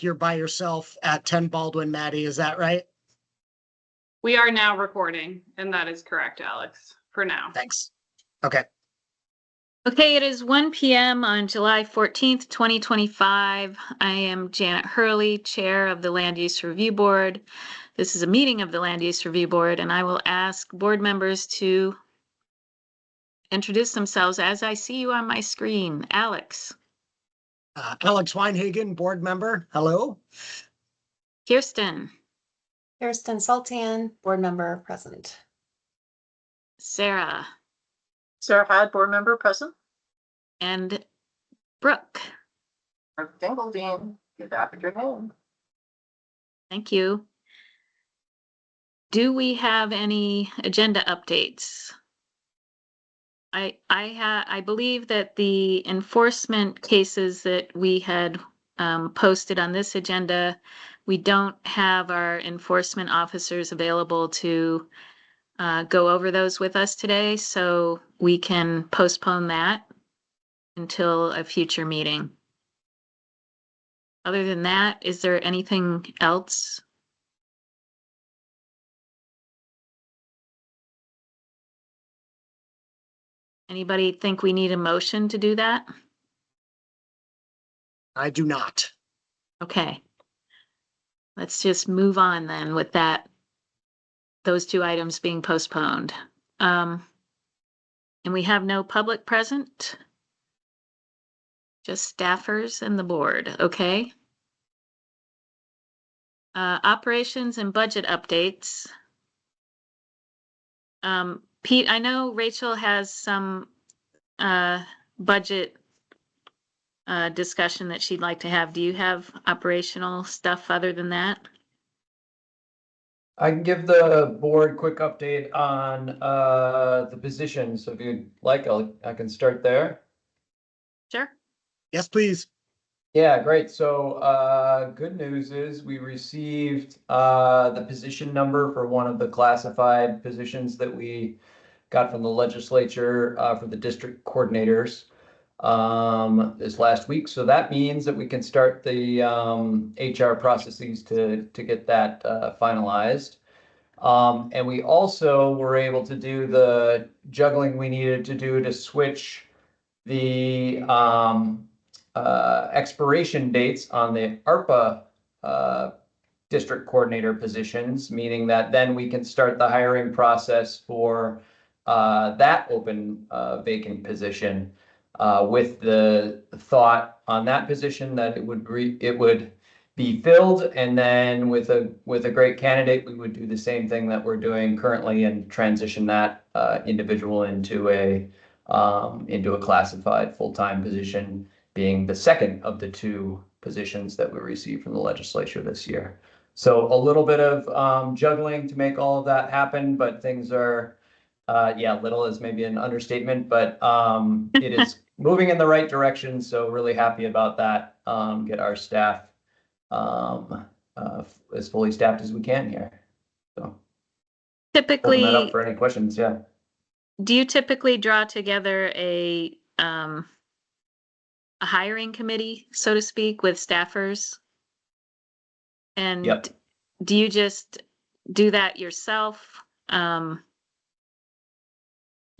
you're by yourself at 10 Baldwin, Maddie. Is that right? We are now recording, and that is correct, Alex, for now. Thanks. Okay. Okay, it is 1 p.m. on July 14th, 2025. I am Janet Hurley, Chair of the Land Use Review Board. This is a meeting of the Land Use Review Board, and I will ask board members to introduce themselves as I see you on my screen. Alex. Alex Weinhagen, board member. Hello. Kirsten. Kirsten Sultan, board member present. Sarah. Sarah Hyde, board member present. And Brooke. Brooke Dingledine, good afternoon. Thank you. Do we have any agenda updates? I believe that the enforcement cases that we had posted on this agenda, we don't have our enforcement officers available to go over those with us today, so we can postpone that until a future meeting. Other than that, is there anything else? Anybody think we need a motion to do that? I do not. Okay. Let's just move on then with that, those two items being postponed. And we have no public present, just staffers and the board, okay? Operations and budget updates. Pete, I know Rachel has some budget discussion that she'd like to have. Do you have operational stuff other than that? I can give the board a quick update on the positions. So if you'd like, I can start there. Sure. Yes, please. Yeah, great. So good news is we received the position number for one of the classified positions that we got from the legislature for the district coordinators this last week. So that means that we can start the HR processes to get that finalized. And we also were able to do the juggling we needed to do to switch the expiration dates on the ARPA district coordinator positions, meaning that then we can start the hiring process for that open vacant position with the thought on that position that it would be filled, and then with a great candidate, we would do the same thing that we're doing currently and transition that individual into a classified full-time position, being the second of the two positions that we received from the legislature this year. So a little bit of juggling to make all of that happen, but things are, little is maybe an understatement, but it is moving in the right direction. So really happy about that. Get our staff as fully staffed as we can here. So Typically, open that up for any questions. Yeah. do you typically draw together a hiring committee, so to speak, with staffers? And Yep. do you just do that yourself?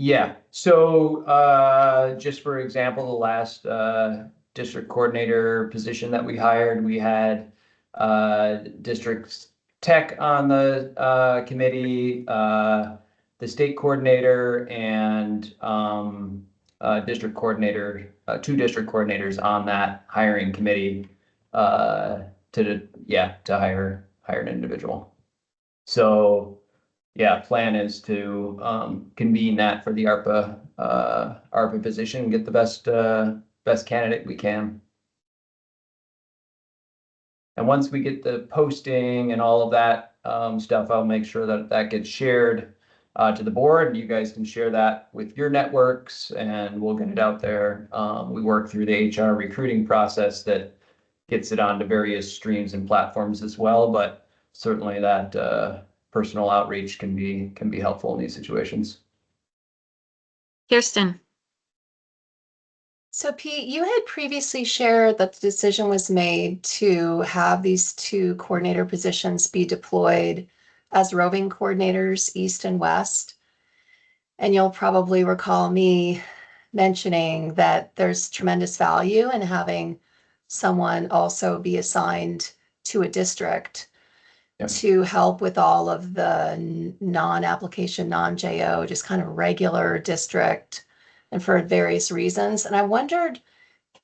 Yeah. So just for example, the last district coordinator position that we hired, we had district tech on the committee, the state coordinator, and district coordinator, two district coordinators on that hiring committee to hire an individual. So yeah, plan is to convene that for the ARPA position and get the best candidate we can. And once we get the posting and all of that stuff, I'll make sure that that gets shared to the board. You guys can share that with your networks, and we'll get it out there. We work through the HR recruiting process that gets it onto various streams and platforms as well, but certainly that personal outreach can be helpful in these situations. Kirsten. So Pete, you had previously shared that the decision was made to have these two coordinator positions be deployed as roving coordinators, east and west. And you'll probably recall me mentioning that there's tremendous value in having someone also be assigned to a district Yep. to help with all of the non-application, non-JO, just kind of regular district and for various reasons. And I wondered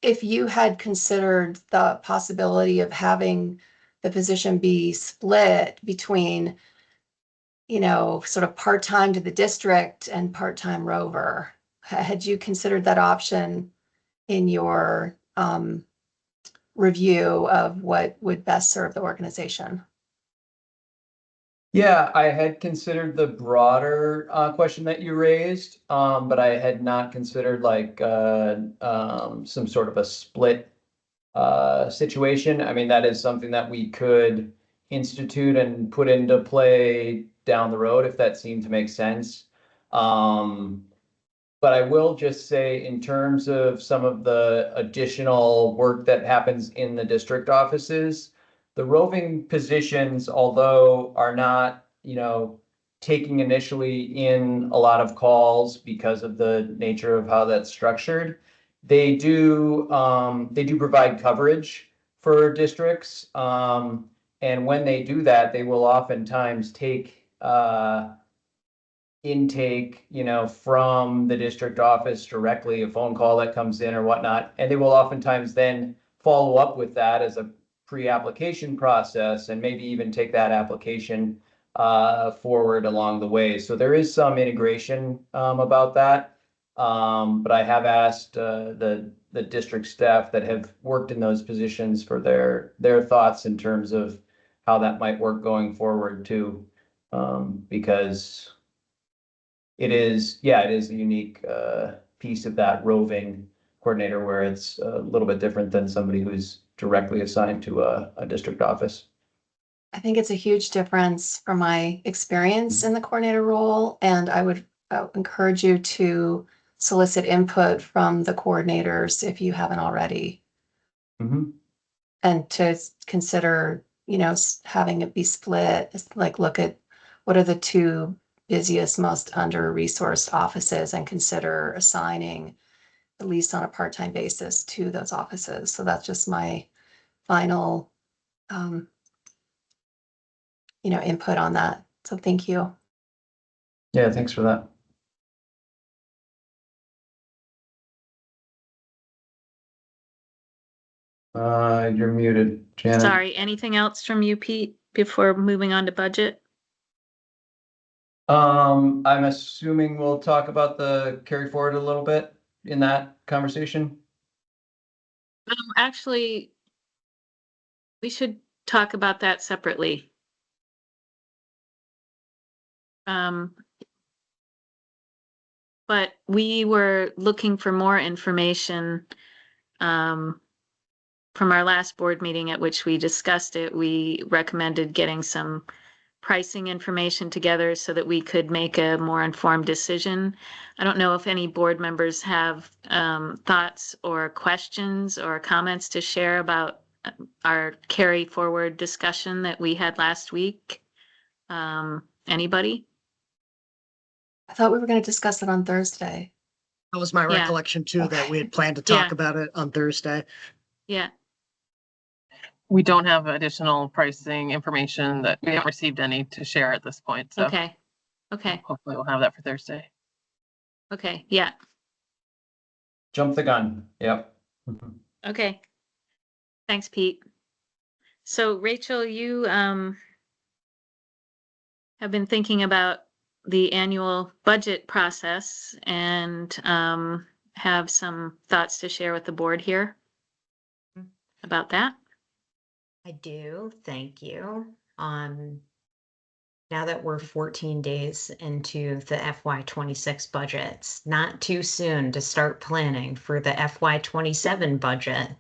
if you had considered the possibility of having the position be split between, sort of part-time to the district and part-time rover. Had you considered that option in your review of what would best serve the organization? Yeah, I had considered the broader question that you raised, but I had not considered like some sort of a split situation. I mean, that is something that we could institute and put into play down the road if that seemed to make sense. But I will just say, in terms of some of the additional work that happens in the district offices, the roving positions, although are not, taking initially in a lot of calls because of the nature of how that's structured, they do provide coverage for districts. And when they do that, they will oftentimes take intake, from the district office directly, a phone call that comes in or whatnot. And they will oftentimes then follow up with that as a pre-application process and maybe even take that application forward along the way. So there is some integration about that. But I have asked the district staff that have worked in those positions for their thoughts in terms of how that might work going forward too. Because it is a unique piece of that roving coordinator where it's a little bit different than somebody who's directly assigned to a district office. I think it's a huge difference from my experience in the coordinator role, and I would encourage you to solicit input from the coordinators if you haven't already, Mhm. and to consider, having it be split, like look at what are the two busiest, most under-resourced offices and consider assigning at least on a part-time basis to those offices. So that's just my final input on that. So thank you. Yeah, thanks for that. You're muted, Janet. Sorry, anything else from you, Pete, before moving on to budget? I'm assuming we'll talk about the carry forward a little bit in that conversation. Actually, we should talk about that separately. But we were looking for more information from our last board meeting at which we discussed it. We recommended getting some pricing information together so that we could make a more informed decision. I don't know if any board members have thoughts or questions or comments to share about our carry forward discussion that we had last week. Anybody? I thought we were going to discuss it on Thursday. That was my Yeah. recollection too, that we had planned to Yeah. talk about it on Thursday. Yeah. We don't have additional pricing information that we haven't received any to share at this point. So Okay. Okay. hopefully we'll have that for Thursday. Okay. Yeah. Jump the gun. Yep. Okay. Thanks, Pete. So Rachel, you have been thinking about the annual budget process and have some thoughts to share with the board here about that. I do, thank you. Now that we're 14 days into the FY26 budget, it's not too soon to start planning for the FY27 budget.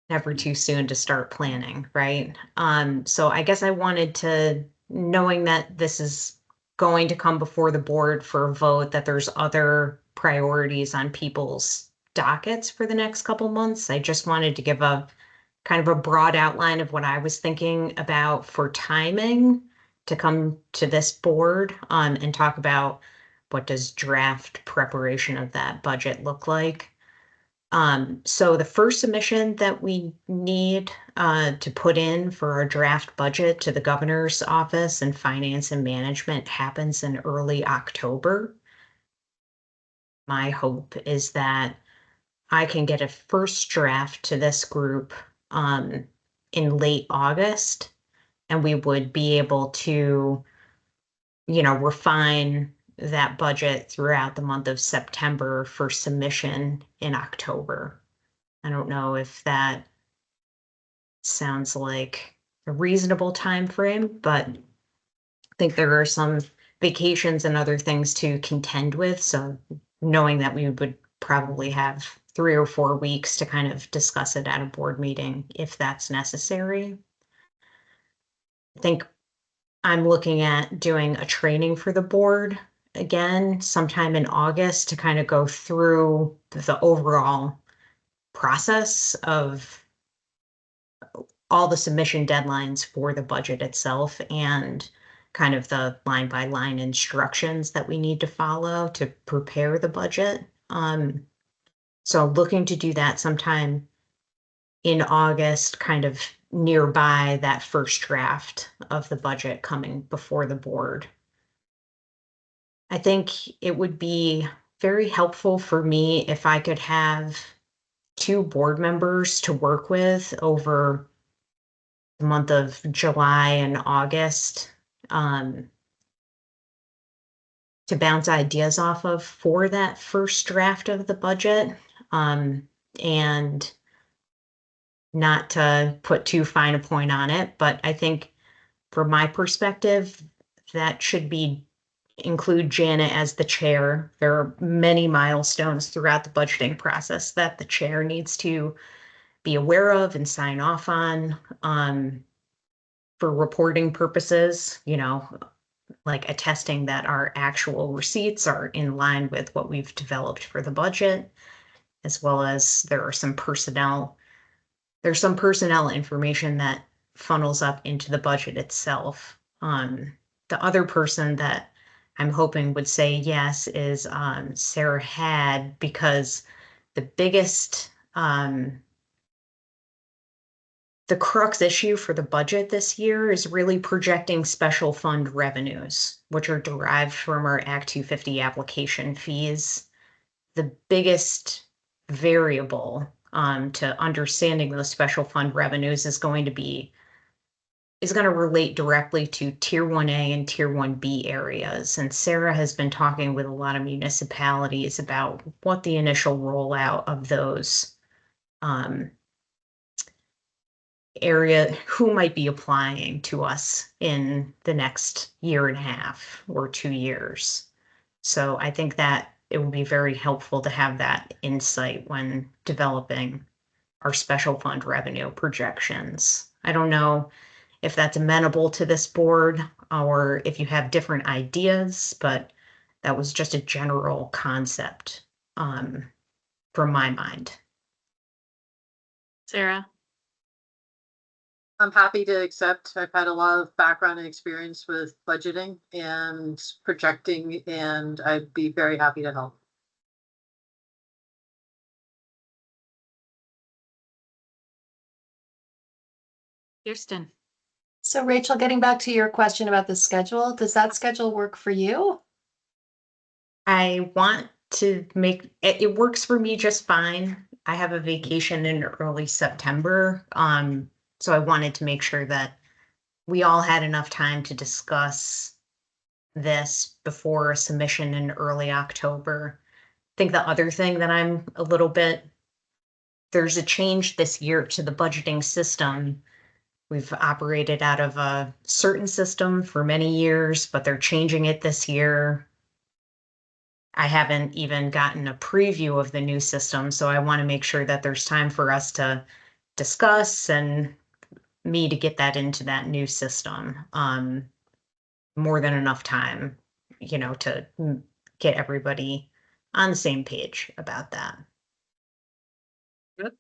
Never too soon to start planning, right? So I guess I wanted to, knowing that this is going to come before the board for a vote, that there's other priorities on people's dockets for the next couple months. I just wanted to give a kind of a broad outline of what I was thinking about for timing to come to this board and talk about what does draft preparation of that budget look like. So the first submission that we need to put in for our draft budget to the governor's office and finance and management happens in early October. My hope is that I can get a first draft to this group in late August, and we would be able to, refine that budget throughout the month of September for submission in October. I don't know if that sounds like a reasonable time frame, but I think there are some vacations and other things to contend with. So knowing that we would probably have 3 or 4 weeks to kind of discuss it at a board meeting if that's necessary. I think I'm looking at doing a training for the board again sometime in August to kind of go through the overall process of all the submission deadlines for the budget itself and kind of the line by line instructions that we need to follow to prepare the budget. So looking to do that sometime in August, kind of nearby that first draft of the budget coming before the board. I think it would be very helpful for me if I could have 2 board members to work with over the month of July and August to bounce ideas off of for that first draft of the budget, and not to put too fine a point on it, but I think from my perspective, that should include Janet as the chair. There are many milestones throughout the budgeting process that the chair needs to be aware of and sign off on for reporting purposes, like attesting that our actual receipts are in line with what we've developed for the budget, as well as there's some personnel information that funnels up into the budget itself. The other person that I'm hoping would say yes is Sarah Had, because the biggest, the crux issue for the budget this year is really projecting special fund revenues, which are derived from our Act 250 application fees. The biggest variable to understanding those special fund revenues is going to relate directly to Tier 1A and Tier 1B areas. And Sarah has been talking with a lot of municipalities about what the initial rollout of those who might be applying to us in the next 1.5 years or 2 years. So I think that it would be very helpful to have that insight when developing our special fund revenue projections. I don't know if that's amenable to this board or if you have different ideas, but that was just a general concept from my mind. Sarah? I'm happy to accept. I've had a lot of background and experience with budgeting and projecting, and I'd be very happy to help. Kirsten? So Rachel, getting back to your question about the schedule, does that schedule work for you? I want to make it works for me just fine. I have a vacation in early September. So I wanted to make sure that we all had enough time to discuss this before a submission in early October. I think the other thing that there's a change this year to the budgeting system. We've operated out of a certain system for many years, but they're changing it this year. I haven't even gotten a preview of the new system, so I want to make sure that there's time for us to discuss and me to get that into that new system. More than enough time, to get everybody on the same page about that. If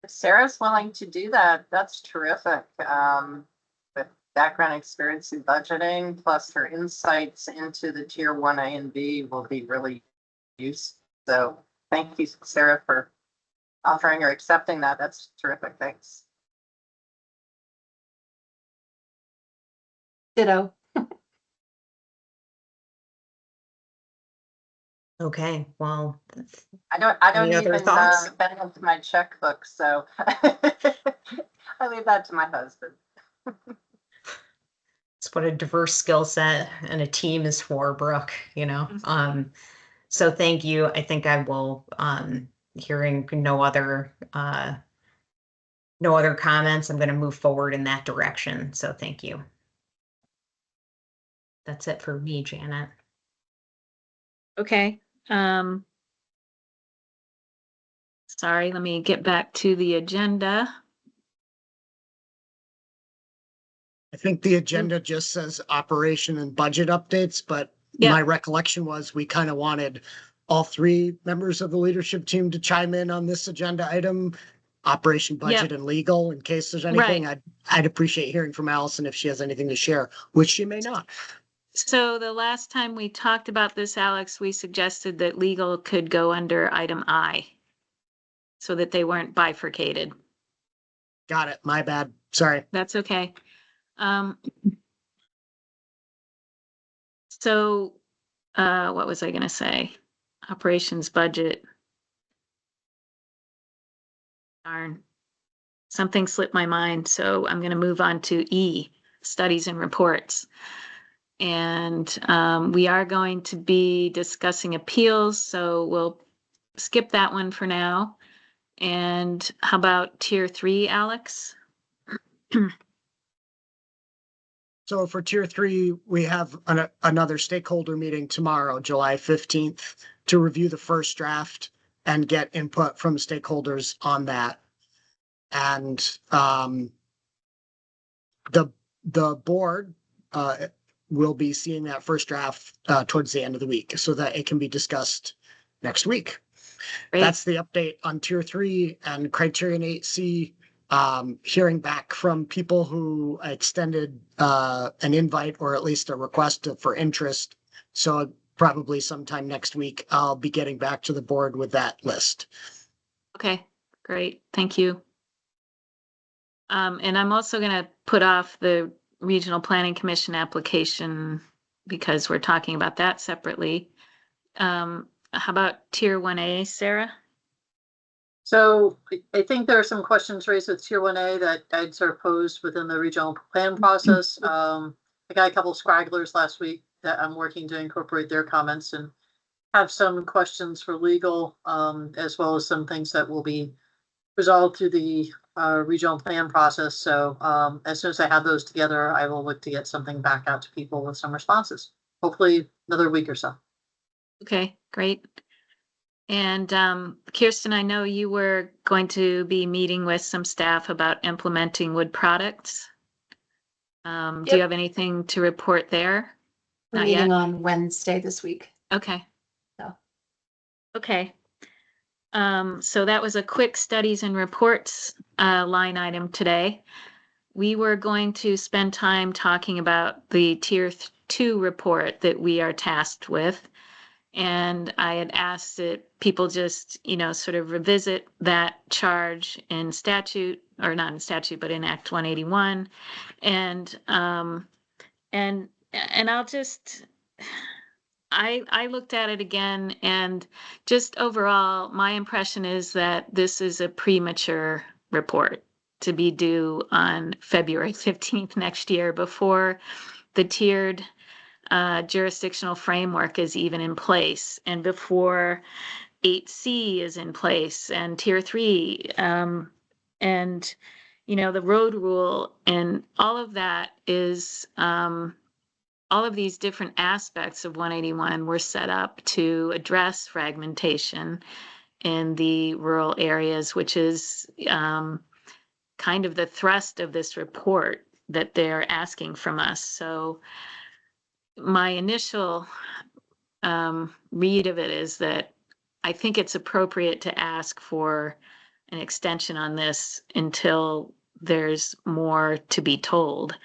Sarah's willing to do that, that's terrific. With background experience in budgeting, plus her insights into the tier 1A and B will be really useful. So thank you, Sarah, for offering or accepting that. That's terrific. Thanks. Ditto. Okay, well, I don't Any other even thoughts? bend into my checkbook, so I leave that to my husband. it's what a diverse skill set and a team is for, Brooke, you know? So thank you. I think I will, hearing no other comments, I'm gonna move forward in that direction. So thank you. That's it for me, Janet. Okay. Sorry, let me get back to the agenda. I think the agenda just says operation and budget updates, but Yeah. my recollection was we kind of wanted all three members of the leadership team to chime in on this agenda item, operation, budget, and legal, in case there's anything. I'd appreciate hearing from Allison if she has anything to share, which she may not. So the last time we talked about this, Alex, we suggested that legal could go under item I so that they weren't bifurcated. Got it. My bad. Sorry. That's okay. So, what was I gonna say? Operations budget. Darn. Something slipped my mind, so I'm gonna move on to E, studies and reports. And we are going to be discussing appeals, so we'll skip that one for now. And how about tier 3, Alex? So for tier 3, we have another stakeholder meeting tomorrow, July 15th, to review the first draft and get input from stakeholders on that. And the board will be seeing that first draft towards the end of the week so that it can be discussed next week. Great. That's the update on tier 3 and criterion 8C. Hearing back from people who extended an invite or at least a request for interest. So probably sometime next week, I'll be getting back to the board with that list. Okay, great. Thank you. And I'm also going to put off the Regional Planning Commission application because we're talking about that separately. How about tier 1A, Sarah? So I think there are some questions raised with tier 1A that I'd sort of posed within the regional plan process. I got a couple of scragglers last week that I'm working to incorporate their comments and have some questions for legal, as well as some things that will be resolved through the regional plan process. So as soon as I have those together, I will look to get something back out to people with some responses. Hopefully another week or so. Okay, great. And Kirsten, I know you were going to be meeting with some staff about implementing wood products. Do you have anything to report there? We're Not meeting yet? on Wednesday this week. Okay. No. Okay. So that was a quick studies and reports line item today. We were going to spend time talking about the tier 2 report that we are tasked with. And I had asked that people just, sort of revisit that charge in statute, or not in statute, but in Act 181. And I'll just, I looked at it again, and just overall, my impression is that this is a premature report to be due on February 15th next year before the tiered jurisdictional framework is even in place and before 8C is in place and tier 3 and the road rule and all of that is all of these different aspects of 181 were set up to address fragmentation in the rural areas, which is kind of the thrust of this report that they're asking from us. So my initial read of it is that I think it's appropriate to ask for an extension on this until there's more to be told.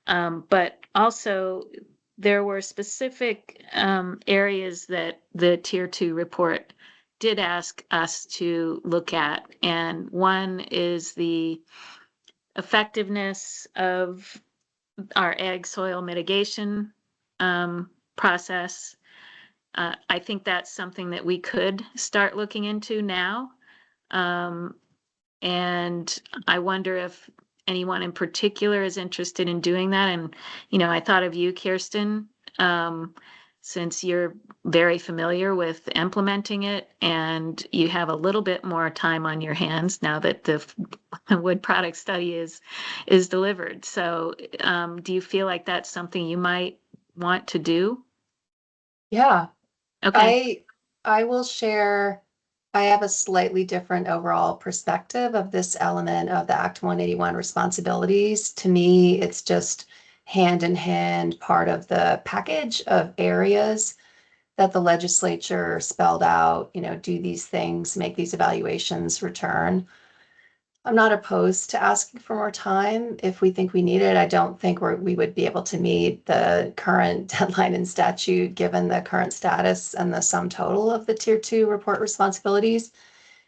But also, there were specific areas that the Tier 2 report did ask us to look at. And one is the effectiveness of our ag soil mitigation process. I think that's something that we could start looking into now. And I wonder if anyone in particular is interested in doing that. And, I thought of you, Kirsten, since you're very familiar with implementing it and you have a little bit more time on your hands now that the wood product study is delivered. So do you feel like that's something you might want to do? Yeah, Okay. I will share. I have a slightly different overall perspective of this element of the Act 181 responsibilities. To me, it's just hand in hand part of the package of areas that the legislature spelled out, do these things, make these evaluations, return. I'm not opposed to asking for more time if we think we need it. I don't think we would be able to meet the current deadline in statute, given the current status and the sum total of the Tier 2 report responsibilities.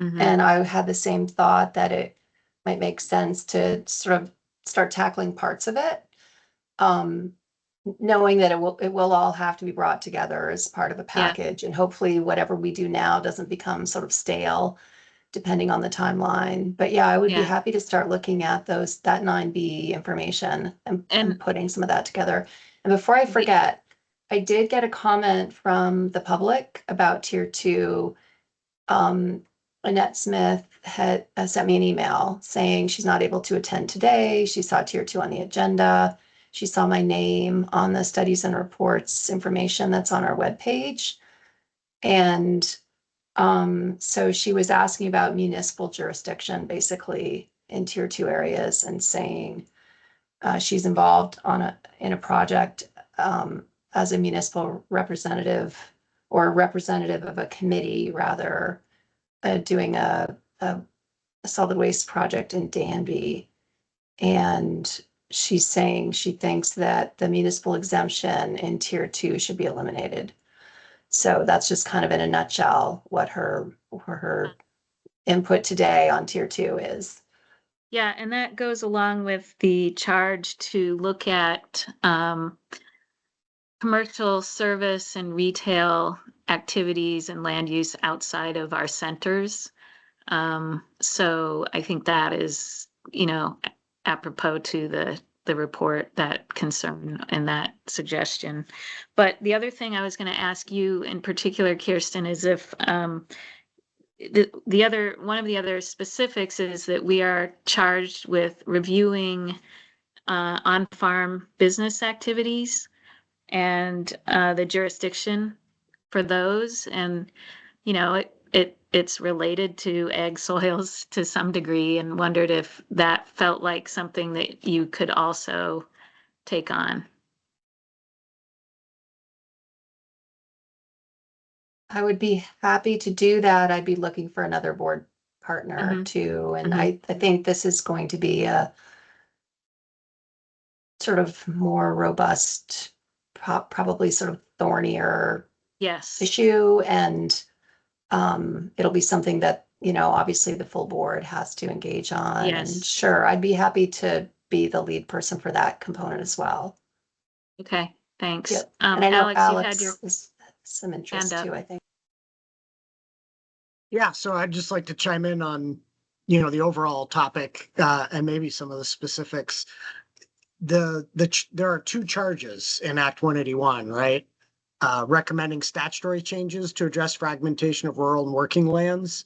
Mhm. And I had the same thought that it might make sense to sort of start tackling parts of it, knowing that it will all have to be brought together as part of a package. And hopefully whatever we do now doesn't become sort of stale, depending on the timeline. But yeah, I would be Yeah. happy to start looking at that 9B information and And putting some of that together. And before I forget, I did get a comment from the public about Tier 2. Annette Smith had sent me an email saying she's not able to attend today. She saw Tier 2 on the agenda. She saw my name on the studies and reports information that's on our webpage. And so she was asking about municipal jurisdiction, basically in Tier 2 areas, and saying she's involved in a project as a municipal representative or representative of a committee, rather, doing a solid waste project in Danby. And she's saying she thinks that the municipal exemption in Tier 2 should be eliminated. So that's just kind of in a nutshell what her input today on Tier 2 is. yeah, and that goes along with the charge to look at commercial service and retail activities and land use outside of our centers. So I think that is, apropos to the report, that concern and that suggestion. But the other thing I was going to ask you in particular, Kirsten, is if one of the other specifics is that we are charged with reviewing on-farm business activities and the jurisdiction for those. And, it's related to ag soils to some degree, and wondered if that felt like something that you could also take on. I would be happy to do that. I'd be looking for another board partner too. And I think this is going to be a sort of more robust, probably sort of thornier Yes. issue. And it'll be something that, obviously the full board has to engage on. Yes. And sure, I'd be happy to be the lead person for that component as well. Okay, thanks. Yep. And I know Alex, you had Alex your has some interest hand up. too, I think. Yeah, so I'd just like to chime in on, the overall topic, and maybe some of the specifics. There are two charges in Act 181, right? Recommending statutory changes to address fragmentation of rural and working lands.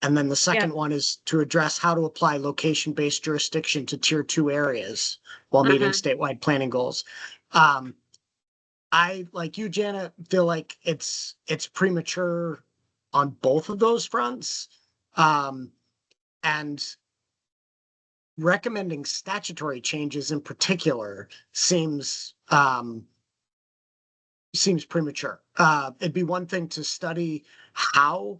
And then the second one is to address how to apply location-based jurisdiction to Tier 2 areas while meeting statewide planning goals. I, like you, Janet, feel like it's premature on both of those fronts. And recommending statutory changes in particular seems seems premature. It'd be one thing to study how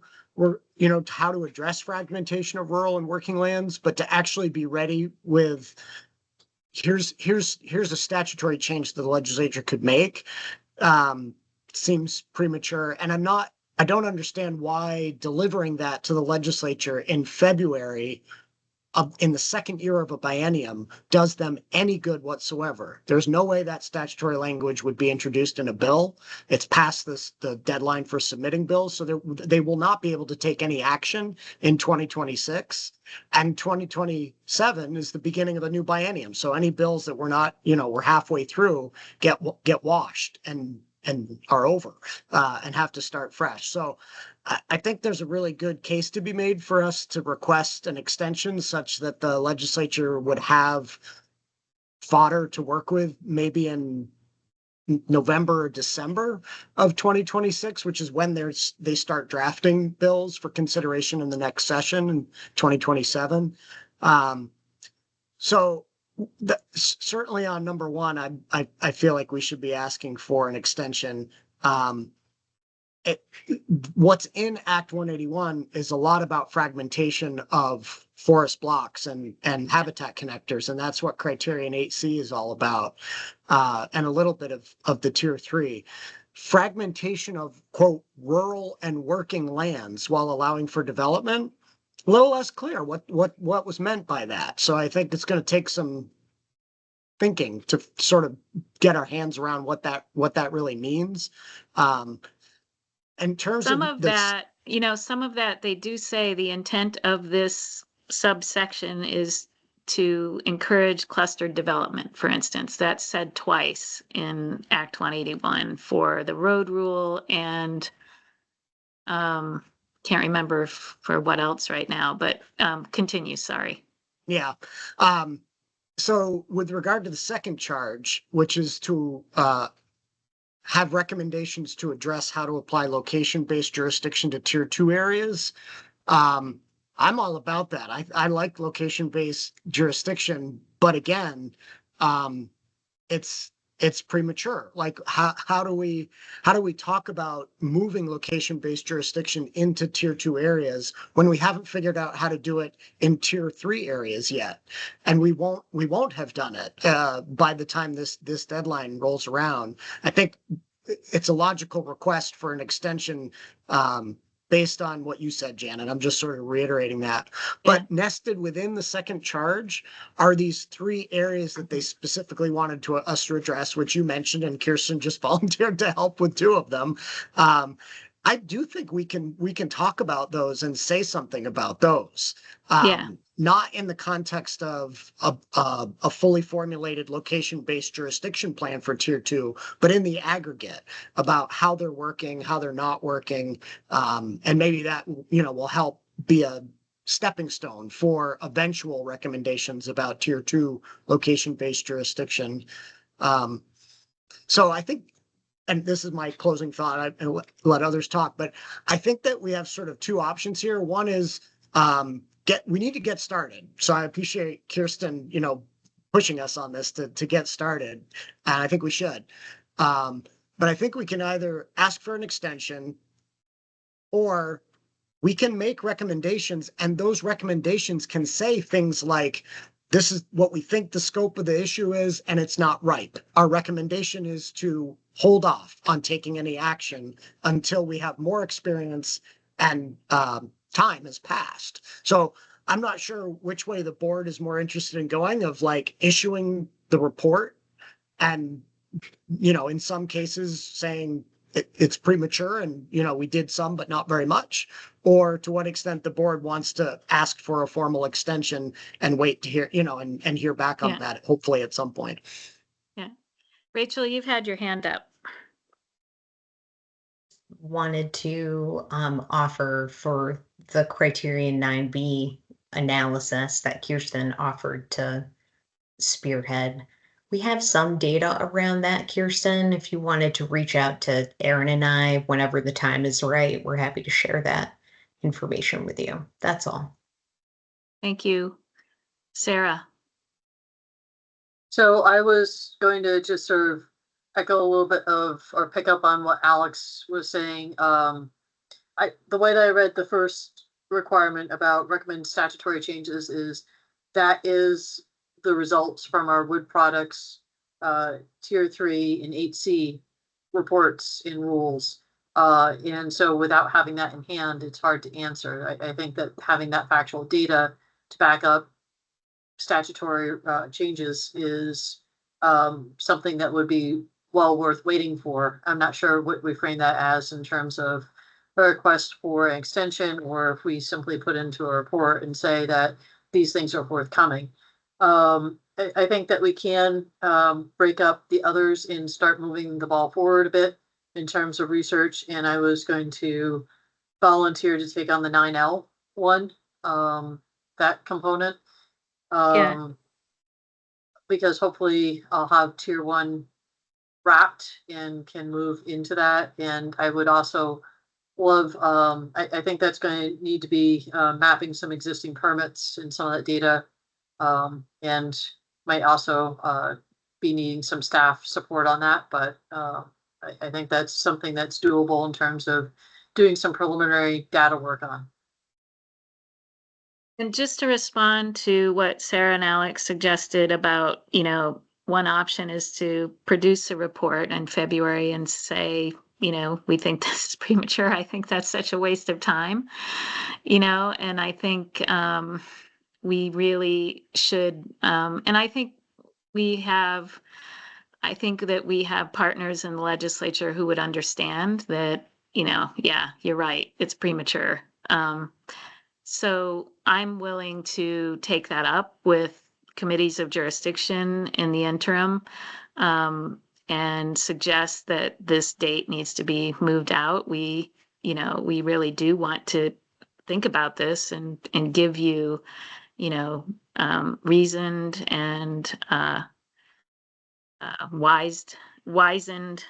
how to address fragmentation of rural and working lands, but to actually be ready with here's a statutory change that the legislature could make, seems premature. And I don't understand why delivering that to the legislature in February in the second year of a biennium does them any good whatsoever. There's no way that statutory language would be introduced in a bill. It's past the deadline for submitting bills, so they will not be able to take any action in 2026. And 2027 is the beginning of the new biennium. So any bills that we're halfway through get washed and are over and have to start fresh. So I think there's a really good case to be made for us to request an extension such that the legislature would have fodder to work with maybe in November or December of 2026, which is when they start drafting bills for consideration in the next session in 2027. So certainly on number one, I feel like we should be asking for an extension. What's in Act 181 is a lot about fragmentation of forest blocks and habitat connectors, and that's what Criterion 8C is all about, and a little bit of the Tier 3. Fragmentation of, quote, rural and working lands while allowing for development, a little less clear what was meant by that. So I think it's going to take some thinking to sort of get our hands around what that really means. In terms Some of of that, some of that, they do say the intent of this subsection is to encourage clustered development, for instance. That's said twice in Act 181 for the road rule and can't remember for what else right now, but continue, sorry. Yeah. So with regard to the second charge, which is to have recommendations to address how to apply location-based jurisdiction to Tier 2 areas. I'm all about that. I like location-based jurisdiction, but again, it's premature. Like how do we talk about moving location-based jurisdiction into Tier 2 areas when we haven't figured out how to do it in Tier 3 areas yet? And we won't have done it by the time this deadline rolls around. I think it's a logical request for an extension based on what you said, Janet. I'm just sort of reiterating that. But nested within the second charge are these three areas that they specifically wanted us to address, which you mentioned, and Kirsten just volunteered to help with two of them. I do think we can talk about those and say something about those. Not in the context of a fully formulated location-based jurisdiction plan for Tier 2, but in the aggregate about how they're working, how they're not working, and maybe that will help be a stepping stone for eventual recommendations about Tier 2 location-based jurisdiction. So I think, and this is my closing thought, I'll let others talk, but I think that we have sort of two options here. One is we need to get started. So I appreciate Kirsten, pushing us on this to get started. And I think we should. But I think we can either ask for an extension or we can make recommendations, and those recommendations can say things like, this is what we think the scope of the issue is, and it's not ripe. Our recommendation is to hold off on taking any action until we have more experience and time has passed. So I'm not sure which way the board is more interested in going, of like issuing the report and, in some cases saying it's premature and, we did some, but not very much, or to what extent the board wants to ask for a formal extension and wait to hear, and hear back on that, hopefully at some point. Yeah. Rachel, you've had your hand up. Wanted to offer for the Criterion 9B analysis that Kirsten offered to spearhead. We have some data around that, Kirsten. If you wanted to reach out to Aaron and I whenever the time is right, we're happy to share that information with you. That's all. Thank you. Sarah. So I was going to just sort of echo a little bit of, or pick up on what Alex was saying. The way that I read the first requirement about recommend statutory changes is that is the results from our wood products, tier 3 and 8C reports and rules. And so without having that in hand, it's hard to answer. I think that having that factual data to back up statutory changes is something that would be well worth waiting for. I'm not sure what we frame that as in terms of a request for an extension, or if we simply put into a report and say that these things are forthcoming. I think that we can break up the others and start moving the ball forward a bit in terms of research. And I was going to volunteer to take on the 9L one, that component. Because hopefully I'll have tier 1 wrapped and can move into that. And I would also love, I think that's going to need to be mapping some existing permits and some of that data, and might also be needing some staff support on that. But I think that's something that's doable in terms of doing some preliminary data work on. And just to respond to what Sarah and Alex suggested about, one option is to produce a report in February and say, we think this is premature. I think that's such a waste of time, and I think we really should, and I think that we have partners in the legislature who would understand that, yeah, you're right, it's premature. So I'm willing to take that up with committees of jurisdiction in the interim, and suggest that this date needs to be moved out. We really do want to think about this and give you, reasoned and wizened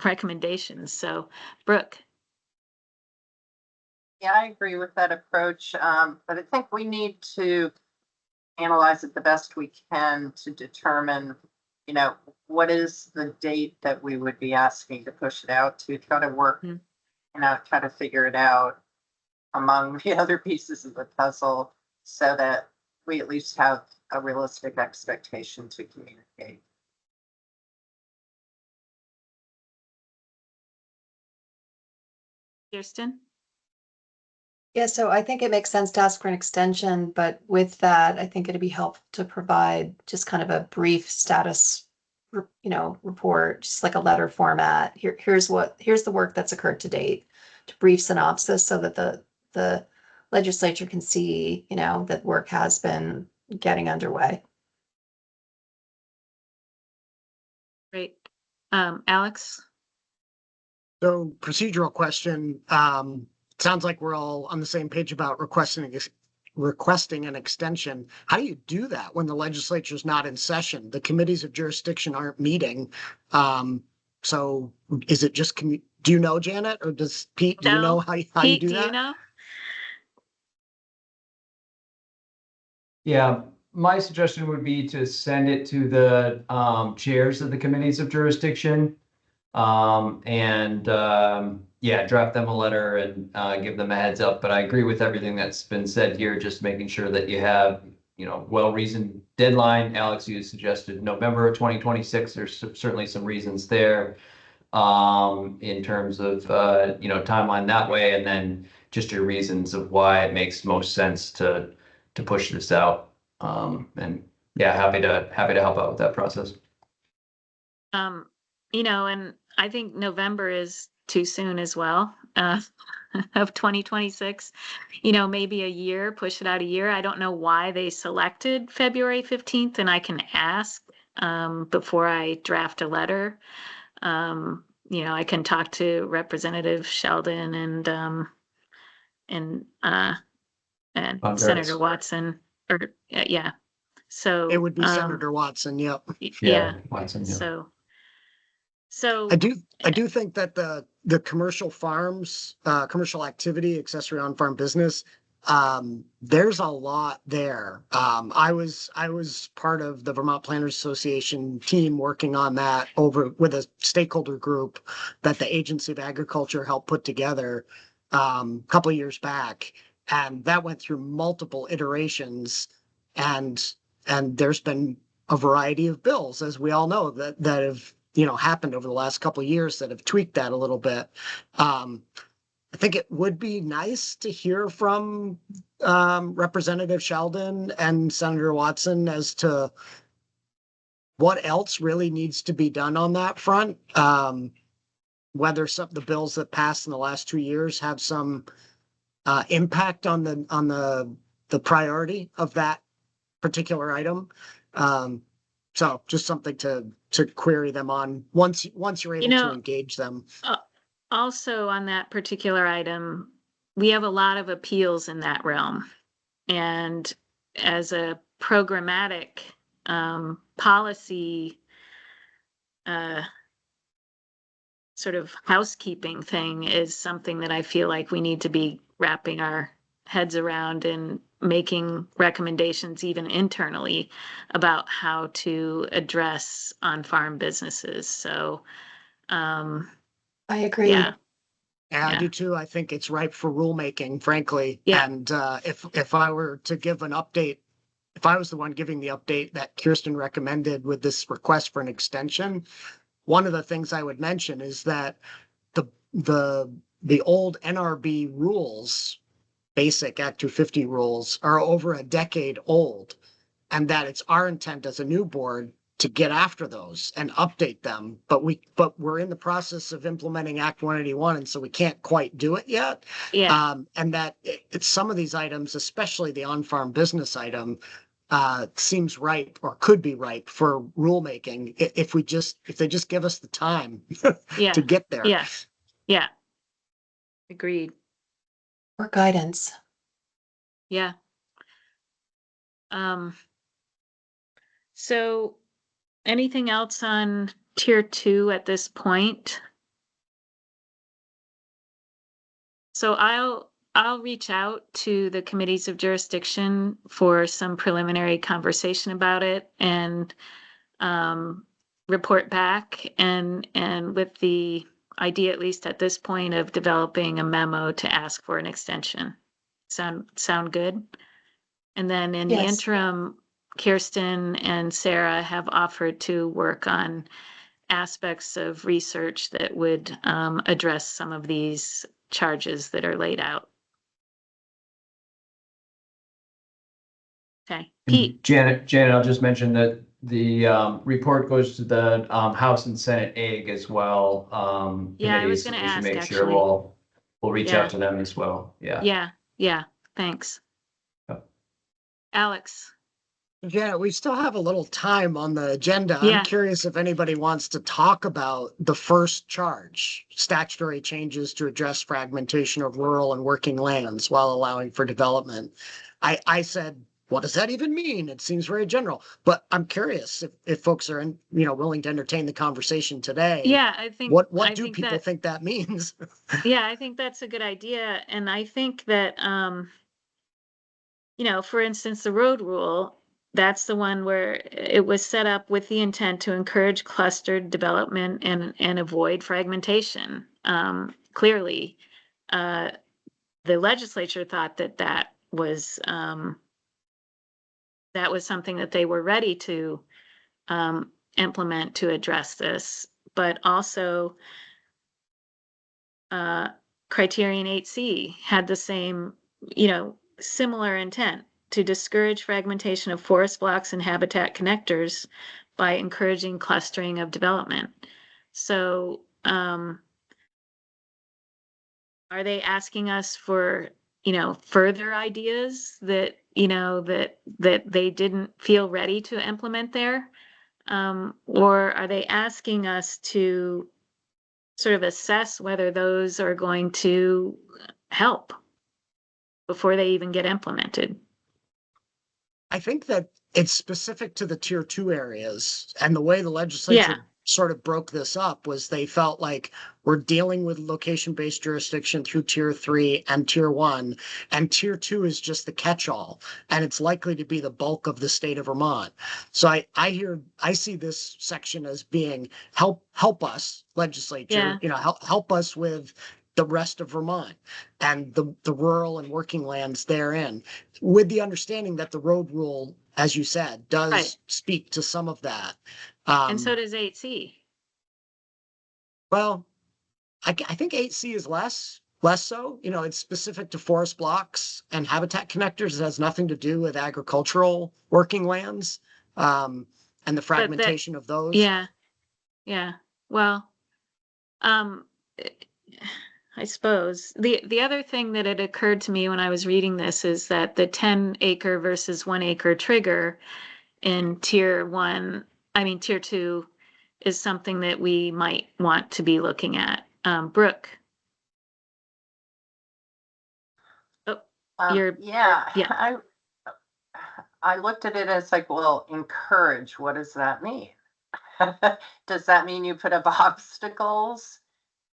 recommendations. So, Brooke. Yeah, I agree with that approach, but I think we need to analyze it the best we can to determine, what is the date that we would be asking to push it out to, try to work, try to figure it out among the other pieces of the puzzle so that we at least have a realistic expectation to communicate. Kirsten? Yeah, so I think it makes sense to ask for an extension, but with that, I think it'd be helpful to provide just kind of a brief status, report, just like a letter format. Here's the work that's occurred to date, to brief synopsis so that the legislature can see, that work has been getting underway. Great. Alex? So procedural question. Sounds like we're all on the same page about requesting an extension. How do you do that when the legislature is not in session? The committees of jurisdiction aren't meeting. So is it just, do you know, Janet, or does Pete, do you know how you do that? Pete, do you know? Yeah, my suggestion would be to send it to the chairs of the committees of jurisdiction. Drop them a letter and give them a heads up. But I agree with everything that's been said here, just making sure that you have, well-reasoned deadline. Alex, you suggested November of 2026. There's certainly some reasons there in terms of, timeline that way, and then just your reasons of why it makes most sense to push this out. Happy to help out with that process. And I think November is too soon as well, of 2026, maybe a year, push it out a year. I don't know why they selected February 15th, and I can ask before I draft a letter. I can talk to Representative Sheldon and Senator Watson, yeah. So it would be Senator Watson. Yep. Yeah. Watson. Yeah. So I do think that the commercial farms, commercial activity, accessory on farm business, there's a lot there. I was part of the Vermont Planners Association team working on that over with a stakeholder group that the Agency of Agriculture helped put together a couple of years back, and that went through multiple iterations, and there's been a variety of bills, as we all know, that have happened over the last couple of years that have tweaked that a little bit. I think it would be nice to hear from Representative Sheldon and Senator Watson as to what else really needs to be done on that front. Whether some of the bills that passed in the last 2 years have some impact on the priority of that particular item. So just something to query them on once you're able to engage them. Also on that particular item, we have a lot of appeals in that realm. And as a programmatic policy sort of housekeeping thing is something that I feel like we need to be wrapping our heads around and making recommendations even internally about how to address on-farm businesses. So I agree. yeah. Yeah, I do too. I think it's ripe for rulemaking, frankly. Yeah. And if I were to give an update, if I was the one giving the update that Kirsten recommended with this request for an extension, one of the things I would mention is that the old NRB rules, basic Act 250 rules, are over a decade old, and that it's our intent as a new board to get after those and update them, but we're in the process of implementing Act 181, and so we can't quite do it yet. Yeah. And that it's some of these items, especially the on-farm business item, seems ripe or could be ripe for rulemaking if they just give us the time Yeah. to get there. Yeah. Yeah. Agreed. Or guidance. Yeah. So anything else on tier 2 at this point? So I'll reach out to the committees of jurisdiction for some preliminary conversation about it and report back and with the idea, at least at this point, of developing a memo to ask for an extension. Sound good? And then in the Yes. interim, Kirsten and Sarah have offered to work on aspects of research that would address some of these charges that are laid out. Okay, Pete. Janet, I'll just mention that the report goes to the House and Senate AG as well. Yeah, I was committees, gonna so we should ask, make actually. sure we'll reach Yeah. out to them as well. Yeah. Yeah, thanks. Yep. Alex. Yeah, we still have a little time on the agenda. Yeah. I'm curious if anybody wants to talk about the first charge, statutory changes to address fragmentation of rural and working lands while allowing for development. I said, what does that even mean? It seems very general, but I'm curious if folks are willing to entertain the conversation today. Yeah, I think. What I do think people that- think that means? Yeah, I think that's a good idea. And I think that, for instance, the road rule, that's the one where it was set up with the intent to encourage clustered development and avoid fragmentation. Clearly, the legislature thought that was something that they were ready to implement to address this, but also Criterion 8C had the same, similar intent to discourage fragmentation of forest blocks and habitat connectors by encouraging clustering of development. So, are they asking us for, further ideas that, that they didn't feel ready to implement there? Or are they asking us to sort of assess whether those are going to help before they even get implemented? I think that it's specific to the tier 2 areas and the way the legislature sort of broke this up was they felt like we're dealing with location-based jurisdiction through tier 3 and tier 1, and tier 2 is just the catch-all, and it's likely to be the bulk of the state of Vermont. So I see this section as being help us legislature, Yeah. you know, help us with the rest of Vermont and the rural and working lands therein, with the understanding that the road rule, as you said, does Right. speak to some of that. And so does 8C. Well, I think 8C is less so, you know, it's specific to forest blocks and habitat connectors. It has nothing to do with agricultural working lands, and the fragmentation of those. Yeah, yeah. Well, um, I suppose the other thing that had occurred to me when I was reading this is that the 10-acre versus 1-acre trigger in tier 2 is something that we might want to be looking at. Brooke. Oh, you're, Yeah, yeah. I looked at it as like, well, encourage, what does that mean? Does that mean you put up obstacles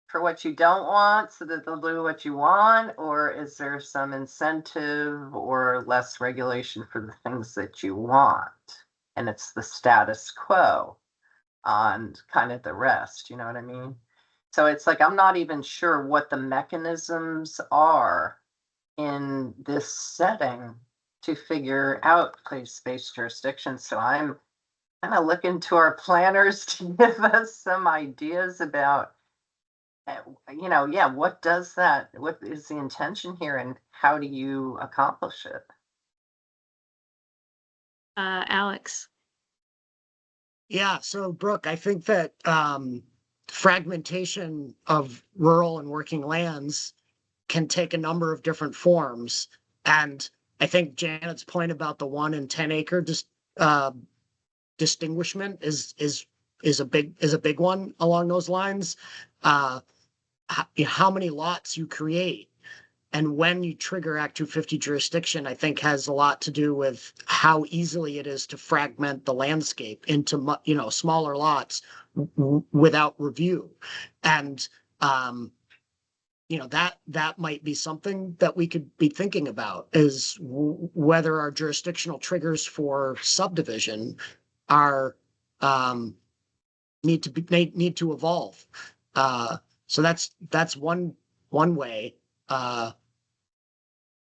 for what you don't want so that they'll do what you want? Or is there some incentive or less regulation for the things that you want? And it's the status quo on kind of the rest, you know what I mean? So it's like, I'm not even sure what the mechanisms are in this setting to figure out place-based jurisdiction. So I'm kind of looking to our planners to give us some ideas about, you know, yeah, what does that, what is the intention here and how do you accomplish it? Alex. Yeah, so Brooke, I think that fragmentation of rural and working lands can take a number of different forms. And I think Janet's point about the 1 and 10-acre distinguishment is a big one along those lines. How many lots you create and when you trigger Act 250 jurisdiction, I think has a lot to do with how easily it is to fragment the landscape into, you know, smaller lots without review. And, you know, that might be something that we could be thinking about, is whether our jurisdictional triggers for subdivision are, need to evolve. So that's one way.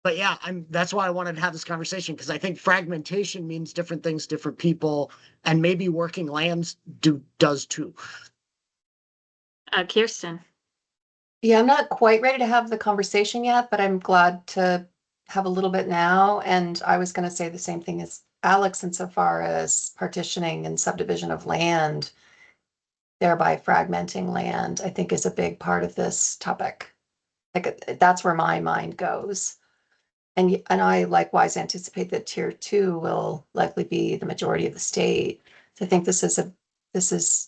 But yeah, that's why I wanted to have this conversation, because I think fragmentation means different things, to different people, and maybe working lands does too. Kirsten. Yeah, I'm not quite ready to have the conversation yet, but I'm glad to have a little bit now. And I was going to say the same thing as Alex insofar as partitioning and subdivision of land, thereby fragmenting land, I think is a big part of this topic. Like that's where my mind goes. And I likewise anticipate that tier 2 will likely be the majority of the state. So I think this is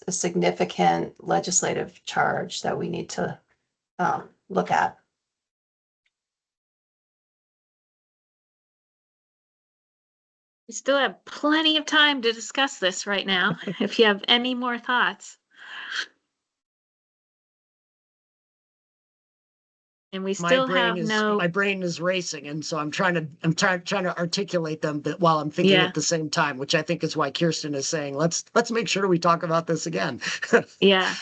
a significant legislative charge that we need to look at. We still have plenty of time to discuss this right now, if you have any more thoughts. And we still have my brain is racing, and so I'm trying to articulate them, but while I'm thinking at the same time, which I think is why Kirsten is saying, let's make sure we talk about this again. Yeah.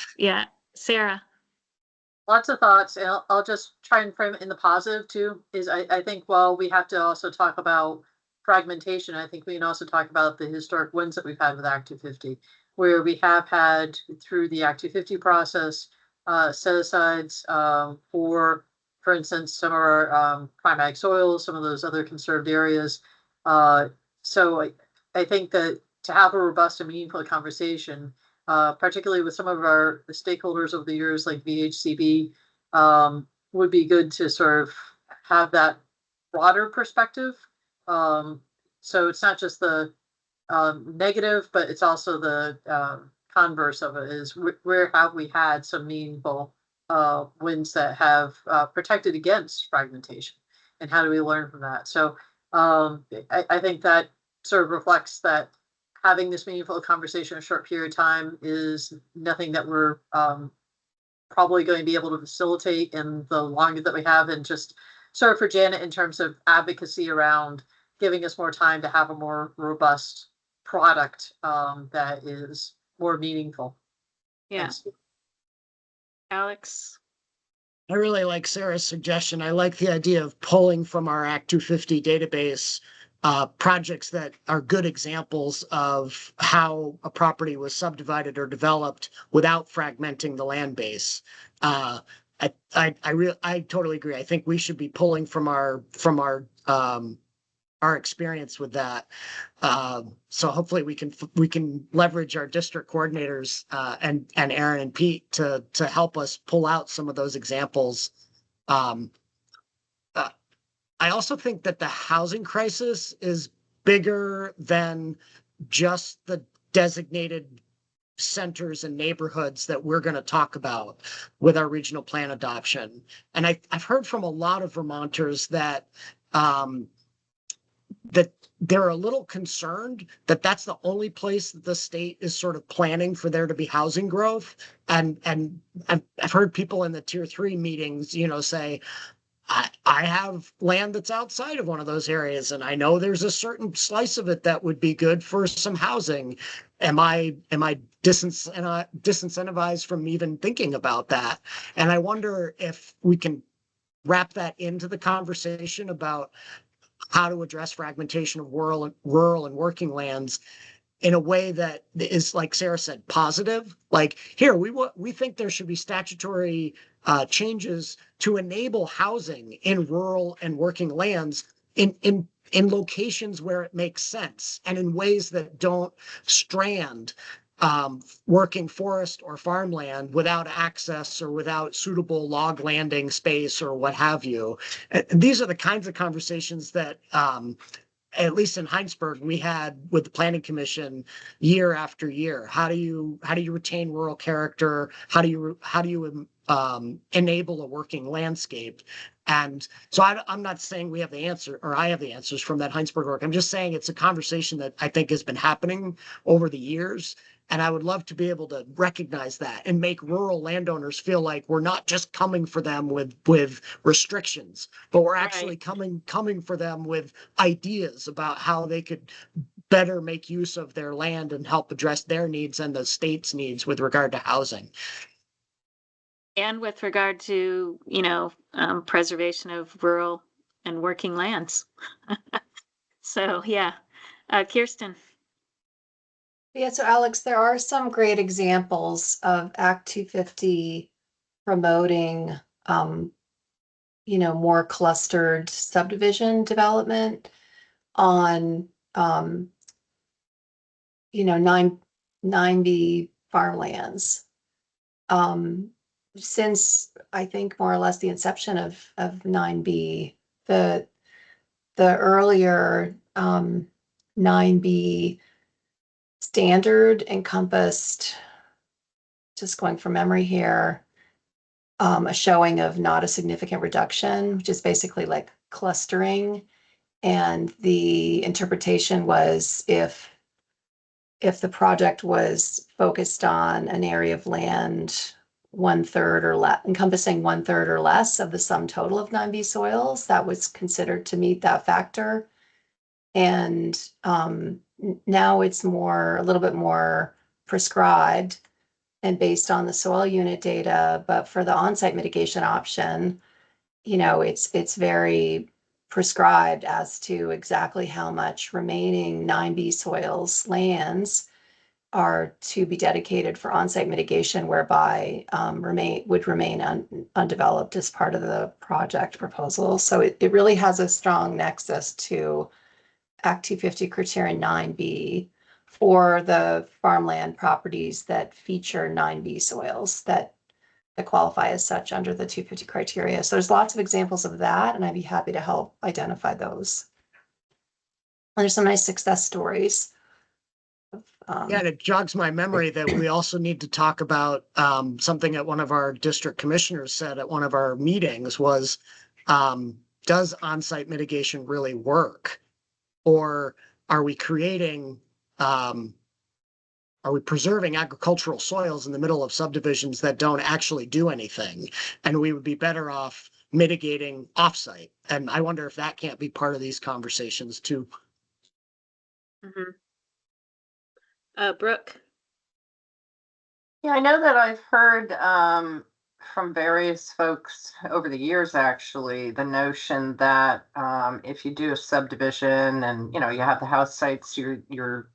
Sarah. Lots of thoughts. And I'll just try and frame it in the positive too, is I think while we have to also talk about fragmentation, I think we can also talk about the historic wins that we've had with Act 250, where we have had through the Act 250 process, set asides for instance, some of our prime ag soils, some of those other conserved areas. So I think that to have a robust and meaningful conversation, particularly with some of our stakeholders over the years, like VHCB, would be good to sort of have that broader perspective. So it's not just the negative, but it's also the converse of it, is where have we had some meaningful wins that have protected against fragmentation, and how do we learn from that? So I think that sort of reflects that having this meaningful conversation in a short period of time is nothing that we're probably going to be able to facilitate in the longer that we have, and just serve for Janet in terms of advocacy around giving us more time to have a more robust product that is more meaningful. Yeah. Thanks. Alex? I really like Sarah's suggestion. I like the idea of pulling from our Act 250 database projects that are good examples of how a property was subdivided or developed without fragmenting the land base. I totally agree. I think we should be pulling from our experience with that. So hopefully we can leverage our district coordinators and Aaron and Pete to help us pull out some of those examples. I also think that the housing crisis is bigger than just the designated centers and neighborhoods that we're going to talk about with our regional plan adoption. And I've heard from a lot of Vermonters that that they're a little concerned that that's the only place that the state is sort of planning for there to be housing growth. And I've heard people in the tier 3 meetings, say, I have land that's outside of one of those areas, and I know there's a certain slice of it that would be good for some housing. Am I disincentivized from even thinking about that? And I wonder if we can wrap that into the conversation about how to address fragmentation of rural and working lands in a way that is, like Sarah said, positive. Like, here, we think there should be statutory changes to enable housing in rural and working lands in locations where it makes sense and in ways that don't strand working forest or farmland without access or without suitable log landing space or what have you. These are the kinds of conversations that at least in Heinsberg, we had with the Planning Commission year after year. How do you retain rural character? How do you enable a working landscape? And so I'm not saying we have the answer, or I have the answers from that Heinsberg work. I'm just saying it's a conversation that I think has been happening over the years. And I would love to be able to recognize that and make rural landowners feel like we're not just coming for them with restrictions, but we're actually coming for them with ideas about how they could better make use of their land and help address their needs and the state's needs with regard to housing. And with regard to, preservation of rural and working lands. So, yeah. Kirsten. Yeah, so Alex, there are some great examples of Act 250 promoting, more clustered subdivision development on, 9B farmlands. Since I think more or less the inception of 9B, the earlier 9B standard encompassed, just going from memory here, a showing of not a significant reduction, which is basically like clustering. And the interpretation was if the project was focused on an area of land 1/3 or less, encompassing 1/3 or less of the sum total of 9B soils, that was considered to meet that factor. And now it's a little bit more prescribed and based on the soil unit data. But for the on-site mitigation option, it's very prescribed as to exactly how much remaining 9B soils lands are to be dedicated for on-site mitigation, whereby would remain undeveloped as part of the project proposal. So it really has a strong nexus to Act 250 criterion 9B for the farmland properties that feature 9B soils that qualify as such under the 250 criteria. So there's lots of examples of that, and I'd be happy to help identify those. And there's some nice success stories. Yeah, and it jogs my memory that we also need to talk about something that one of our district commissioners said at one of our meetings was, does on-site mitigation really work? Or are we creating are we preserving agricultural soils in the middle of subdivisions that don't actually do anything? And we would be better off mitigating offsite. And I wonder if that can't be part of these conversations too. Brooke? Yeah, I know that I've heard from various folks over the years, actually, the notion that if you do a subdivision and you have the house sites, you're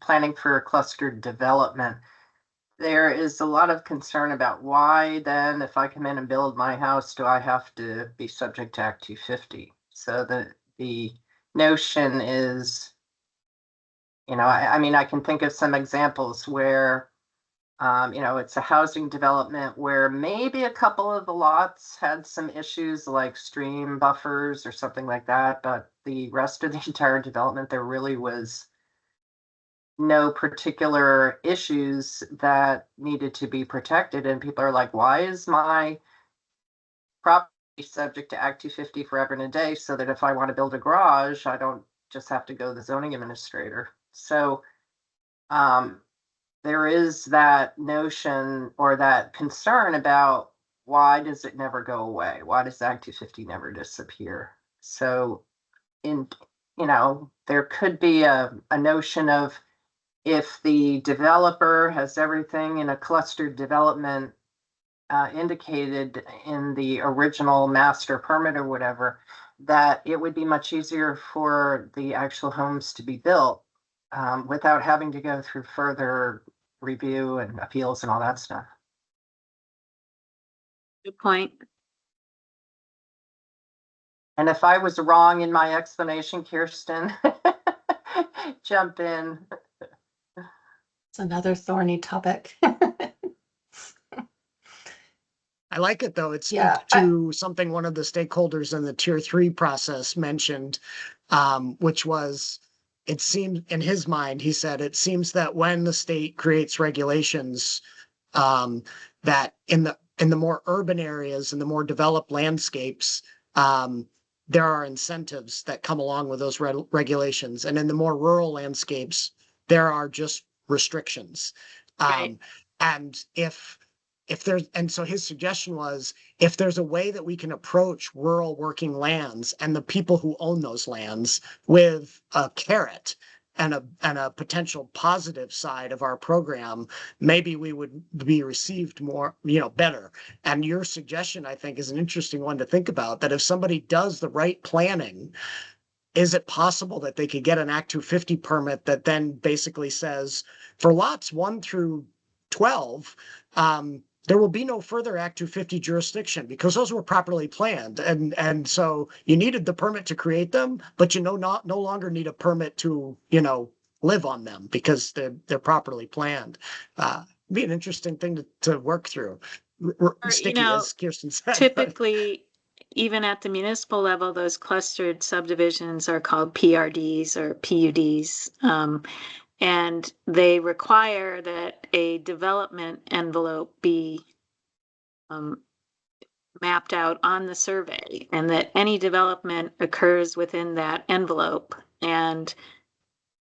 planning for clustered development. There is a lot of concern about why then, if I come in and build my house, do I have to be subject to Act 250? So the notion is, I mean, I can think of some examples where it's a housing development where maybe a couple of the lots had some issues like stream buffers or something like that, but the rest of the entire development, there really was no particular issues that needed to be protected. And people are like, why is my property subject to Act 250 forever and a day, so that if I want to build a garage, I don't just have to go to the zoning administrator? So there is that notion or that concern about why does it never go away? Why does Act 250 never disappear? So there could be a notion of, if the developer has everything in a clustered development indicated in the original master permit or whatever, that it would be much easier for the actual homes to be built without having to go through further review and appeals and all that stuff. Good point. And if I was wrong in my explanation, Kirsten, jump in. It's another thorny topic. I like it though. It's Yeah, to something one of the stakeholders in the tier 3 process mentioned, which was, it seemed in his mind, he said, it seems that when the state creates regulations, that in the more urban areas and the more developed landscapes, there are incentives that come along with those regulations. And in the more rural landscapes, there are just restrictions. Right. And so his suggestion was, if there's a way that we can approach rural working lands and the people who own those lands with a carrot and a potential positive side of our program, maybe we would be received more, better. And your suggestion, I think, is an interesting one to think about, that if somebody does the right planning, is it possible that they could get an Act 250 permit that then basically says, for lots 1 through 12, there will be no further Act 250 jurisdiction because those were properly planned. And so you needed the permit to create them, but no longer need a permit to, live on them because they're properly planned. Be an interesting thing to work through. Sticky, as Kirsten said. Typically, even at the municipal level, those clustered subdivisions are called PRDs or PUDs. And they require that a development envelope be mapped out on the survey, and that any development occurs within that envelope. And,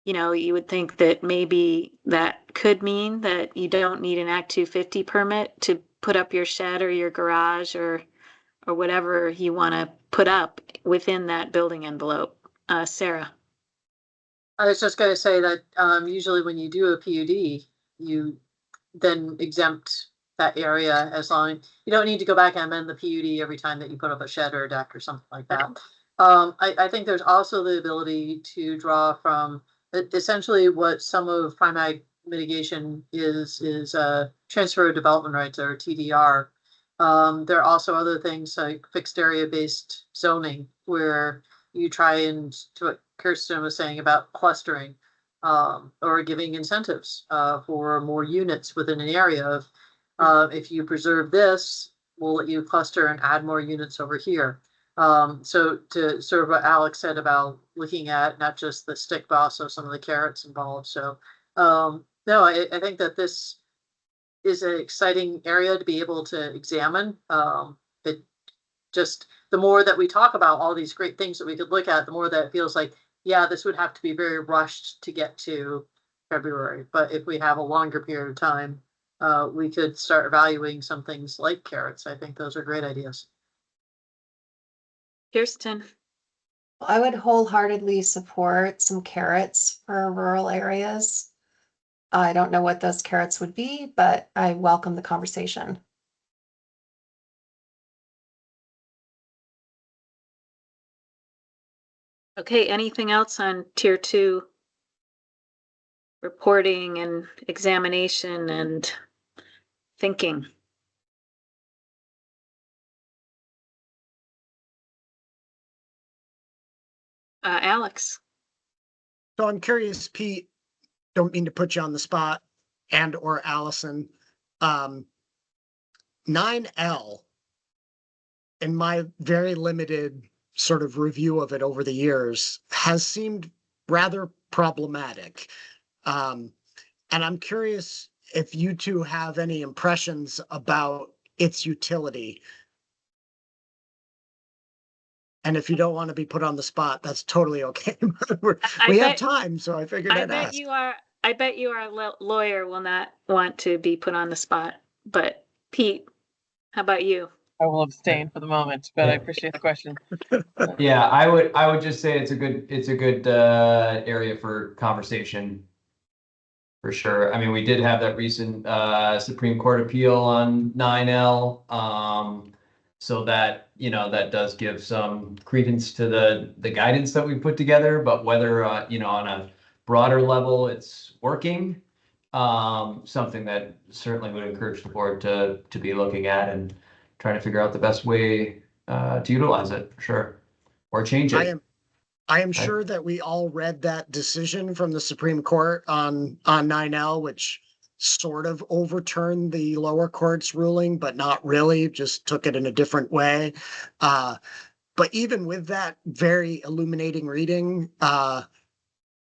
you would think that maybe that could mean that you don't need an Act 250 permit to put up your shed or your garage or whatever you want to put up within that building envelope. Sarah. I was just going to say that usually when you do a PUD, you then exempt that area as long you don't need to go back and amend the PUD every time that you put up a shed or a deck or something like that. I think there's also the ability to draw from essentially what some of Prime Ag mitigation is transfer of development rights, or TDR. There are also other things like fixed area based zoning, where you try and, to what Kirsten was saying about clustering, or giving incentives for more units within an area of, if you preserve this, we'll let you cluster and add more units over here. So to sort of what Alex said about looking at not just the stick, but also some of the carrots involved. So no, I think that this is an exciting area to be able to examine. It just, the more that we talk about all these great things that we could look at, the more that it feels like, yeah, this would have to be very rushed to get to February. But if we have a longer period of time, we could start evaluating some things like carrots. I think those are great ideas. Kirsten, I would wholeheartedly support some carrots for rural areas. I don't know what those carrots would be, but I welcome the conversation. okay, anything else on tier 2? Reporting and examination and thinking. Alex, So I'm curious, Pete, don't mean to put you on the spot, and or Allison. 9L, in my very limited sort of review of it over the years, has seemed rather problematic. And I'm curious if you two have any impressions about its utility. And if you don't want to be put on the spot, that's totally okay. We have time, so I figured I'd ask. I bet you our lawyer will not want to be put on the spot. But Pete, how about you? I will abstain for the moment, but I appreciate the question. Yeah, I would just say it's a good area for conversation. For sure. I mean, we did have that recent Supreme Court appeal on 9L. So that, that does give some credence to the guidance that we put together, but whether, on a broader level, it's working, something that certainly would encourage the board to be looking at and trying to figure out the best way to utilize it, for sure, or change it. I am sure that we all read that decision from the Supreme Court on 9L, which sort of overturned the lower court's ruling, but not really, just took it in a different way. But even with that very illuminating reading,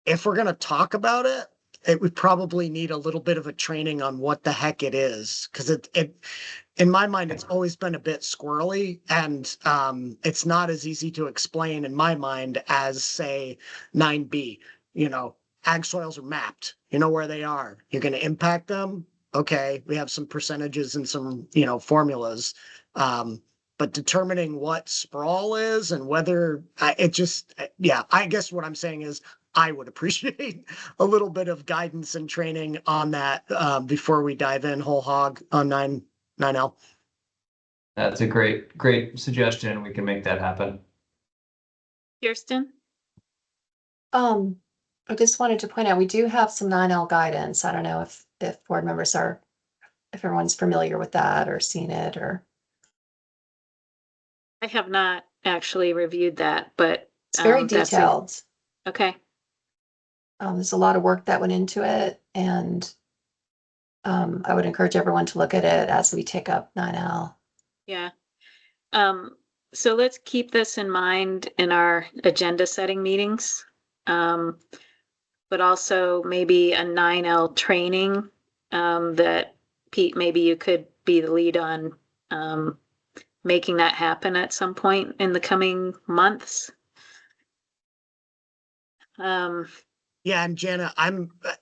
if we're going to talk about it, it would probably need a little bit of a training on what the heck it is, because it in my mind, it's always been a bit squirrely, and it's not as easy to explain in my mind as, say, 9B. Ag soils are mapped. You know where they are. You're going to impact them. Okay, we have some percentages and some, formulas. But determining what sprawl is and whether I guess what I'm saying is I would appreciate a little bit of guidance and training on that before we dive in whole hog on 9L. That's a great suggestion. We can make that happen. Kirsten? I just wanted to point out, we do have some 9L guidance. I don't know if board members if everyone's familiar with that or seen it or. I have not actually reviewed that, but it's very detailed. Okay. There's a lot of work that went into it, and I would encourage everyone to look at it as we take up 9L. Yeah. So let's keep this in mind in our agenda setting meetings. But also maybe a 9L training that Pete, maybe you could be the lead on making that happen at some point in the coming months. Yeah, and Jana,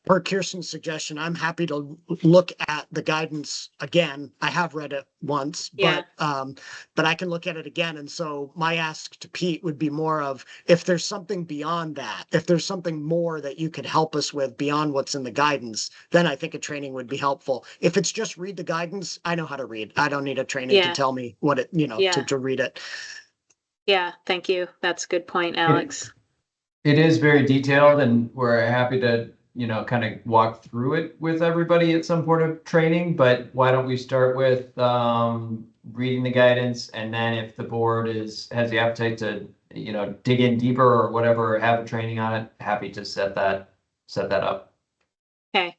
per Kirsten's suggestion, I'm happy to look at the guidance again. I have read it once, but I can look at it again. And so my ask to Pete would be more of, if there's something beyond that, if there's something more that you could help us with beyond what's in the guidance, then I think a training would be helpful. If it's just read the guidance, I know how to read. I don't need a training to tell me what it, to read it. Yeah, thank you. That's a good point, Alex. It is very detailed, and we're happy to, kind of walk through it with everybody at some point of training. But why don't we start with reading the guidance, and then if the board has the appetite to, dig in deeper or whatever, have a training on it, happy to set that up. Okay,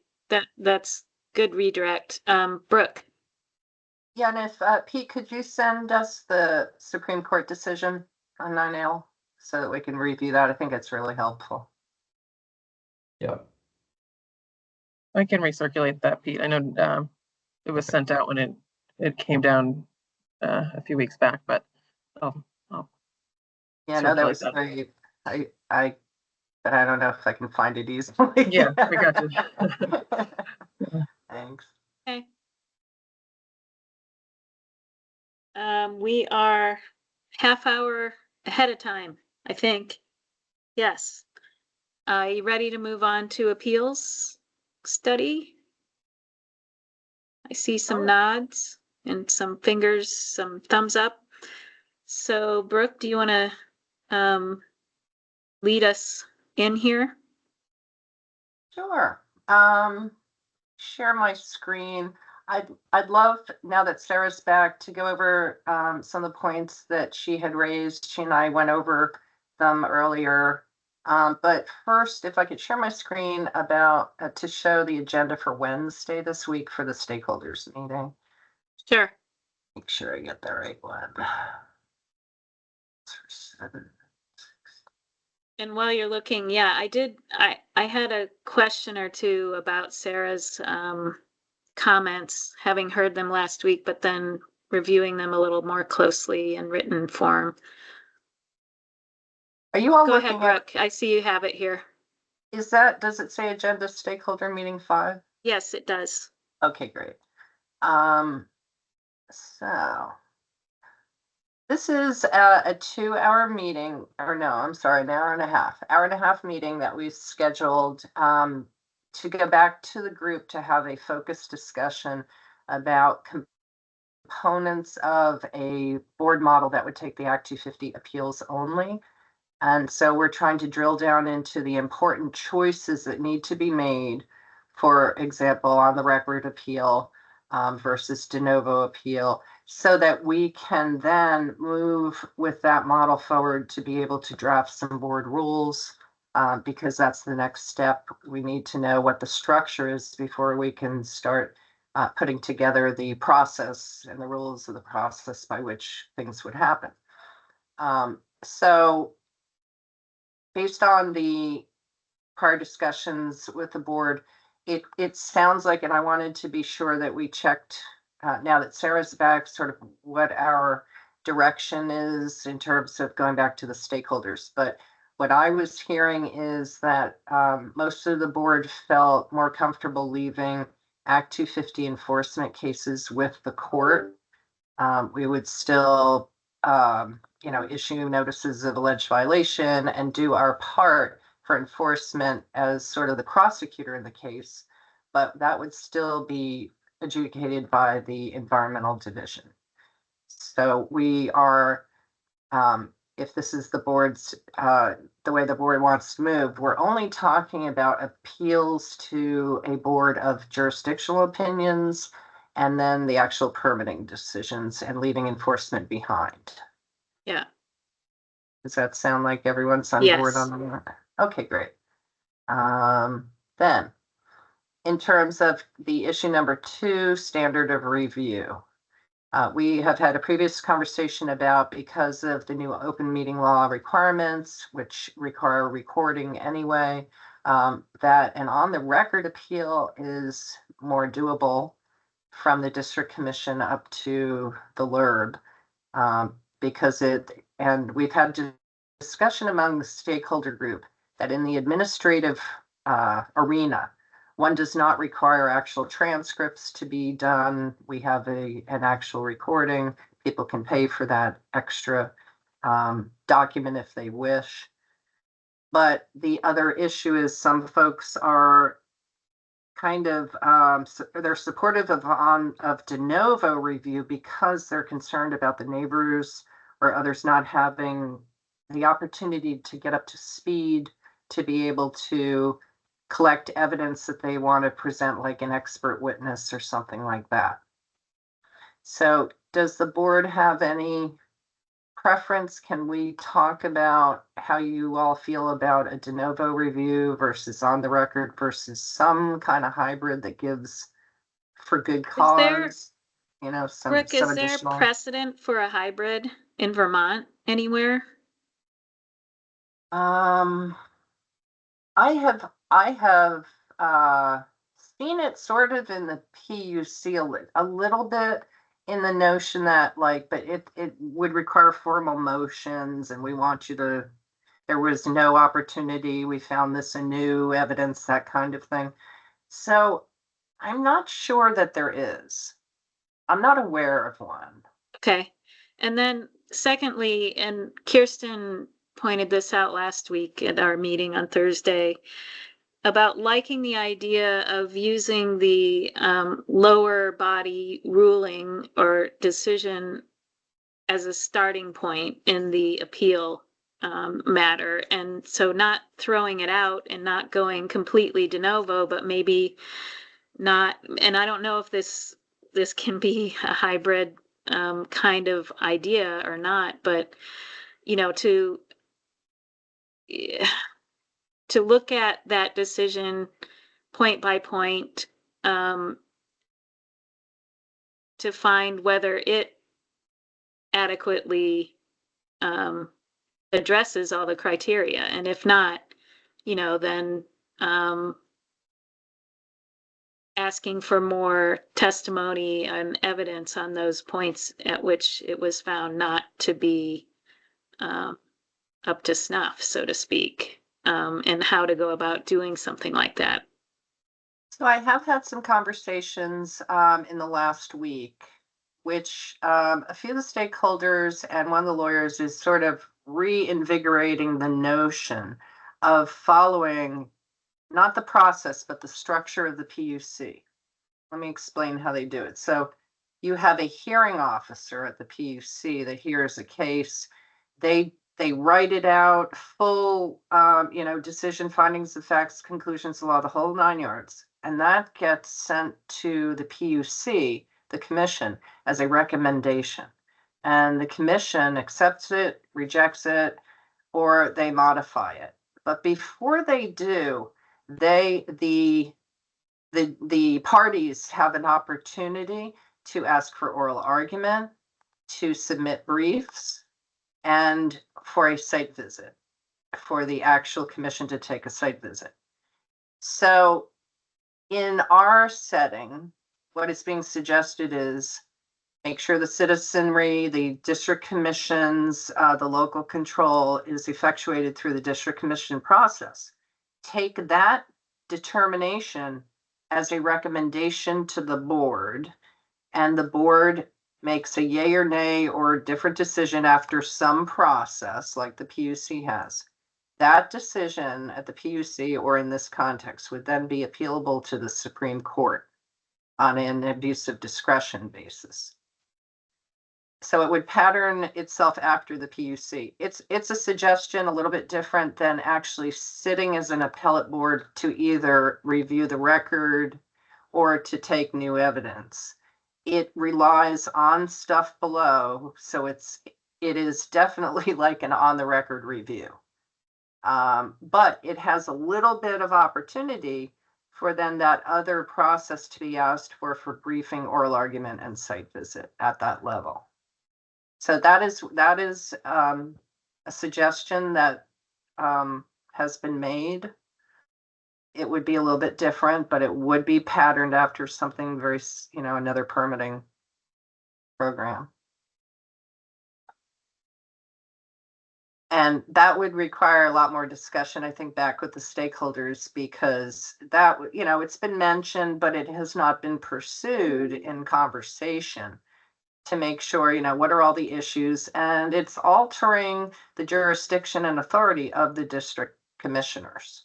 that's good redirect. Brooke. Yeah, and if Pete, could you send us the Supreme Court decision on 9L? So that we can review that. I think it's really helpful. Yeah. I can recirculate that, Pete. I know it was sent out when it came down a few weeks back, but yeah, no, that was very, I but I don't know if I can find it easily. Yeah, I got you. Thanks. Okay. We are half hour ahead of time, I think. Yes. Are you ready to move on to appeals study? I see some Sure. nods and some fingers, some thumbs up. So Brooke, do you want to lead us in here? Sure. Share my screen. I'd love, now that Sarah's back, to go over some of the points that she had raised. She and I went over them earlier. But first, if I could share my screen about to show the agenda for Wednesday this week for the stakeholders meeting. Sure. Make sure I get the right one. And while you're looking, yeah, I had a question or two about Sarah's comments, having heard them last week, but then reviewing them a little more closely in written form. Are you all Go ahead, looking at, Brooke. I see you have it here. does it say agenda stakeholder meeting 5? Yes, it does. Okay, great. So this is a 2-hour meeting, or no, I'm sorry, an hour and a half meeting that we scheduled to go back to the group to have a focused discussion about components of a board model that would take the Act 250 appeals only. And so we're trying to drill down into the important choices that need to be made, for example, on the record appeal versus de novo appeal, so that we can then move with that model forward to be able to draft some board rules, because that's the next step. We need to know what the structure is before we can start putting together the process and the rules of the process by which things would happen. So based on the prior discussions with the board, it sounds like, and I wanted to be sure that we checked, now that Sarah's back, sort of what our direction is in terms of going back to the stakeholders. But what I was hearing is that most of the board felt more comfortable leaving Act 250 enforcement cases with the court. We would still issue notices of alleged violation and do our part for enforcement as sort of the prosecutor in the case, but that would still be adjudicated by the environmental division. So we are, if this is the board's, the way the board wants to move, we're only talking about appeals to a board of jurisdictional opinions and then the actual permitting decisions, and leaving enforcement behind. Yeah. Does that sound like everyone's on board Yes. on that? Okay, great. Then, in terms of the issue number 2, standard of review, we have had a previous conversation about, because of the new open meeting law requirements, which require recording anyway, that an on the record appeal is more doable from the district commission up to the LURB, because and we've had discussion among the stakeholder group that in the administrative arena, one does not require actual transcripts to be done. We have an actual recording. People can pay for that extra document if they wish. But the other issue is some folks are kind of they're supportive of de novo review because they're concerned about the neighbors or others not having the opportunity to get up to speed to be able to collect evidence that they want to present, like an expert witness or something like that. So does the board have any preference? Can we talk about how you all feel about a de novo review versus on the record versus some kind of hybrid that gives, for good cause, some Brooke, is there additional precedent for a hybrid in Vermont anywhere? I have seen it sort of in the PUC a little bit, in the notion that but it would require formal motions, and we want you to, there was no opportunity, we found this a new evidence, that kind of thing. So I'm not sure that there is. I'm not aware of one. Okay. And then secondly, and Kirsten pointed this out last week at our meeting on Thursday, about liking the idea of using the lower body ruling or decision as a starting point in the appeal matter. And so not throwing it out and not going completely de novo, but maybe not, and I don't know if this can be a hybrid kind of idea or not, but you know, to look at that decision point by point, to find whether it adequately addresses all the criteria, and if not, you know, then asking for more testimony and evidence on those points at which it was found not to be up to snuff, so to speak, and how to go about doing something like that. So I have had some conversations in the last week, which a few of the stakeholders and one of the lawyers is sort of reinvigorating the notion of following not the process, but the structure of the PUC. Let me explain how they do it. So you have a hearing officer at the PUC that hears a case. They write it out, full, decision, findings of facts, conclusions of law, the whole 9 yards. And that gets sent to the PUC, the commission, as a recommendation. And the commission accepts it, rejects it, or they modify it. But before they do, the parties have an opportunity to ask for oral argument, to submit briefs, and for a site visit, for the actual commission to take a site visit. So in our setting, what is being suggested is make sure the citizenry, the district commissions, the local control is effectuated through the district commission process. Take that determination as a recommendation to the board, and the board makes a yay or nay or a different decision after some process like the PUC has. That decision at the PUC, or in this context, would then be appealable to the Supreme Court on an abuse of discretion basis. So it would pattern itself after the PUC. It's a suggestion a little bit different than actually sitting as an appellate board to either review the record or to take new evidence. It relies on stuff below, so it is definitely like an on the record review. But it has a little bit of opportunity for then that other process to be asked for briefing, oral argument, and site visit at that level. So that is a suggestion that has been made. It would be a little bit different, but it would be patterned after something very, another permitting program. And that would require a lot more discussion, I think, back with the stakeholders, because that, it's been mentioned, but it has not been pursued in conversation to make sure, what are all the issues, and it's altering the jurisdiction and authority of the district commissioners,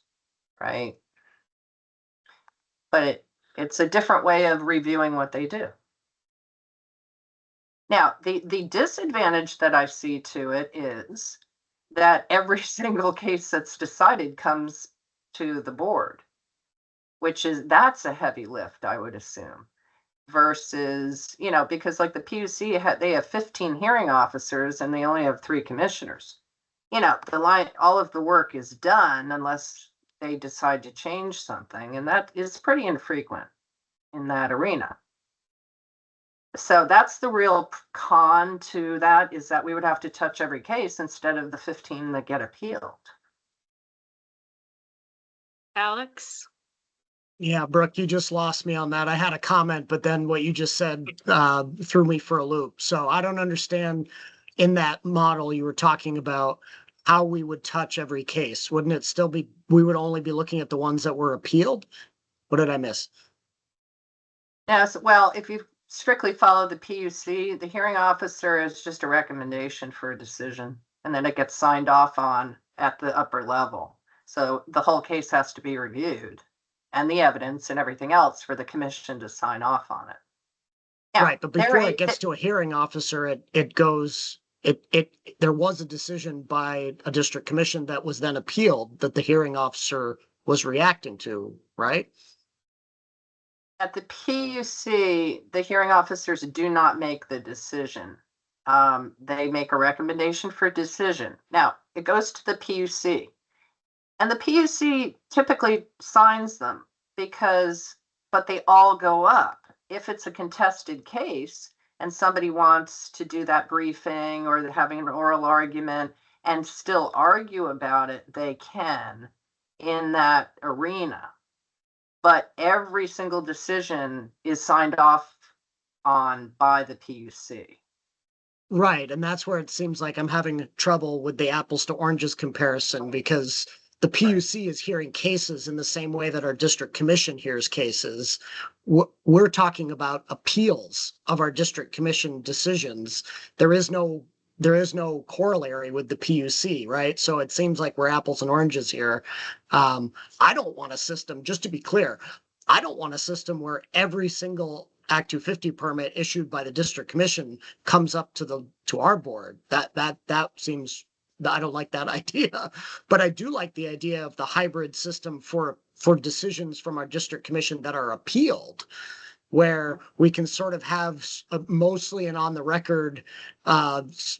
right? But it's a different way of reviewing what they do. Now, the disadvantage that I see to it is that every single case that's decided comes to the board, that's a heavy lift, I would assume. Versus, because like the PUC, they have 15 hearing officers and they only have 3 commissioners. All of the work is done unless they decide to change something, and that is pretty infrequent in that arena. So that's the real con to that, is that we would have to touch every case instead of the 15 that get appealed. Alex? Yeah, Brooke, you just lost me on that. I had a comment, but then what you just said threw me for a loop. So I don't understand, in that model you were talking about, how we would touch every case. Wouldn't it still be, we would only be looking at the ones that were appealed? What did I miss? Yes, well, if you strictly follow the PUC, the hearing officer is just a recommendation for a decision, and then it gets signed off on at the upper level. So the whole case has to be reviewed, and the evidence and everything else for the commission to sign off on it. Yeah, Right, but before it gets to a hearing officer, there was a decision by a district commission that was then appealed that the hearing officer was reacting to, right? At the PUC, the hearing officers do not make the decision. They make a recommendation for decision. Now, it goes to the PUC. And the PUC typically signs them but they all go up. If it's a contested case and somebody wants to do that briefing or having an oral argument and still argue about it, they can in that arena. But every single decision is signed off on by the PUC. Right, and that's where it seems like I'm having trouble with the apples to oranges comparison, because the PUC is hearing cases in the same way that our district commission hears cases. We're talking about appeals of our district commission decisions. There is no corollary with the PUC, right? So it seems like we're apples and oranges here. I don't want a system, just to be clear, I don't want a system where every single Act 250 permit issued by the district commission comes up to our board. That seems, I don't like that idea, but I do like the idea of the hybrid system for decisions from our district commission that are appealed, where we can sort of have mostly an on the record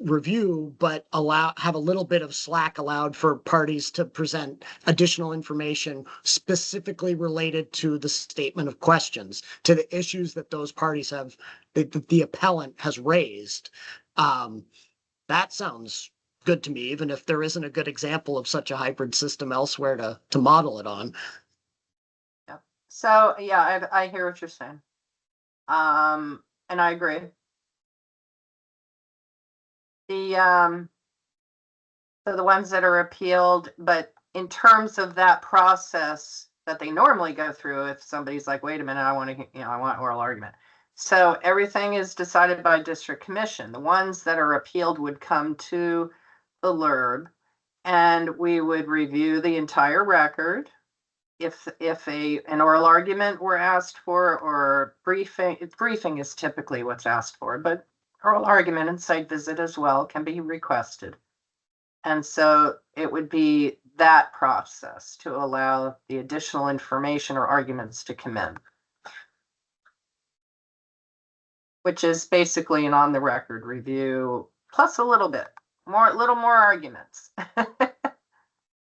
review, but have a little bit of slack allowed for parties to present additional information specifically related to the statement of questions, to the issues that those parties have, the appellant has raised. That sounds good to me, even if there isn't a good example of such a hybrid system elsewhere to model it on. Yeah. So yeah, I hear what you're saying. And I agree. So the ones that are appealed, but in terms of that process that they normally go through, if somebody's like, wait a minute, I want oral argument. So everything is decided by district commission. The ones that are appealed would come to the LURB, and we would review the entire record. If an oral argument were asked for, or briefing is typically what's asked for, but oral argument and site visit as well can be requested. And so it would be that process to allow the additional information or arguments to come in, which is basically an on the record review plus a little more arguments.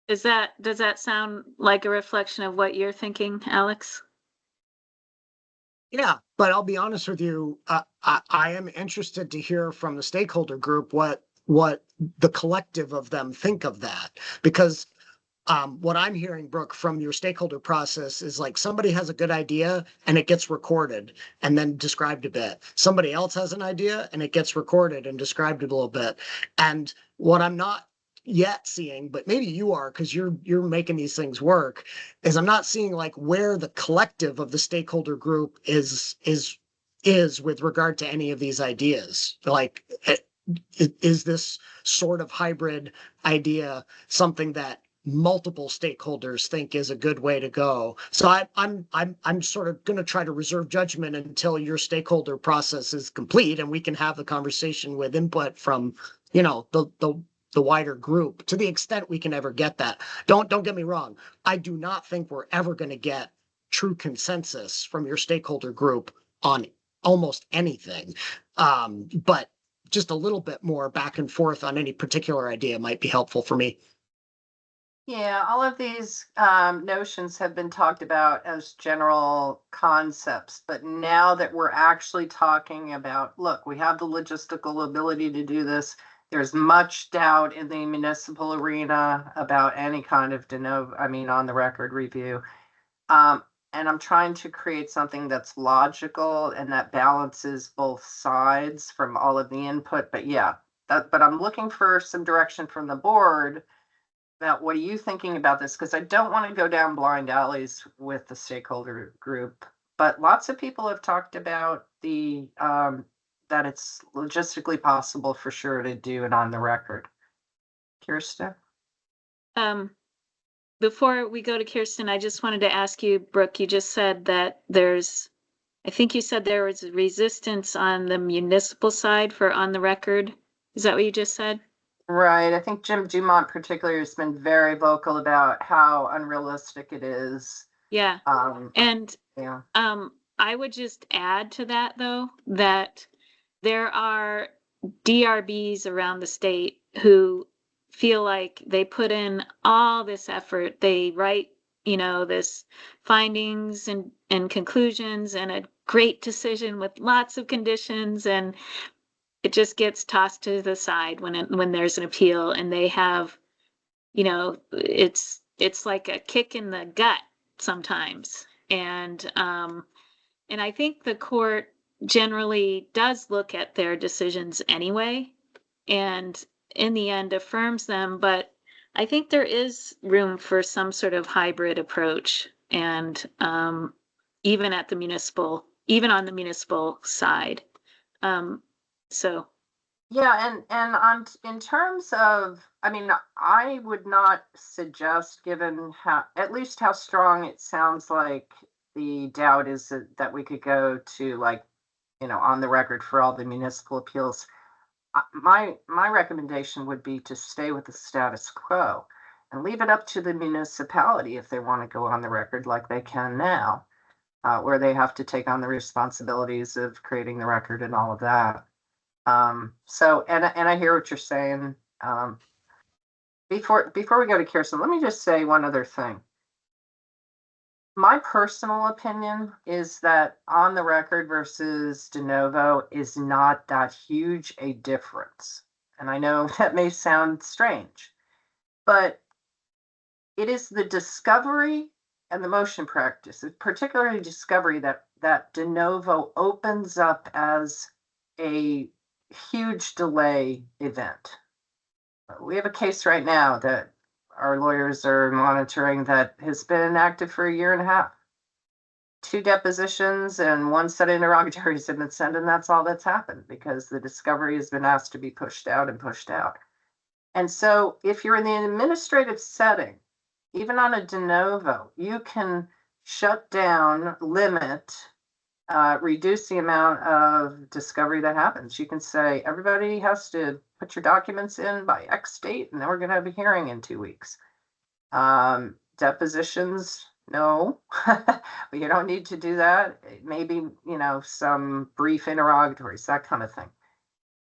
Does that sound like a reflection of what you're thinking, Alex? Yeah, but I'll be honest with you, I am interested to hear from the stakeholder group what the collective of them think of that, because what I'm hearing, Brooke, from your stakeholder process is like somebody has a good idea and it gets recorded and then described a bit. Somebody else has an idea and it gets recorded and described a little bit. And what I'm not yet seeing, but maybe you are, because you're making these things work, is I'm not seeing like where the collective of the stakeholder group is with regard to any of these ideas. Like, is this sort of hybrid idea something that multiple stakeholders think is a good way to go? So I'm sort of going to try to reserve judgment until your stakeholder process is complete and we can have the conversation with input from, the wider group, to the extent we can ever get that. Don't get me wrong. I do not think we're ever going to get true consensus from your stakeholder group on almost anything. But just a little bit more back and forth on any particular idea might be helpful for me. Yeah, all of these notions have been talked about as general concepts, but now that we're actually talking about, look, we have the logistical ability to do this. There's much doubt in the municipal arena about any kind of on the record review. And I'm trying to create something that's logical and that balances both sides from all of the input. But yeah, but I'm looking for some direction from the board about what are you thinking about this? Because I don't want to go down blind alleys with the stakeholder group, but lots of people have talked about the that it's logistically possible for sure to do it on the record. Kirsten? Before we go to Kirsten, I just wanted to ask you, Brooke, you just said that I think you said there was resistance on the municipal side for on the record. Is that what you just said? Right. I think Jim Dumont particularly has been very vocal about how unrealistic it is. Yeah. And yeah. I would just add to that though, that there are DRBs around the state who feel like they put in all this effort. They write, this findings and conclusions and a great decision with lots of conditions, and it just gets tossed to the side when there's an appeal, and they have, it's like a kick in the gut sometimes. And I think the court generally does look at their decisions anyway, and in the end affirms them. But I think there is room for some sort of hybrid approach, and even on the municipal side. So. Yeah, and in terms of, I mean, I would not suggest, given at least how strong it sounds like the doubt is that we could go to on the record for all the municipal appeals. My recommendation would be to stay with the status quo and leave it up to the municipality if they want to go on the record like they can now, where they have to take on the responsibilities of creating the record and all of that. So I hear what you're saying. Before we go to Kirsten, let me just say one other thing. My personal opinion is that on the record versus de novo is not that huge a difference. And I know that may sound strange, but it is the discovery and the motion practice, particularly discovery, that de novo opens up as a huge delay event. We have a case right now that our lawyers are monitoring that has been active for 1.5 years. 2 depositions and 1 set of interrogatories have been sent, and that's all that's happened because the discovery has been asked to be pushed out and pushed out. And so if you're in the administrative setting, even on a de novo, you can shut down, limit, reduce the amount of discovery that happens. You can say, everybody has to put your documents in by X date, and then we're going to have a hearing in 2 weeks. Depositions, no, you don't need to do that. Maybe, some brief interrogatories, that kind of thing.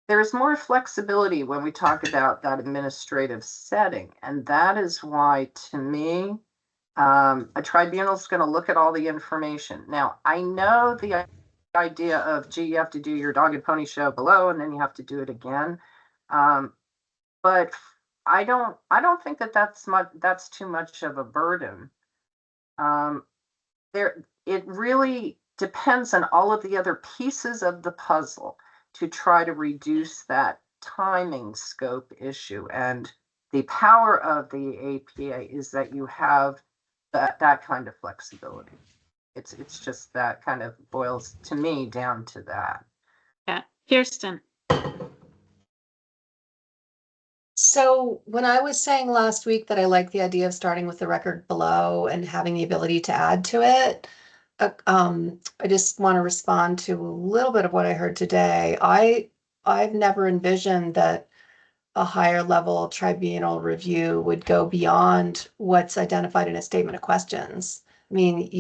There's more flexibility when we talk about that administrative setting. And that is why, to me, a tribunal is going to look at all the information. Now, I know the idea of, gee, you have to do your dog and pony show below, and then you have to do it again. But I don't think that's too much of a burden. It really depends on all of the other pieces of the puzzle to try to reduce that timing scope issue. And the power of the APA is that you have that kind of flexibility. It's just that kind of boils to me down to that. Yeah, Kirsten. So when I was saying last week that I like the idea of starting with the record below and having the ability to add to it, I just want to respond to a little bit of what I heard today. I've never envisioned that a higher level tribunal review would go beyond what's identified in a statement of questions. I mean,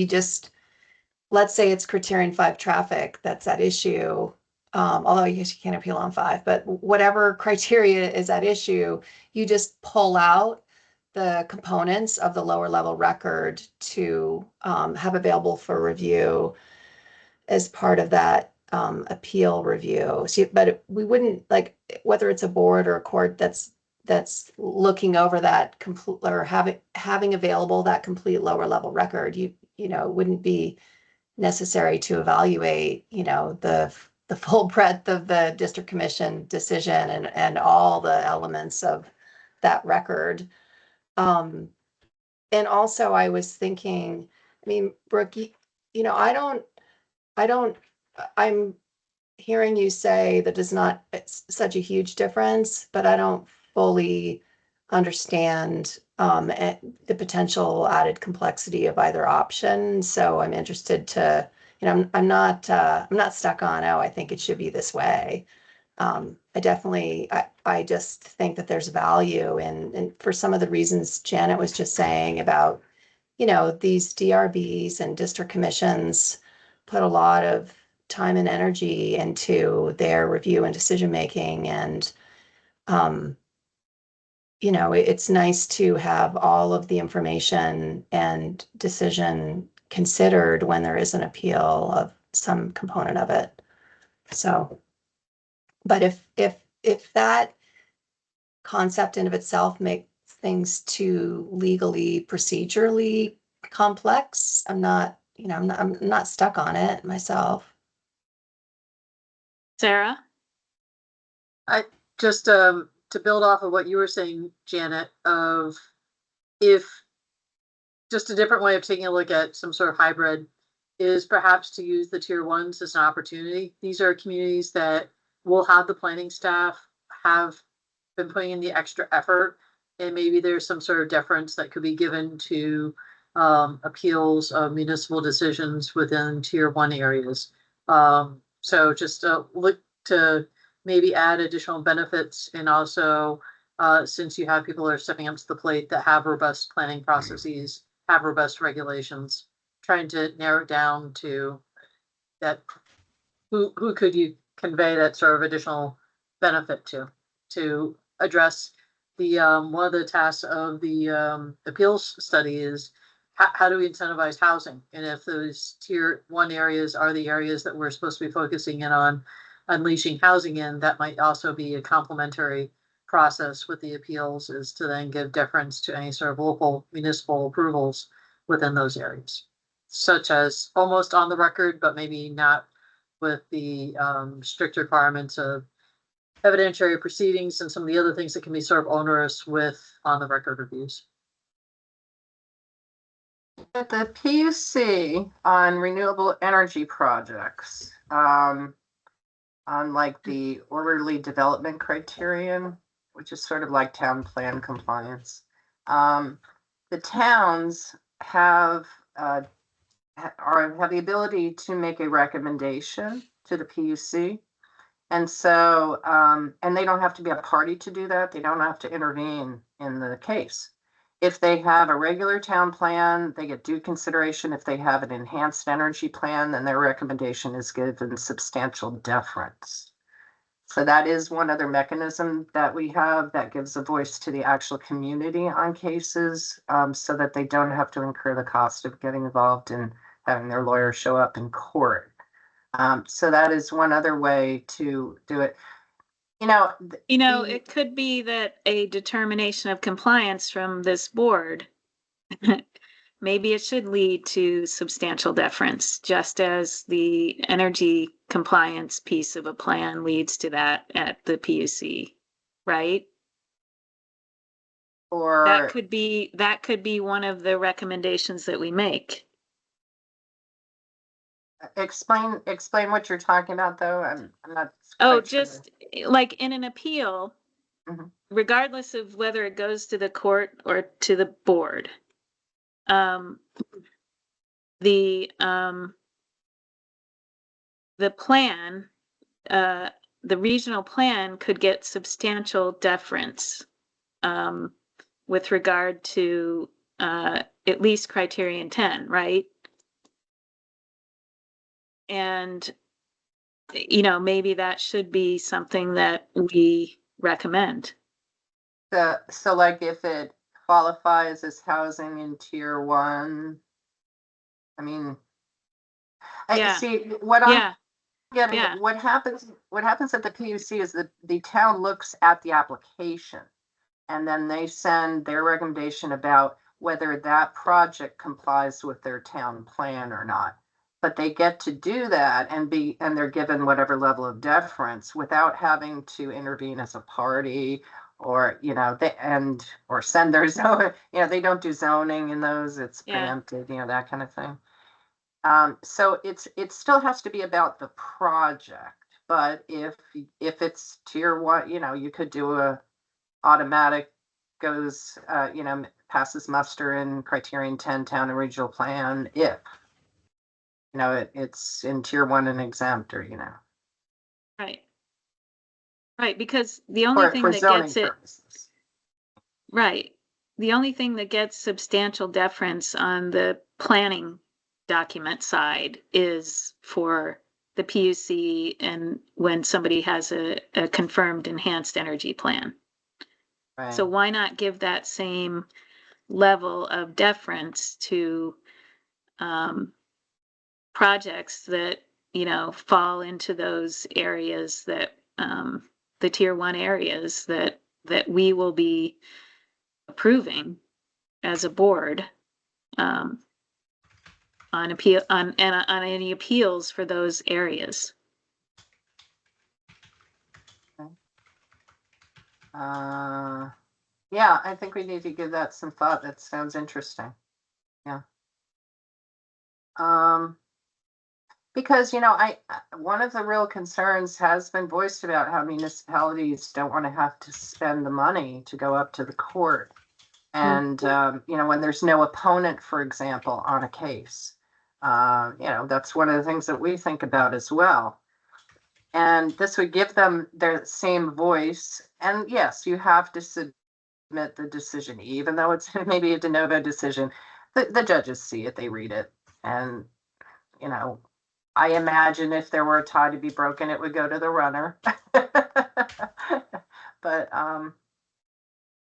let's say it's criterion 5 traffic that's at issue. Although I guess you can't appeal on 5, but whatever criteria is at issue, you just pull out the components of the lower level record to have available for review as part of that appeal review. But we wouldn't, like, whether it's a board or a court that's looking over that complete, or having available that complete lower level record, you know, it wouldn't be necessary to evaluate, the full breadth of the district commission decision and all the elements of that record. And also I was thinking, I mean, Brooke, you know, I'm hearing you say that is not it's such a huge difference, but I don't fully understand the potential added complexity of either option. So I'm interested to, you know, I'm not stuck on, oh, I think it should be this way. I just think that there's value in for some of the reasons Janet was just saying about, you know, these DRBs and district commissions put a lot of time and energy into their review and decision making. And, you know, it's nice to have all of the information and decision considered when there is an appeal of some component of it. So, but if that concept in of itself makes things too legally, procedurally complex, I'm not, you know, I'm not stuck on it myself. Sarah? I just to build off of what you were saying, Janet, of if just a different way of taking a look at some sort of hybrid is perhaps to use the tier ones as an opportunity. These are communities that will have the planning staff, have been putting in the extra effort, and maybe there's some sort of deference that could be given to appeals of municipal decisions within tier one areas. So just look to maybe add additional benefits, and also since you have people that are stepping up to the plate that have robust planning processes, have robust regulations, trying to narrow it down to that who could you convey that sort of additional benefit to address the one of the tasks of the appeals study is how do we incentivize housing, and if those tier one areas are the areas that we're supposed to be focusing in on unleashing housing in, that might also be a complementary process with the appeals, is to then give deference to any sort of local municipal approvals within those areas, such as almost on the record, but maybe not with the strict requirements of evidentiary proceedings and some of the other things that can be sort of onerous with on the record reviews. At the PUC on renewable energy projects, on like the orderly development criterion, which is sort of like town plan compliance, the towns have the ability to make a recommendation to the PUC. And so, and they don't have to be a party to do that. They don't have to intervene in the case. If they have a regular town plan, they get due consideration. If they have an enhanced energy plan, then their recommendation is given substantial deference. So that is one other mechanism that we have that gives a voice to the actual community on cases, so that they don't have to incur the cost of getting involved in having their lawyer show up in court. So that is one other way to do it. It could be that a determination of compliance from this board, maybe it should lead to substantial deference, just as the energy compliance piece of a plan leads to that at the PUC, right? Or that could be one of the recommendations that we make. explain what you're talking about, though. I'm not. Oh, just like in an appeal, Mhm. regardless of whether it goes to the court or to the board, the plan, the regional plan could get substantial deference with regard to at least criterion 10, right? And maybe that should be something that we recommend. So like if it qualifies as housing in tier one, I mean, Yeah. I see what I'm Yeah. getting. Yeah. What happens at the PUC is that the town looks at the application and then they send their recommendation about whether that project complies with their town plan or not. But they get to do that and they're given whatever level of deference without having to intervene as a party or, or send their zone, they don't do zoning in those, it's Yeah. preempted, that kind of thing. So it still has to be about the project, but if it's tier one, you could do a automatic goes, passes muster in criterion 10 town and regional plan if, it's in tier one and exempt or, Right. Right, because the only for thing for that zoning gets it, purposes. right, the only thing that gets substantial deference on the planning document side is for the PUC and when somebody has a confirmed enhanced energy plan. So Right. why not give that same level of deference to projects that, fall into those areas that, the tier one areas that we will be approving as a board, on appeal, on any appeals for those areas. Yeah, I think we need to give that some thought. That sounds interesting. Yeah. Because, one of the real concerns has been voiced about how municipalities don't want to have to spend the money to go up to the court. And, when there's no opponent, for example, on a case, that's one of the things that we think about as well. And this would give them their same voice. And yes, you have to submit the decision, even though it's maybe a de novo decision. The judges see it, they read it. And, I imagine if there were a tie to be broken, it would go to the runner. But,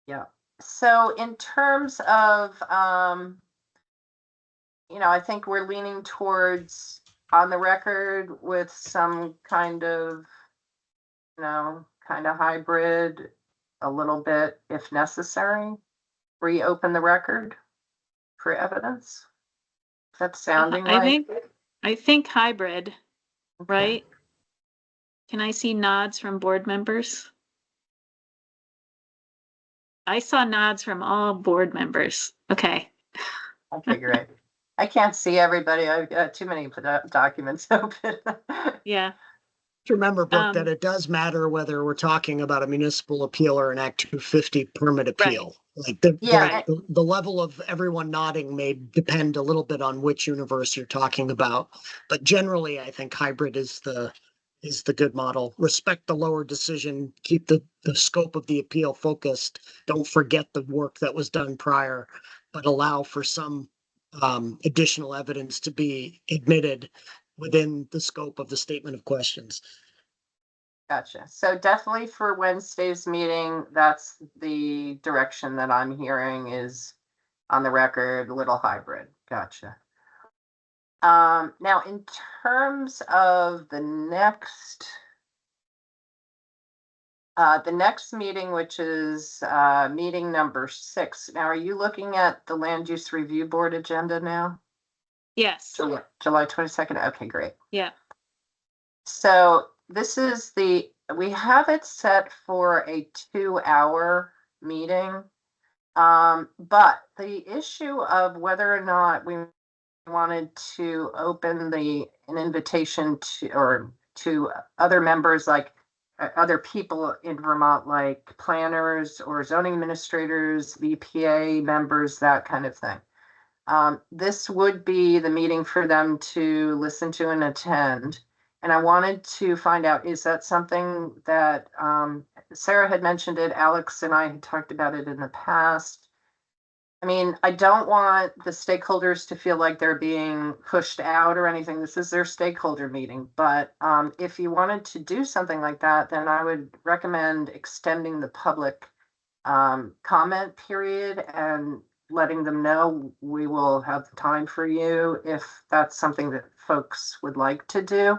yeah. So in terms of, I think we're leaning towards on the record with some kind of, hybrid, a little bit if necessary, reopen the record for evidence. That's sounding right. I think hybrid, Okay. right? Can I see nods from board members? I saw nods from all board members. Okay. Okay, great. I can't see everybody. I've got too many documents open. Yeah. To remember, Brooke, that Um, it does matter whether we're talking about a municipal appeal or an Act 250 permit appeal. Like Yeah. the level of everyone nodding may depend a little bit on which universe you're talking about. But generally, I think hybrid is the good model. Respect the lower decision, keep the scope of the appeal focused. Don't forget the work that was done prior, but allow for some additional evidence to be admitted within the scope of the statement of questions. Gotcha. So definitely for Wednesday's meeting, that's the direction that I'm hearing is on the record, a little hybrid. Gotcha. Now in terms of the next meeting, which is meeting number 6. Now, are you looking at the Land Use Review Board agenda now? yes. July 22nd. Okay, great. Yeah. So this is we have it set for a 2-hour meeting. But the issue of whether or not we wanted to open an invitation to other members, like other people in Vermont, like planners or zoning administrators, VPA members, that kind of thing. This would be the meeting for them to listen to and attend. And I wanted to find out, is that something that Sarah had mentioned it, Alex and I had talked about it in the past. I mean, I don't want the stakeholders to feel like they're being pushed out or anything. This is their stakeholder meeting. But if you wanted to do something like that, then I would recommend extending the public comment period and letting them know we will have time for you if that's something that folks would like to do.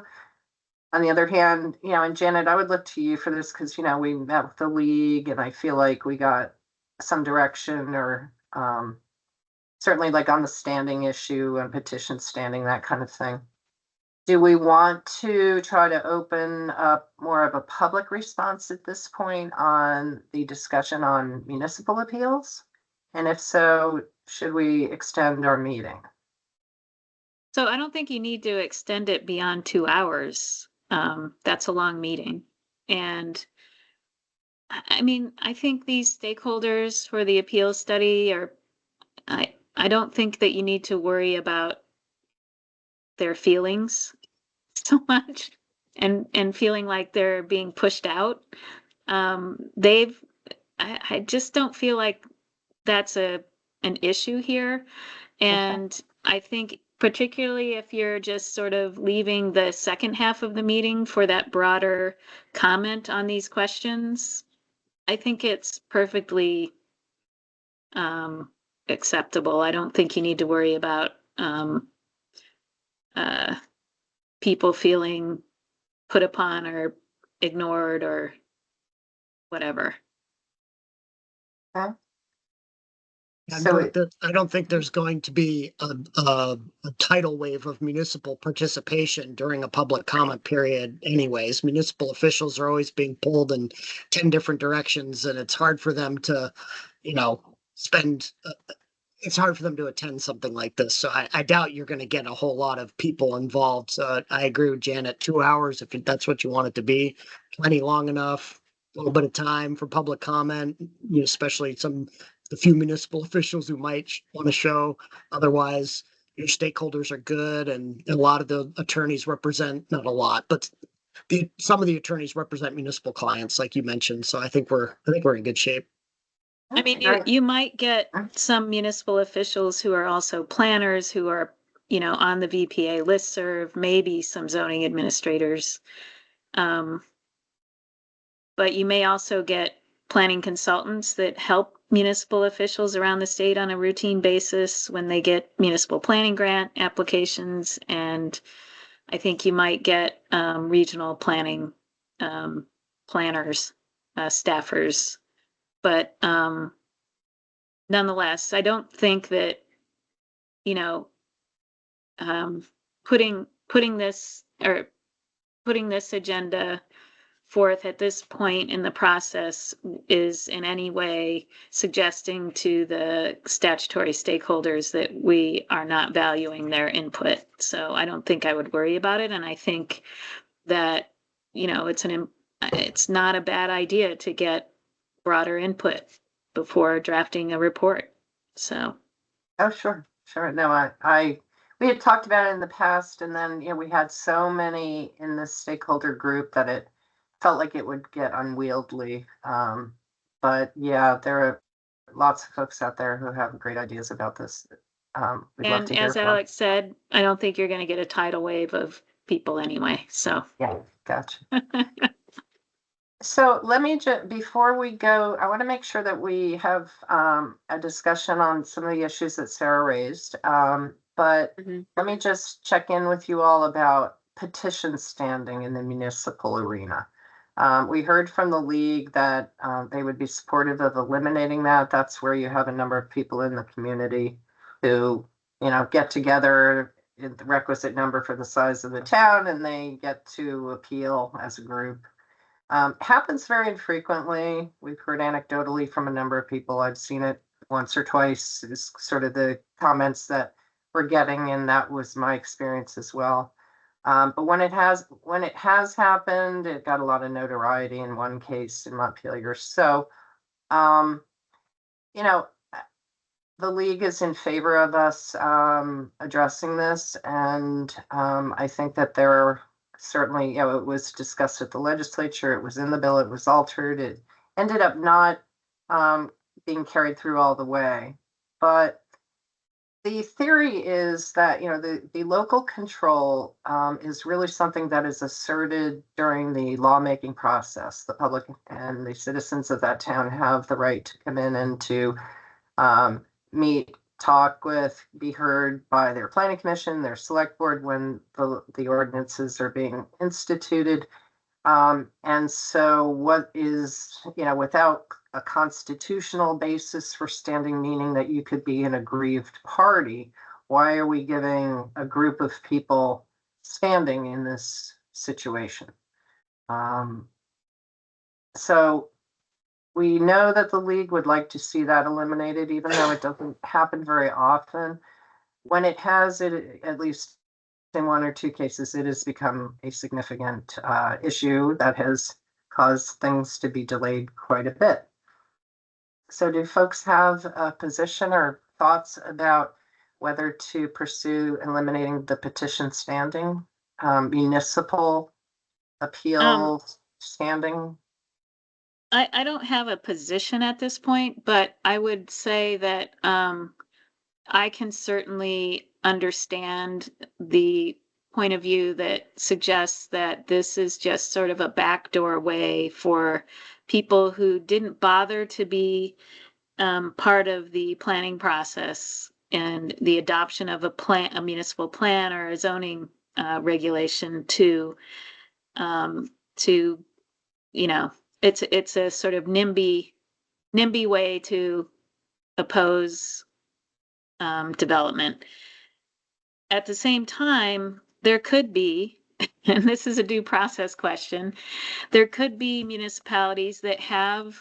On the other hand, and Janet, I would look to you for this because, we met with the league and I feel like we got some direction or certainly like on the standing issue and petition standing, that kind of thing. Do we want to try to open up more of a public response at this point on the discussion on municipal appeals? And if so, should we extend our meeting? So I don't think you need to extend it beyond 2 hours. That's a long meeting. And I mean, I think these stakeholders for the appeal study I don't think that you need to worry about their feelings so much and feeling like they're being pushed out. I just don't feel like that's an issue here. And I think particularly if you're just sort of leaving the second half of the meeting for that broader comment on these questions, I think it's perfectly acceptable. I don't think you need to worry about people feeling put upon or ignored or whatever. Okay. And So, I don't think there's going to be a tidal wave of municipal participation during a public comment period anyways. Municipal officials are always being pulled in 10 different directions, and it's hard for them to, it's hard for them to attend something like this. So I doubt you're going to get a whole lot of people involved. So I agree with Janet, 2 hours, if that's what you want it to be, plenty long enough, a little bit of time for public comment, especially the few municipal officials who might want to show. Otherwise, your stakeholders are good, and a lot of the attorneys represent, not a lot, but some of the attorneys represent municipal clients, like you mentioned. So I think we're in good shape. I mean, great. you might get some municipal officials who are also planners who are, on the VPA listserv, maybe some zoning administrators. But you may also get planning consultants that help municipal officials around the state on a routine basis when they get municipal planning grant applications. And I think you might get regional planning planners, staffers. But nonetheless, I don't think that, putting this agenda forth at this point in the process is in any way suggesting to the statutory stakeholders that we are not valuing their input. So I don't think I would worry about it. And I think that, it's not a bad idea to get broader input before drafting a report. So. Oh, sure. No, we had talked about it in the past, and then, we had so many in this stakeholder group that it felt like it would get unwieldy. But yeah, there are lots of folks out there who have great ideas about this. We'd love And to hear as from. Alex said, I don't think you're going to get a tidal wave of people anyway. So. Yeah, gotcha. So let me before we go, I want to make sure that we have a discussion on some of the issues that Sarah raised. But let me just check in with you all about petition standing in the municipal arena. We heard from the league that they would be supportive of eliminating that. That's where you have a number of people in the community who, get together in the requisite number for the size of the town, and they get to appeal as a group. Happens very infrequently. We've heard anecdotally from a number of people. I've seen it once or twice, is sort of the comments that we're getting, and that was my experience as well. But when it has happened, it got a lot of notoriety in one case in Montpelier. So, the league is in favor of us addressing this, and I think that there are certainly, it was discussed at the legislature, it was in the bill, it was altered, it ended up not being carried through all the way. But the theory is that, the local control is really something that is asserted during the lawmaking process. The public and the citizens of that town have the right to come in and to meet, talk with, be heard by their planning commission, their select board when the ordinances are being instituted. And so what is, without a constitutional basis for standing, meaning that you could be an aggrieved party, why are we giving a group of people standing in this situation. So we know that the league would like to see that eliminated, even though it doesn't happen very often. When it has, it at least in one or two cases, it has become a significant issue that has caused things to be delayed quite a bit. So do folks have a position or thoughts about whether to pursue eliminating the petition standing, municipal appeal standing? I don't have a position at this point, but I would say that I can certainly understand the point of view that suggests that this is just sort of a backdoor way for people who didn't bother to be part of the planning process and the adoption of a municipal plan or a zoning regulation to, you know, it's a sort of NIMBY way to oppose development. At the same time, there could be, and this is a due process question, there could be municipalities that have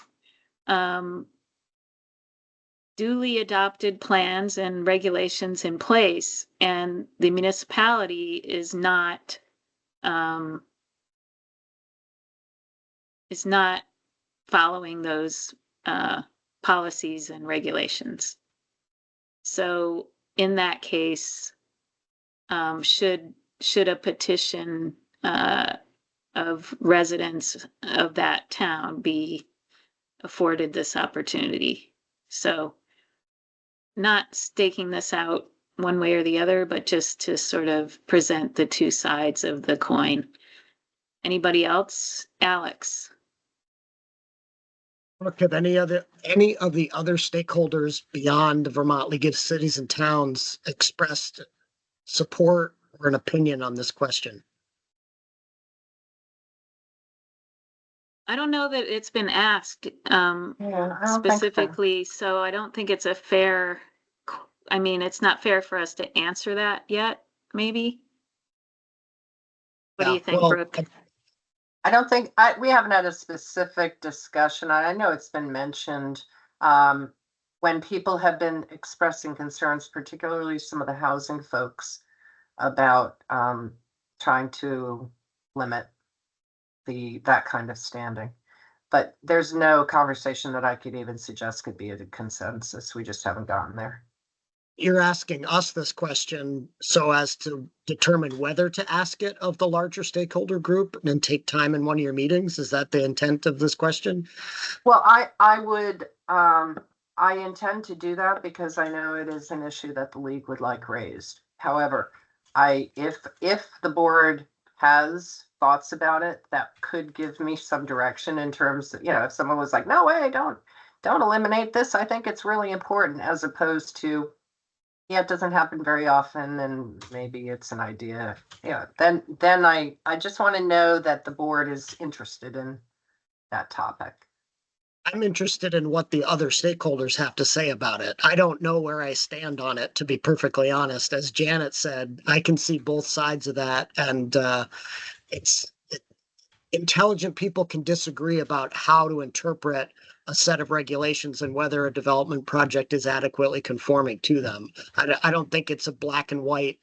duly adopted plans and regulations in place, and the municipality is not following those policies and regulations. So in that case, should a petition of residents of that town be afforded this opportunity? So not staking this out one way or the other, but just to sort of present the two sides of the coin. Anybody else? Alex? Look at any of the other stakeholders beyond the Vermont League of Cities and Towns expressed support or an opinion on this question? I don't know that it's been asked Yeah, I don't think so. specifically, so I don't think it's a fair, I mean, it's not fair for us to answer that yet, maybe? What do Yeah, you think, well, Brooke? I don't think, we haven't had a specific discussion. I know it's been mentioned when people have been expressing concerns, particularly some of the housing folks, about trying to limit that kind of standing. But there's no conversation that I could even suggest could be a consensus. We just haven't gotten there. You're asking us this question so as to determine whether to ask it of the larger stakeholder group and then take time in one of your meetings? Is that the intent of this question? Well, I would, I intend to do that because I know it is an issue that the league would like raised. However, if the board has thoughts about it, that could give me some direction in terms of, if someone was like, no way, don't eliminate this. I think it's really important, as opposed to, it doesn't happen very often and maybe it's an idea. Then I just want to know that the board is interested in that topic. I'm interested in what the other stakeholders have to say about it. I don't know where I stand on it, to be perfectly honest. As Janet said, I can see both sides of that, and intelligent people can disagree about how to interpret a set of regulations and whether a development project is adequately conforming to them. I don't think it's a black and white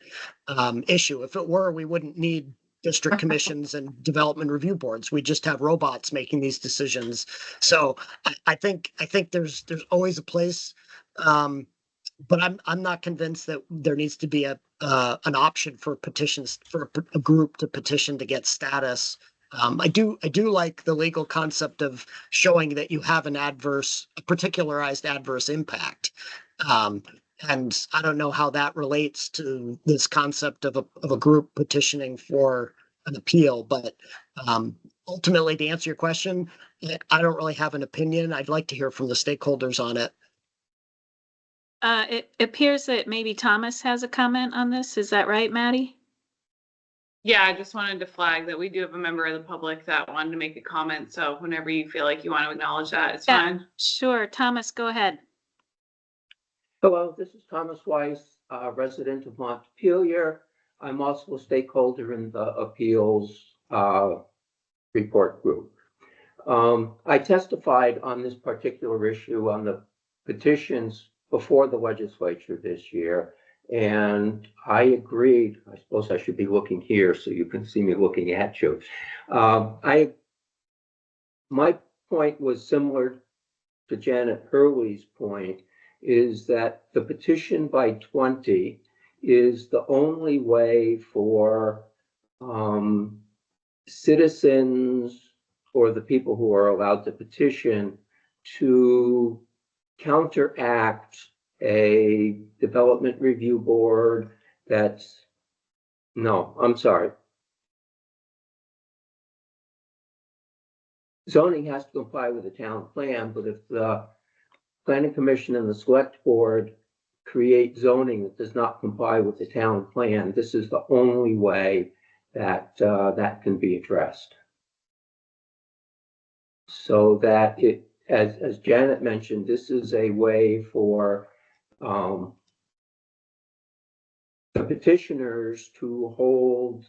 issue. If it were, we wouldn't need district commissions and development review boards. We just have robots making these decisions. So I think there's always a place, but I'm not convinced that there needs to be an option for petitions for a group to petition to get status. I do like the legal concept of showing that you have a particularized adverse impact. And I don't know how that relates to this concept of a group petitioning for an appeal, but ultimately, to answer your question, I don't really have an opinion. I'd like to hear from the stakeholders on it. It appears that maybe Thomas has a comment on this. Is that right, Maddie? Yeah, I just wanted to flag that we do have a member of the public that wanted to make a comment. So whenever you feel like you want to acknowledge that, it's fine. Sure. Thomas, go ahead. Hello, this is Thomas Weiss, resident of Montpelier. I'm also a stakeholder in the appeals report group. I testified on this particular issue on the petitions before the legislature this year, and I agreed. I suppose I should be looking here so you can see me looking at you. My point was similar to Janet Hurley's point, is that the petition by 20 is the only way for citizens or the people who are allowed to petition to counteract a development review board that's, no, I'm sorry. Zoning has to comply with the town plan, but if the planning commission and the select board create zoning that does not comply with the town plan, this is the only way that that can be addressed. So that it, as Janet mentioned, this is a way for the petitioners to hold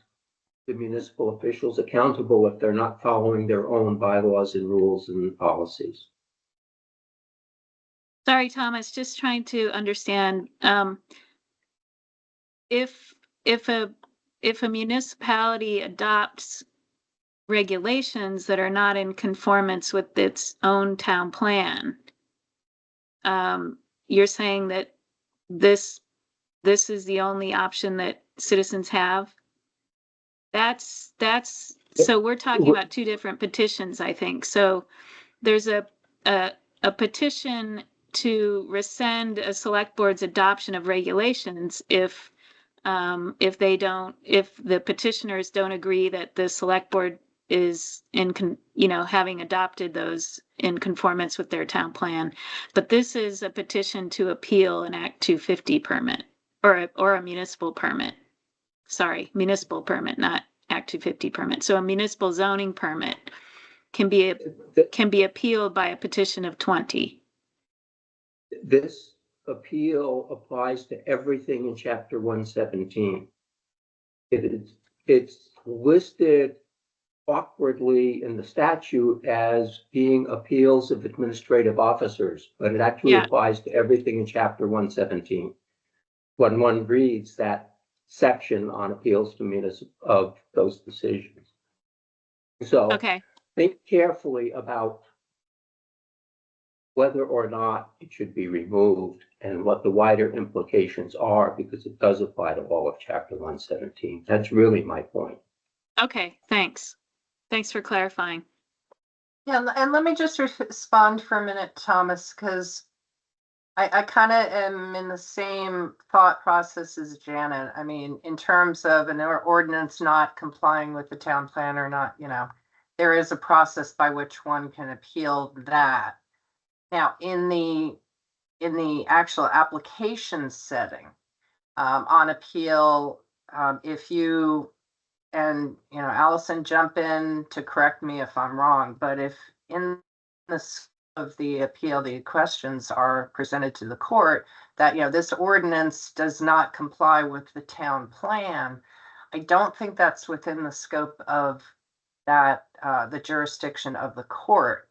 the municipal officials accountable if they're not following their own bylaws and rules and policies. Sorry, Thomas, just trying to understand, if a municipality adopts regulations that are not in conformance with its own town plan, you're saying that this is the only option that citizens have? So we're talking about two different petitions, I think. So there's a petition to rescind a select board's adoption of regulations if the petitioners don't agree that the select board is having adopted those in conformance with their town plan. But this is a petition to appeal an Act 250 permit or a municipal permit. Sorry, municipal permit, not Act 250 permit. So a municipal zoning permit can be appealed by a petition of 20. This appeal applies to everything in Chapter 117. It's listed awkwardly in the statute as being appeals of administrative officers, but it actually applies to everything in Chapter 117. When one reads that section on appeals to of those decisions. So think carefully about whether or not it should be removed and what the wider implications are, because it does apply to all of Chapter 117. That's really my point. Okay, thanks. Thanks for clarifying. Yeah, and let me just respond for a minute, Thomas, because I kind of am in the same thought process as Janet. I mean, in terms of an ordinance not complying with the town plan or not, there is a process by which one can appeal that. Now, in the actual application setting, on appeal, if you, and Allison, jump in to correct me if I'm wrong, but if in this of the appeal, the questions are presented to the court that, this ordinance does not comply with the town plan, I don't think that's within the scope of that, the jurisdiction of the court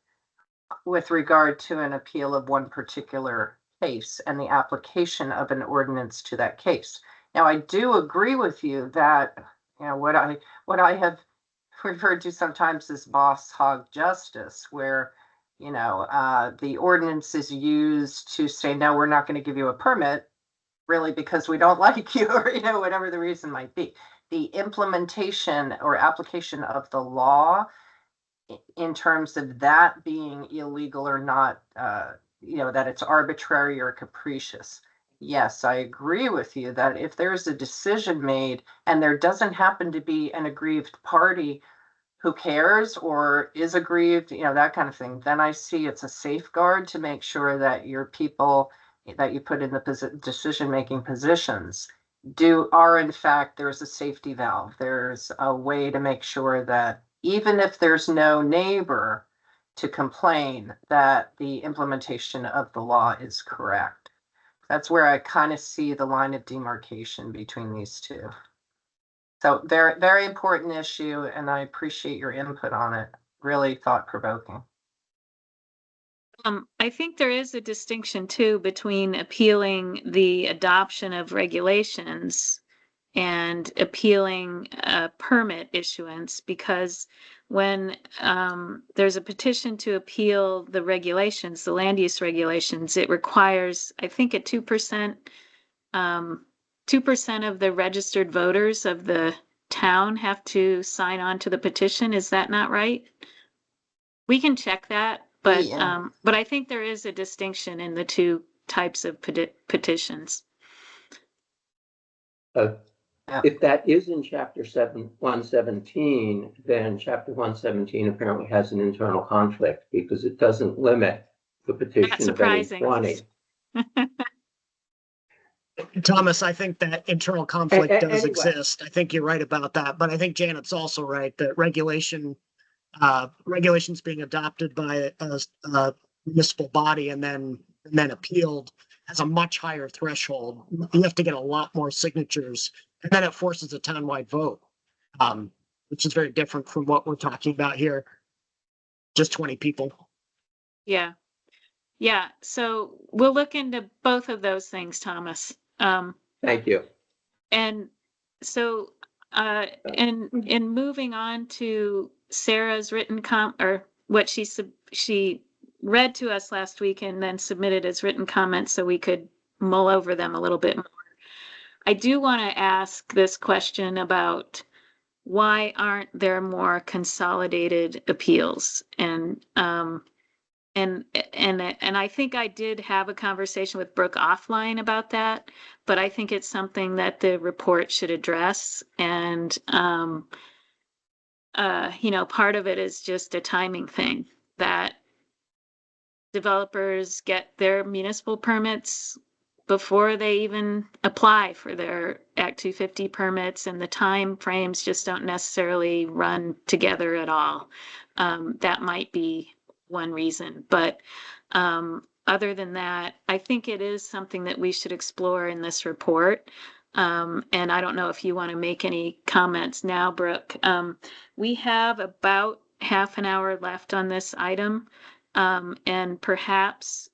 with regard to an appeal of one particular case and the application of an ordinance to that case. Now, I do agree with you that, what I have referred to sometimes as boss hog justice, where the ordinance is used to say, no, we're not going to give you a permit, really, because we don't like you, or, whatever the reason might be. The implementation or application of the law in terms of that being illegal or not, that it's arbitrary or capricious. Yes, I agree with you that if there's a decision made and there doesn't happen to be an aggrieved party who cares or is aggrieved, that kind of thing, then I see it's a safeguard to make sure that your people that you put in the decision-making positions are in fact, there's a safety valve. There's a way to make sure that even if there's no neighbor to complain, that the implementation of the law is correct. That's where I kind of see the line of demarcation between these two. So very, very important issue, and I appreciate your input on it. Really thought provoking. I think there is a distinction too between appealing the adoption of regulations and appealing a permit issuance, because when there's a petition to appeal the regulations, the land use regulations, it requires, I think, a 2%, 2% of the registered voters of the town have to sign on to the petition. Is that not right? We can check that, but Yeah. but I think there is a distinction in the two types of petitions. If that is in chapter 117, then chapter 117 apparently has an internal conflict because it doesn't limit the petition of any surprising. 20. Thomas, I think that internal conflict does Anyway. exist. I think you're right about that, but I think Janet's also right that regulations being adopted by a municipal body and then appealed has a much higher threshold. You have to get a lot more signatures, and then it forces a townwide vote, which is very different from what we're talking about here. Just 20 people. Yeah. Yeah. So we'll look into both of those things, Thomas. Thank you. And so in moving on to Sarah's written or what she read to us last week and then submitted as written comments so we could mull over them a little bit more. I do want to ask this question about why aren't there more consolidated appeals? And I think I did have a conversation with Brooke offline about that, but I think it's something that the report should address. And, part of it is just a timing thing that developers get their municipal permits before they even apply for their Act 250 permits, and the time frames just don't necessarily run together at all. That might be one reason, but other than that, I think it is something that we should explore in this report. And I don't know if you want to make any comments now, Brooke. We have about half an hour left on this item. And perhaps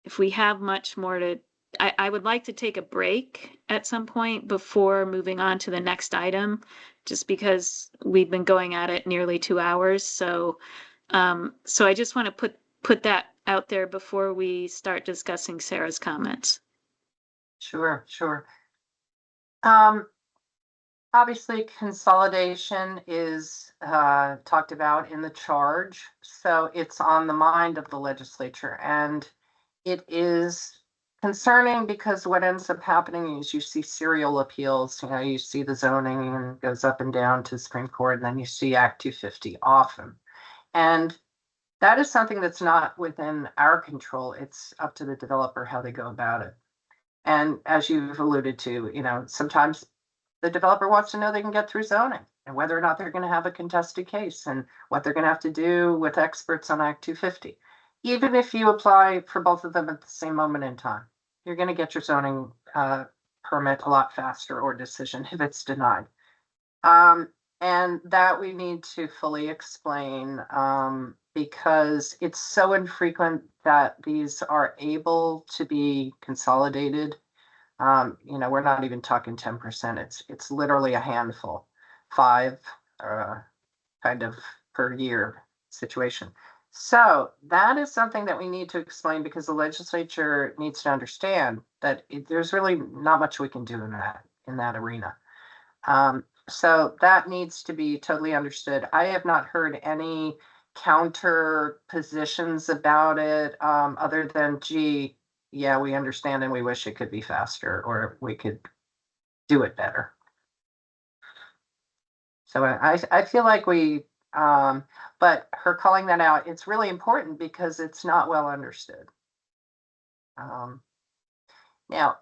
if we have much more I would like to take a break at some point before moving on to the next item, just because we've been going at it nearly 2 hours. So I just want to put that out there before we start discussing Sarah's comments. Sure. Obviously, consolidation is talked about in the charge, so it's on the mind of the legislature, and it is concerning because what ends up happening is you see serial appeals. You see the zoning and it goes up and down to Supreme Court, and then you see Act 250 often, and that is something that's not within our control. It's up to the developer how they go about it. And as you've alluded to, sometimes the developer wants to know they can get through zoning and whether or not they're going to have a contested case and what they're going to have to do with experts on Act 250. Even if you apply for both of them at the same moment in time, you're going to get your zoning permit a lot faster or decision if it's denied. And that we need to fully explain because it's so infrequent that these are able to be consolidated. We're not even talking 10%. It's literally a handful, 5 kind of per year situation. So that is something that we need to explain because the legislature needs to understand that there's really not much we can do in that arena. So that needs to be totally understood. I have not heard any counter positions about it other than, gee, yeah, we understand and we wish it could be faster or we could do it better. So I feel like but her calling that out, it's really important because it's not well understood. Now,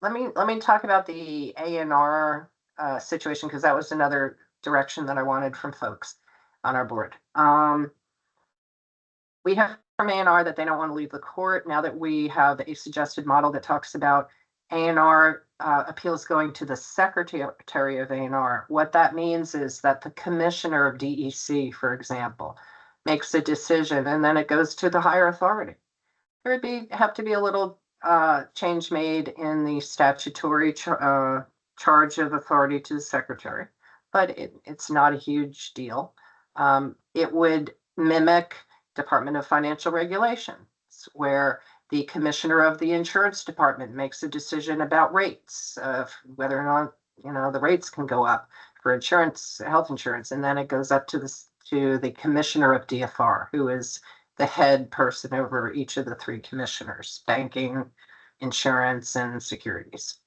let me talk about the A&R situation because that was another direction that I wanted from folks on our board. We have from A&R that they don't want to leave the court now that we have a suggested model that talks about A&R appeals going to the Secretary of A&R. What that means is that the Commissioner of DEC, for example, makes a decision and then it goes to the higher authority. There would have to be a little change made in the statutory charge of authority to the Secretary, but it's not a huge deal. It would mimic Department of Financial Regulation, where the Commissioner of the Insurance Department makes a decision about rates, whether or not the rates can go up for insurance, health insurance, and then it goes up to the Commissioner of DFR, who is the head person over each of the three commissioners: banking, insurance, and securities.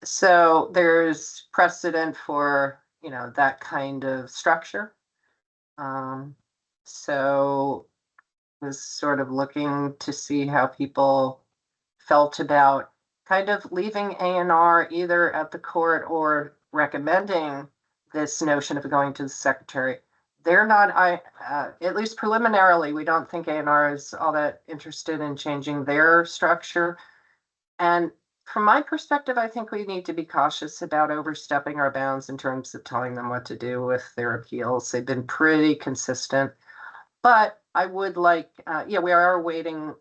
So there's precedent for that kind of structure. So was sort of looking to see how people felt about kind of leaving A&R either at the court or recommending this notion of going to the Secretary. They're not, at least preliminarily, we don't think A&R is all that interested in changing their structure. And from my perspective, I think we need to be cautious about overstepping our bounds in terms of telling them what to do with their appeals. They've been pretty consistent. But I would like, we are awaiting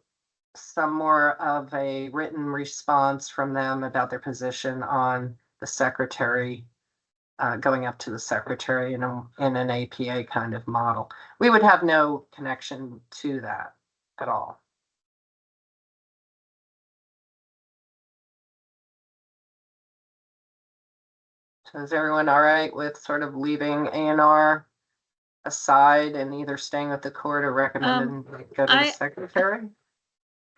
some more of a written response from them about their position on the Secretary, going up to the Secretary in an APA kind of model. We would have no connection to that at all. So is everyone all right with sort of leaving A&R aside and either staying with the court or recommending go to the Secretary?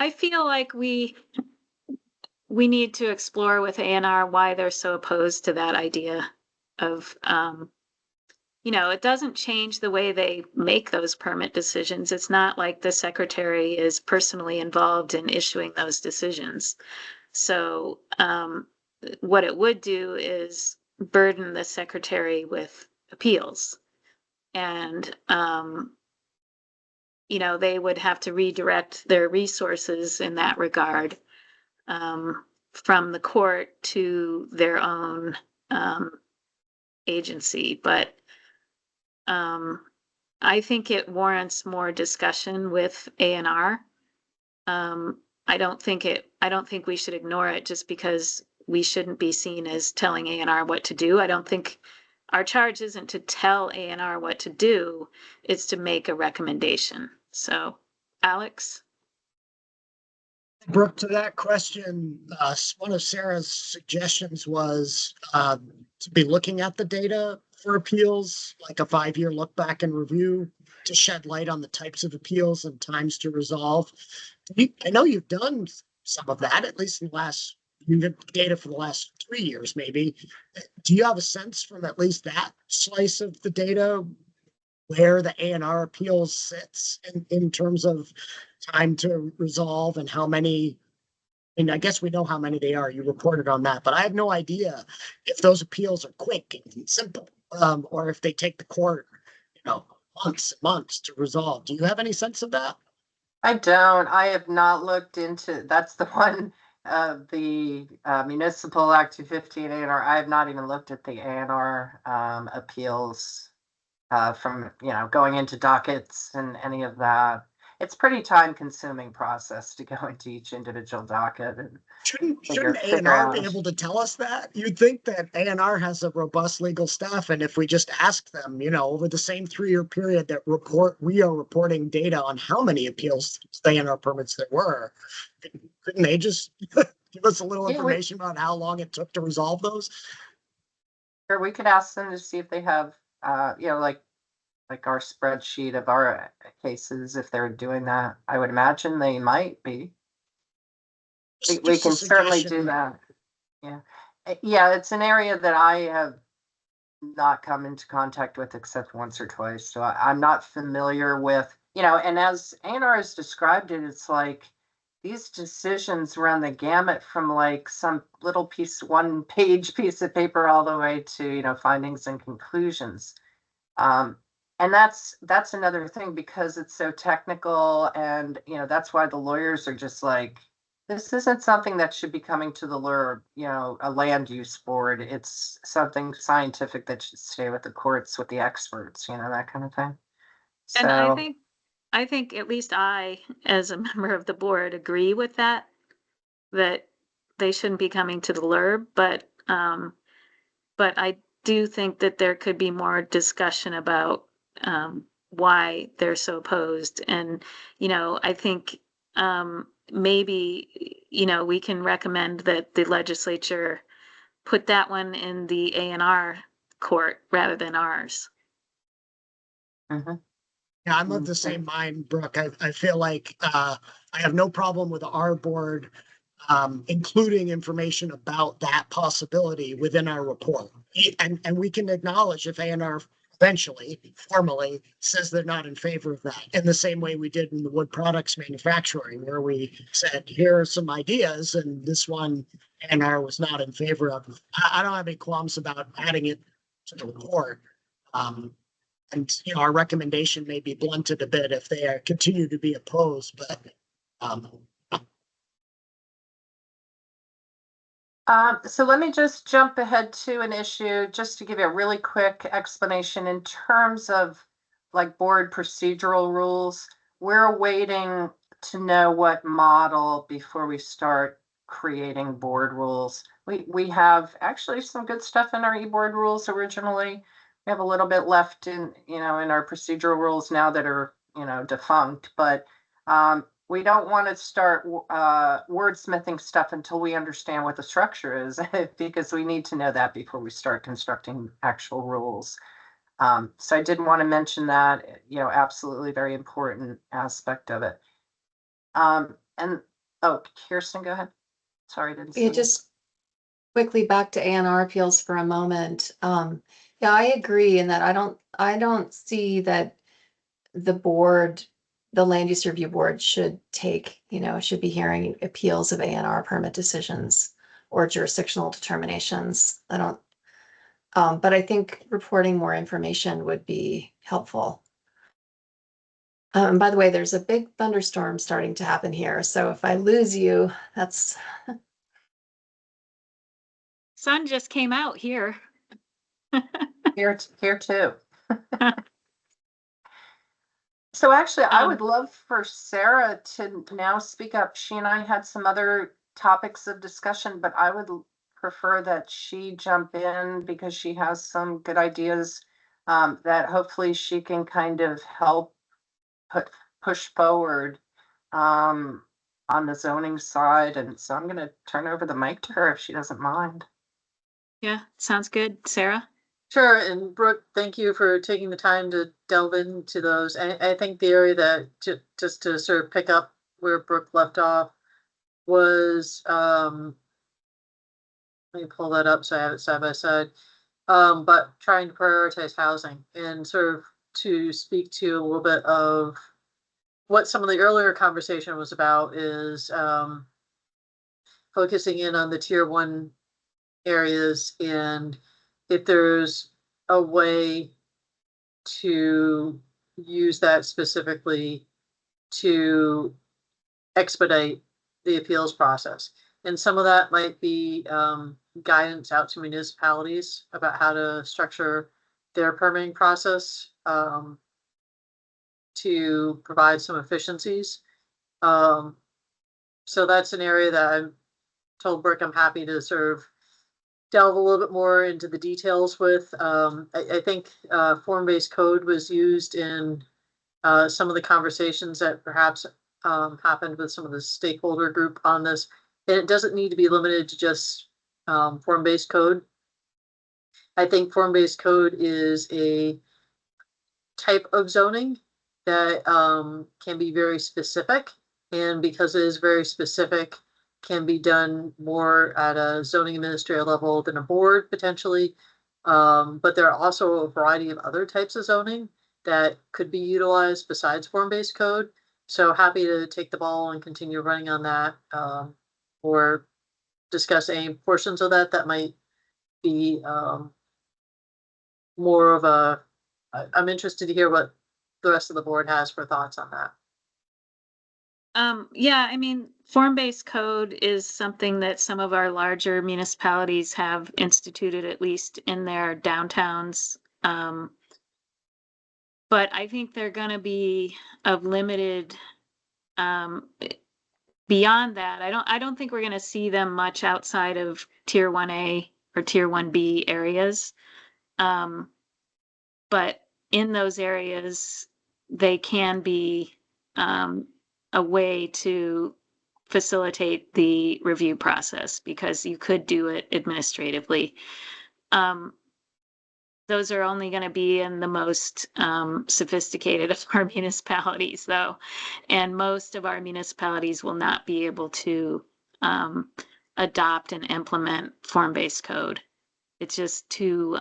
I feel like we need to explore with A&R why they're so opposed to that idea of, it doesn't change the way they make those permit decisions. It's not like the Secretary is personally involved in issuing those decisions. So what it would do is burden the Secretary with appeals. And, they would have to redirect their resources in that regard from the court to their own agency. But I think it warrants more discussion with A&R. I don't think we should ignore it just because we shouldn't be seen as telling A&R what to do. I don't think our charge isn't to tell A&R what to do, it's to make a recommendation. So, Alex? Brooke, to that question, one of Sarah's suggestions was to be looking at the data for appeals, like a 5-year look back and review to shed light on the types of appeals and times to resolve. I know you've done some of that, at least in the last, you've had data for the last 3 years, maybe. Do you have a sense from at least that slice of the data where the A&R appeals sits in terms of time to resolve and how many? And I guess we know how many they are. You reported on that, but I have no idea if those appeals are quick and simple, or if they take the court, months and months to resolve. Do you have any sense of that? I don't. I have not looked into. That's the one. The Municipal Act 215 A&R. I have not even looked at the A&R appeals from going into dockets and any of that. It's pretty time-consuming process to go into each individual docket. And shouldn't A&R be able to tell us that? You'd think that A&R has a robust legal staff, and if we just ask them, over the same 3-year period that we are reporting data on how many appeals to A&R permits there were, couldn't they just give us a little information about how long it took to resolve those? Or we could ask them to see if they have, like our spreadsheet of our cases, if they're doing that. I would imagine they might be. We can certainly do that. Yeah, it's an area that I have not come into contact with except once or twice. So I'm not familiar with, and as A&R has described it, it's like these decisions run the gamut from like some little one-page piece of paper all the way to, findings and conclusions. And that's another thing, because it's so technical, and that's why the lawyers are just like, This isn't something that should be coming to the LURB, you know, a land use board. It's something scientific that should stay with the courts, with the experts, you know, that kind of thing. And So, I think at least I, as a member of the board, agree with that, that they shouldn't be coming to the LURB, but I do think that there could be more discussion about, why they're so opposed. And, you know, I think, maybe, you know, we can recommend that the legislature put that one in the A&R court rather than ours. mhm. Yeah, I'm of the same mind, Brooke. I feel like I have no problem with our board including information about that possibility within our report. And we can acknowledge if A&R eventually formally says they're not in favor of that, in the same way we did in the wood products manufacturing, where we said, here are some ideas, and this one A&R was not in favor of. I don't have any qualms about adding it to the report. And you know, our recommendation may be blunted a bit if they continue to be opposed, but So let me just jump ahead to an issue, just to give you a really quick explanation in terms of like board procedural rules. We're waiting to know what model before we start creating board rules. We have actually some good stuff in our e-board rules originally. We have a little bit left in, you know, in our procedural rules now that are, you know, defunct, but we don't want to start wordsmithing stuff until we understand what the structure is, because we need to know that before we start constructing actual rules. So I did want to mention that, you know, absolutely very important aspect of it. And oh, Kirsten, go ahead. Sorry, didn't see Yeah, you. just quickly back to A&R appeals for a moment. Yeah, I agree in that I don't see that the board, the land use review board should take, you know, should be hearing appeals of A&R permit decisions or jurisdictional determinations. I don't, but I think reporting more information would be helpful. By the way, there's a big thunderstorm starting to happen here, so if I lose you, that's Sun just came out here. Here too. So actually, I would love for Sarah to now speak up. She and I had some other topics of discussion, but I would prefer that she jump in because she has some good ideas that hopefully she can kind of help push forward on the zoning side. And so I'm going to turn over the mic to her if she doesn't mind. Yeah, sounds good. Sarah? Sure, and Brooke, thank you for taking the time to delve into those. I think the area that just to sort of pick up where Brooke left off was let me pull that up so I have it side by side. But trying to prioritize housing and sort of to speak to a little bit of what some of the earlier conversation was about is focusing in on the tier 1 areas, and if there's a way to use that specifically to expedite the appeals process. And some of that might be guidance out to municipalities about how to structure their permitting process to provide some efficiencies. So that's an area that I told Brooke I'm happy to sort of delve a little bit more into the details with. I think form-based code was used in some of the conversations that perhaps happened with some of the stakeholder group on this. And it doesn't need to be limited to just form-based code. I think form-based code is a type of zoning that can be very specific. And because it is very specific, can be done more at a zoning administrator level than a board potentially. But there are also a variety of other types of zoning that could be utilized besides form-based code. So happy to take the ball and continue running on that, or discuss any portions of that that might be more of a, I'm interested to hear what the rest of the board has for thoughts on that. Yeah, I mean, form-based code is something that some of our larger municipalities have instituted, at least in their downtowns. But I think they're gonna be of limited, beyond that, I don't think we're gonna see them much outside of tier 1A or tier 1B areas. But in those areas, they can be a way to facilitate the review process because you could do it administratively. Those are only going to be in the most sophisticated of our municipalities, though, and most of our municipalities will not be able to adopt and implement form-based code. It's just too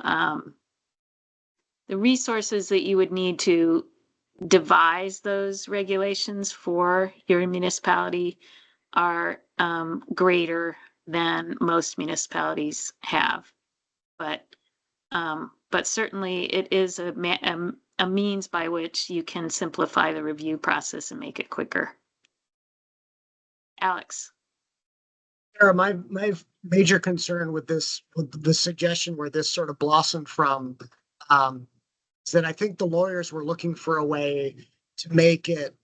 the resources that you would need to devise those regulations for your municipality are greater than most municipalities have. But certainly it is a means by which you can simplify the review process and make it quicker. Alex. Sarah, my major concern with this, with the suggestion where this sort of blossomed from, is that I think the lawyers were looking for a way to make it,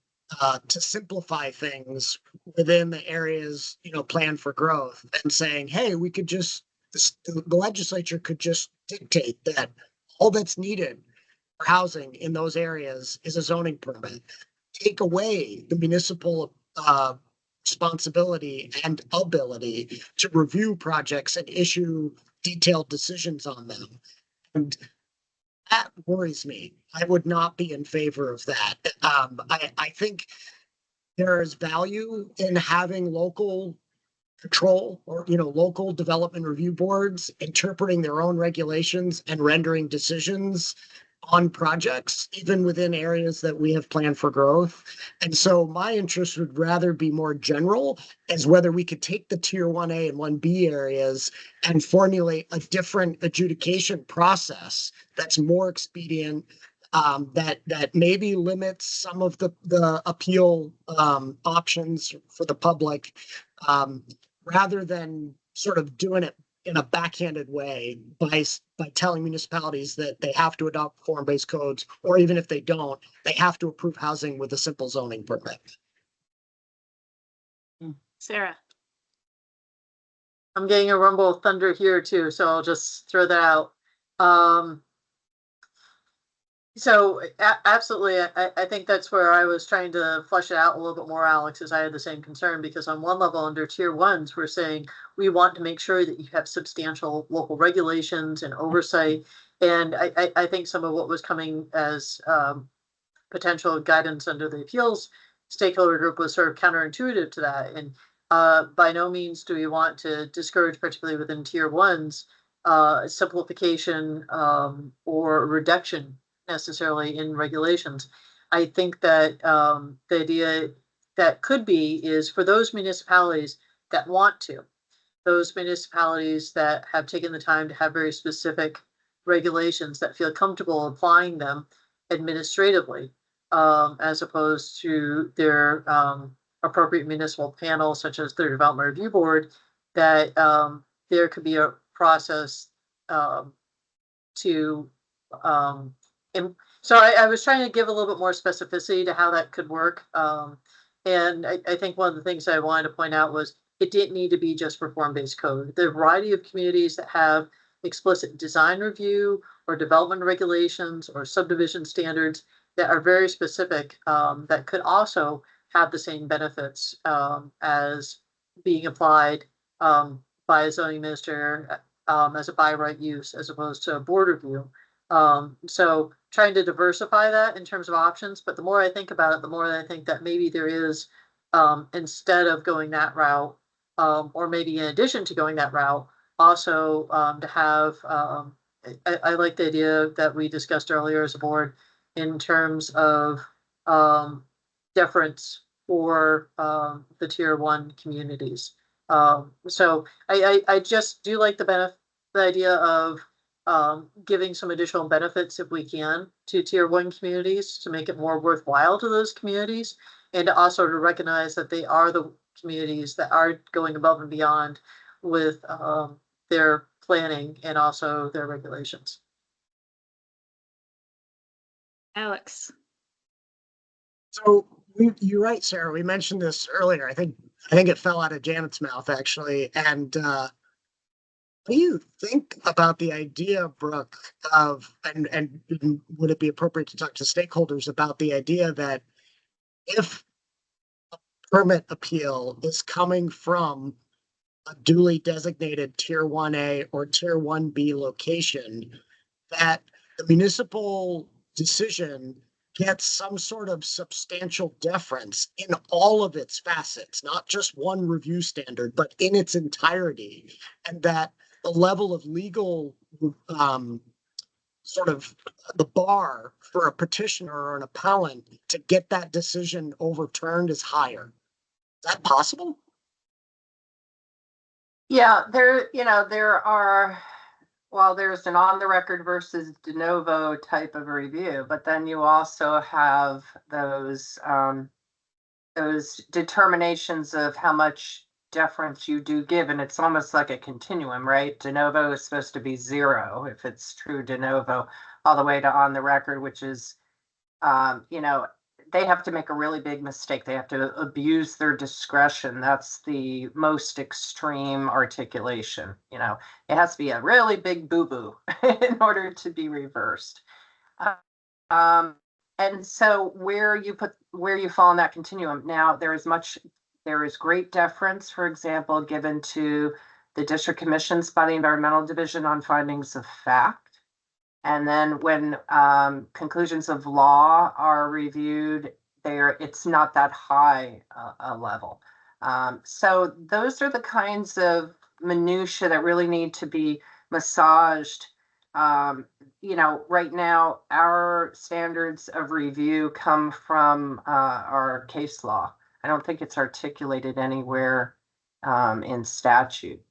to simplify things within the areas, planned for growth, and saying, hey, we could just, the legislature could just dictate that all that's needed for housing in those areas is a zoning permit. Take away the municipal responsibility and ability to review projects and issue detailed decisions on them. And that worries me. I would not be in favor of that. I think there is value in having local control or, local development review boards interpreting their own regulations and rendering decisions on projects, even within areas that we have planned for growth. And so my interest would rather be more general as whether we could take the tier 1A and 1B areas and formulate a different adjudication process that's more expedient, that maybe limits some of the appeal options for the public, rather than sort of doing it in a backhanded way by telling municipalities that they have to adopt form-based codes, or even if they don't, they have to approve housing with a simple zoning permit. Sarah. I'm getting a rumble of thunder here too, so I'll just throw that out. So absolutely, I think that's where I was trying to flesh it out a little bit more, Alex, as I had the same concern, because on one level under tier 1s, we're saying we want to make sure that you have substantial local regulations and oversight. And I think some of what was coming as potential guidance under the appeals stakeholder group was sort of counterintuitive to that. And by no means do we want to discourage, particularly within tier 1s, simplification or reduction necessarily in regulations. I think that the idea that could be is for those municipalities that want to, those municipalities that have taken the time to have very specific regulations that feel comfortable applying them administratively, as opposed to their appropriate municipal panel, such as their development review board, that there could be a process to so I was trying to give a little bit more specificity to how that could work. And I think one of the things I wanted to point out was it didn't need to be just for form-based code. There are a variety of communities that have explicit design review or development regulations or subdivision standards that are very specific, that could also have the same benefits as being applied by a zoning administrator as a by right use as opposed to a board review. So trying to diversify that in terms of options, but the more I think about it, the more I think that maybe there is, instead of going that route, or maybe in addition to going that route, also to have, I like the idea that we discussed earlier as a board in terms of deference for the tier 1 communities. So I just do like the idea of giving some additional benefits if we can to tier 1 communities to make it more worthwhile to those communities. and also to recognize that they are the communities that are going above and beyond with their planning and also their regulations. Alex. So you're right, Sarah. We mentioned this earlier. I think it fell out of Janet's mouth actually. And what do you think about the idea, Brooke, of and would it be appropriate to talk to stakeholders about the idea that if a permit appeal is coming from a duly designated Tier 1A or Tier 1B location, that the municipal decision gets some sort of substantial deference in all of its facets, not just one review standard, but in its entirety, and that the level of legal sort of the bar for a petitioner or an appellant to get that decision overturned is higher. Is that possible? Yeah, there are, well, there's an on the record versus de novo type of review, but then you also have those determinations of how much deference you do give, and it's almost like a continuum, right? De novo is supposed to be 0 if it's true de novo, all the way to on the record, which is, they have to make a really big mistake. They have to abuse their discretion. That's the most extreme articulation. It has to be a really big boo-boo in order to be reversed. And so where you fall in that continuum, now there is great deference, for example, given to the district commissions by the environmental division on findings of fact. And then when conclusions of law are reviewed, it's not that high a level. So those are the kinds of minutiae that really need to be massaged. Right now, our standards of review come from our case law. I don't think it's articulated anywhere in statute.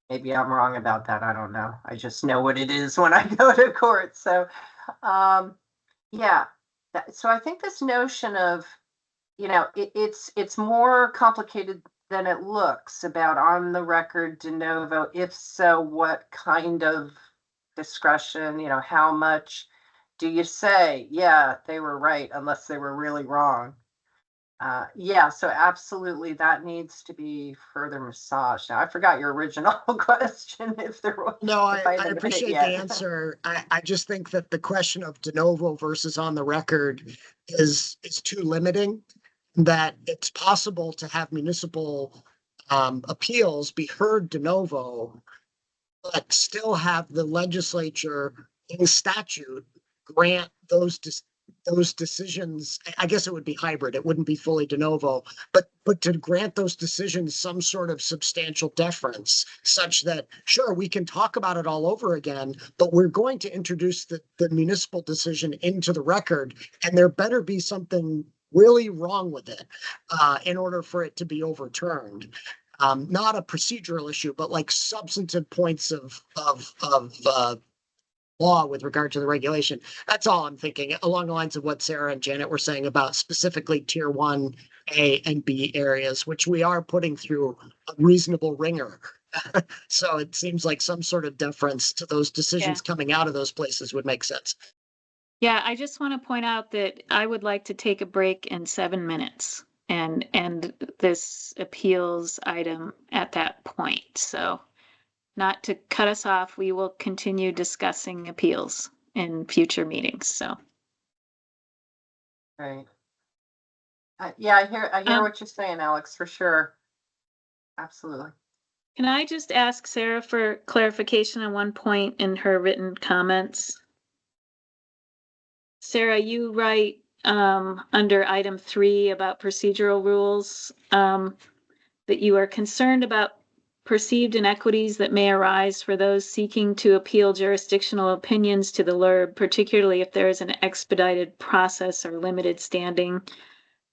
Maybe I'm wrong about that. I don't know. I just know what it is when I go to court. So, yeah. So I think this notion of, it's more complicated than it looks about on the record de novo. If so, what kind of discretion, how much do you say, yeah, they were right, unless they were really wrong? Yeah, so absolutely that needs to be further massaged. Now, I forgot your original question. If there was, No, I haven't hit it appreciate the yet. answer. I just think that the question of de novo versus on the record is too limiting, that it's possible to have municipal appeals be heard de novo, but still have the legislature in statute grant those decisions. I guess it would be hybrid. It wouldn't be fully de novo, but to grant those decisions some sort of substantial deference, such that, sure, we can talk about it all over again, but we're going to introduce the municipal decision into the record, and there better be something really wrong with it in order for it to be overturned. Not a procedural issue, but like substantive points of law with regard to the regulation. That's all I'm thinking, along the lines of what Sarah and Janet were saying about specifically Tier 1A and B areas, which we are putting through a reasonable ringer. So it seems like some sort of deference to those decisions coming out of those places would make sense. Yeah, I just want to point out that I would like to take a break in 7 minutes and end this appeals item at that point. So not to cut us off, we will continue discussing appeals in future meetings. So. Right. Yeah, I hear what you're saying, Alex, for sure. Absolutely. Can I just ask Sarah for clarification on one point in her written comments? Sarah, you write under item 3 about procedural rules that you are concerned about perceived inequities that may arise for those seeking to appeal jurisdictional opinions to the LURB, particularly if there is an expedited process or limited standing.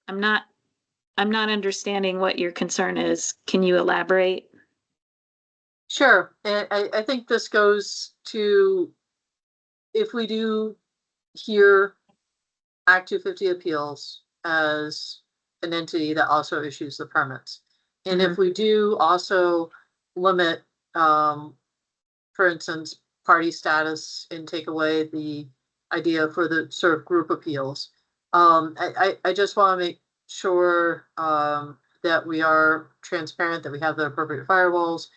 I'm not understanding what your concern is. Can you elaborate? Sure. And I think this goes to, if we do hear Act 250 appeals as an entity that also issues the permits. And if we do also limit, for instance, party status and take away the idea for the sort of group appeals, I just want to make sure that we are transparent, that we have the appropriate firewalls,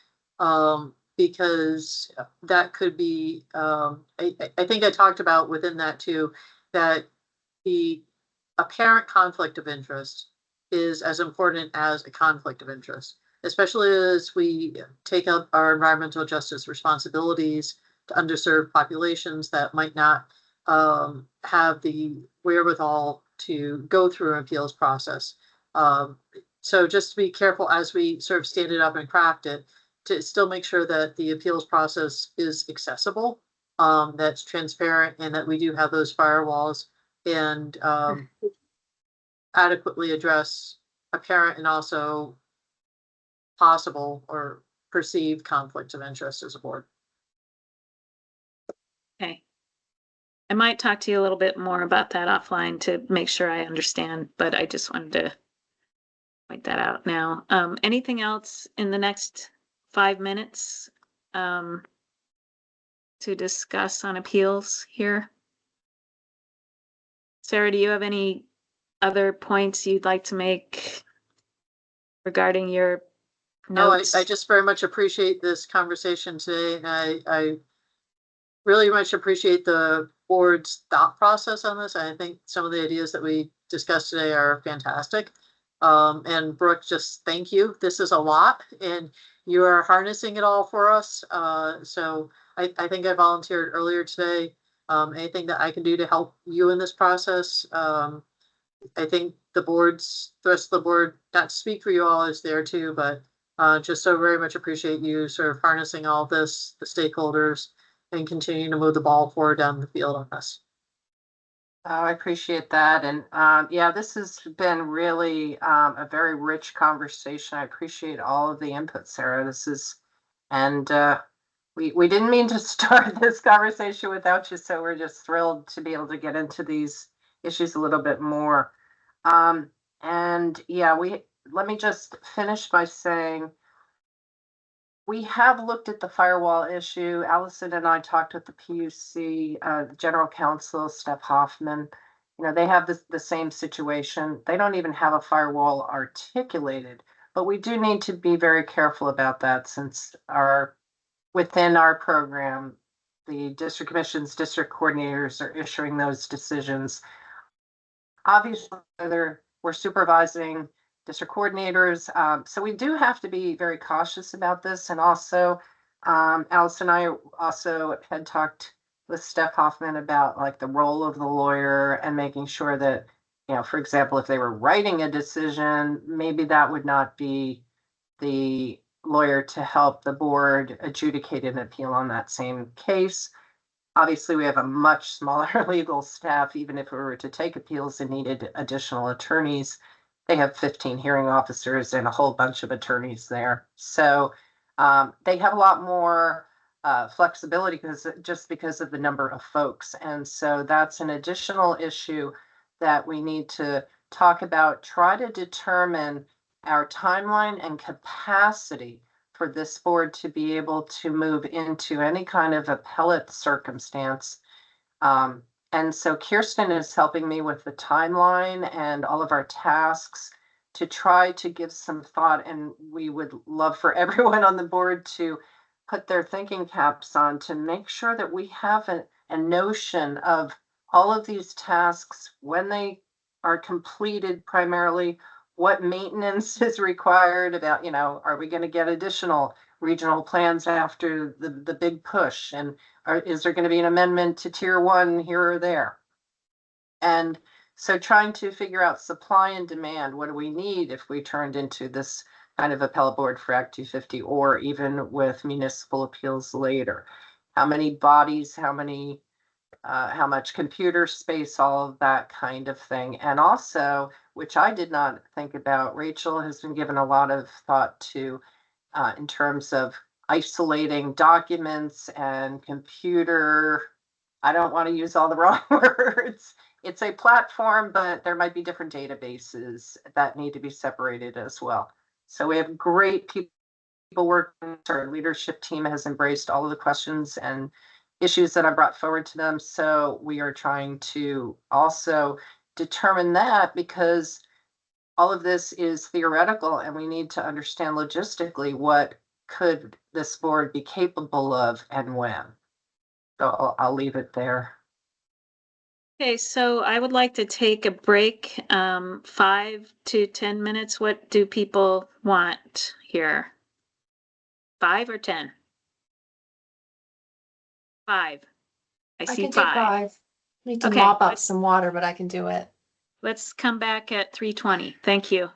because that could be, I think I talked about within that too, that the apparent conflict of interest is as important as a conflict of interest, especially as we take up our environmental justice responsibilities to underserved populations that might not have the wherewithal to go through an appeals process. So just to be careful as we sort of stand it up and craft it, to still make sure that the appeals process is accessible, that's transparent, and that we do have those firewalls and adequately address apparent and also possible or perceived conflicts of interest as a board. Okay. I might talk to you a little bit more about that offline to make sure I understand, but I just wanted to point that out now. Anything else in the next 5 minutes to discuss on appeals here? Sarah, do you have any other points you'd like to make regarding your notes? No, I just very much appreciate this conversation today, and I really much appreciate the board's thought process on this. I think some of the ideas that we discussed today are fantastic. And Brooke, just thank you. This is a lot, and you are harnessing it all for us. So I think I volunteered earlier today. Anything that I can do to help you in this process. I think the rest of the board, not to speak for you all, is there too, but just so very much appreciate you sort of harnessing all this, the stakeholders, and continuing to move the ball forward down the field on this. Oh, I appreciate that. And yeah, this has been really a very rich conversation. I appreciate all of the input, Sarah. And we didn't mean to start this conversation without you, so we're just thrilled to be able to get into these issues a little bit more. And yeah, let me just finish by saying we have looked at the firewall issue. Allison and I talked with the PUC, the general counsel, Steph Hoffman. You know, they have the same situation. They don't even have a firewall articulated, but we do need to be very careful about that, since within our program, the district commissions, district coordinators are issuing those decisions. Obviously, we're supervising district coordinators. So we do have to be very cautious about this. And also, Allison and I also had talked with Steph Hoffman about like the role of the lawyer and making sure that, you know, for example, if they were writing a decision, maybe that would not be the lawyer to help the board adjudicate an appeal on that same case. Obviously, we have a much smaller legal staff. Even if we were to take appeals and needed additional attorneys, they have 15 hearing officers and a whole bunch of attorneys there. So they have a lot more flexibility because of the number of folks. And so that's an additional issue that we need to talk about, try to determine our timeline and capacity for this board to be able to move into any kind of appellate circumstance. And so Kirsten is helping me with the timeline and all of our tasks to try to give some thought. And we would love for everyone on the board to put their thinking caps on to make sure that we have a notion of all of these tasks, when they are completed, primarily what maintenance is required, about, you know, are we going to get additional regional plans after the big push? And is there going to be an amendment to tier 1 here or there? And so trying to figure out supply and demand, what do we need if we turned into this kind of appellate board for Act 250, or even with municipal appeals later? How many bodies, how much computer space, all of that kind of thing. And also, which I did not think about, Rachel has been given a lot of thought to in terms of isolating documents and computer, I don't want to use all the wrong words, it's a platform, but there might be different databases that need to be separated as well. So we have great people working. Our leadership team has embraced all of the questions and issues that I brought forward to them. So we are trying to also determine that, because all of this is theoretical and we need to understand logistically what could this board be capable of and when. So I'll leave it there. Okay, so I would like to take a break, 5 to 10 minutes. What do people want here? 5 or 10? 5. I I see can do 5. 5. Need to Okay, mop up let's- some water, but I can do it. Let's come back at 3:20. Thank you.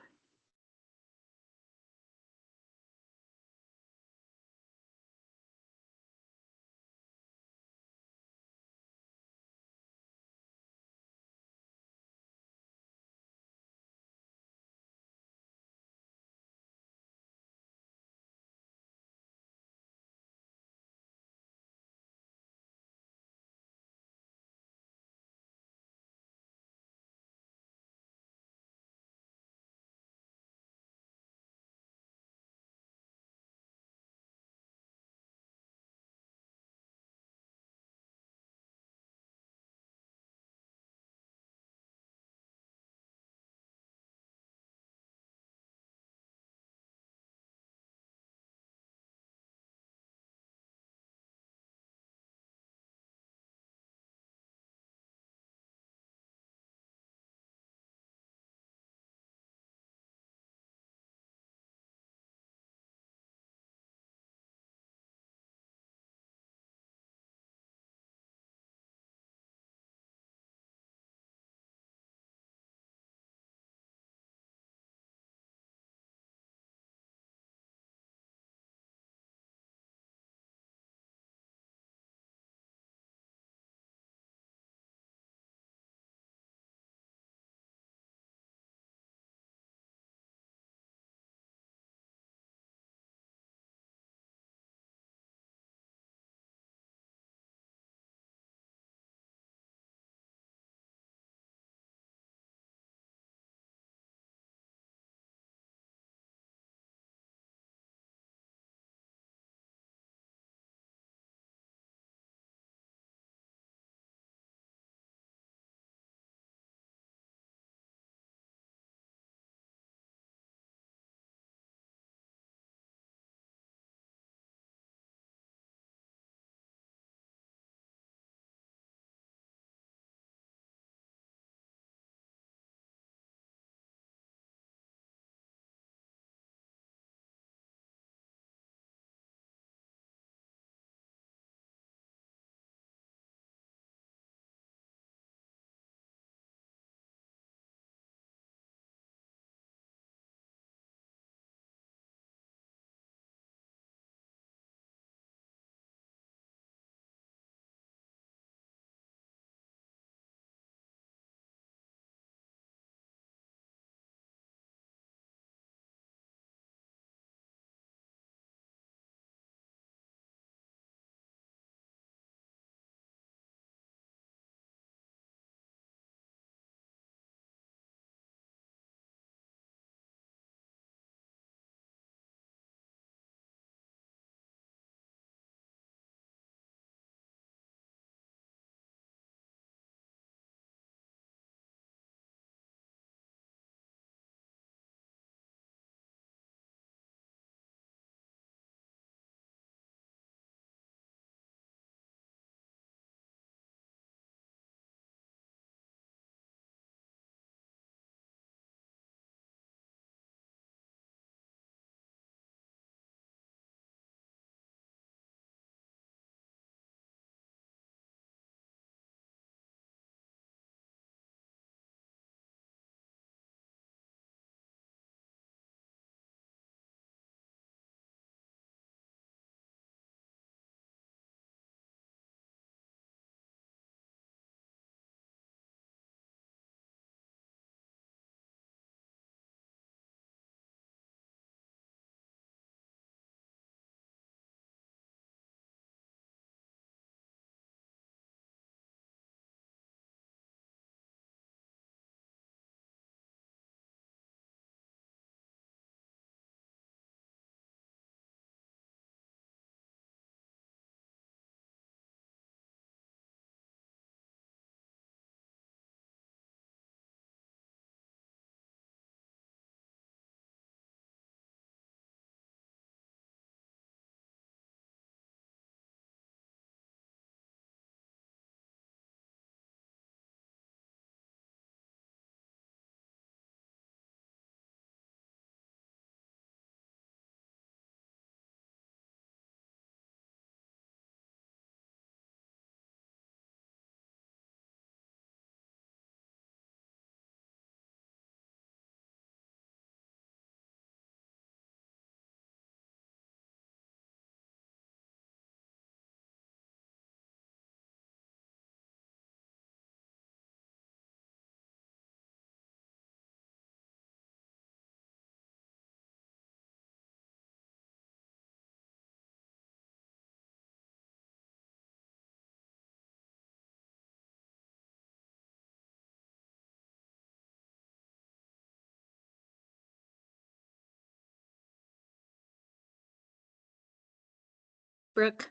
Brooke?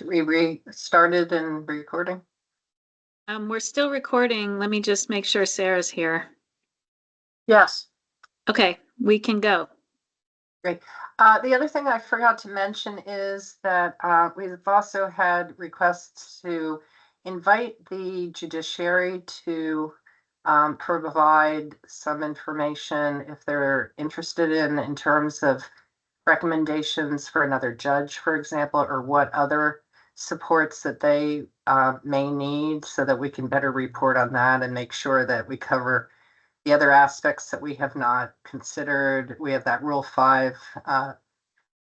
We restarted and recording. We're still recording. Let me just make sure Sarah's here. Yes. Okay, we can go. Great. The other thing I forgot to mention is that we've also had requests to invite the judiciary to provide some information if they're interested in terms of recommendations for another judge, for example, or what other supports that they may need so that we can better report on that and make sure that we cover the other aspects that we have not considered. We have that Rule 5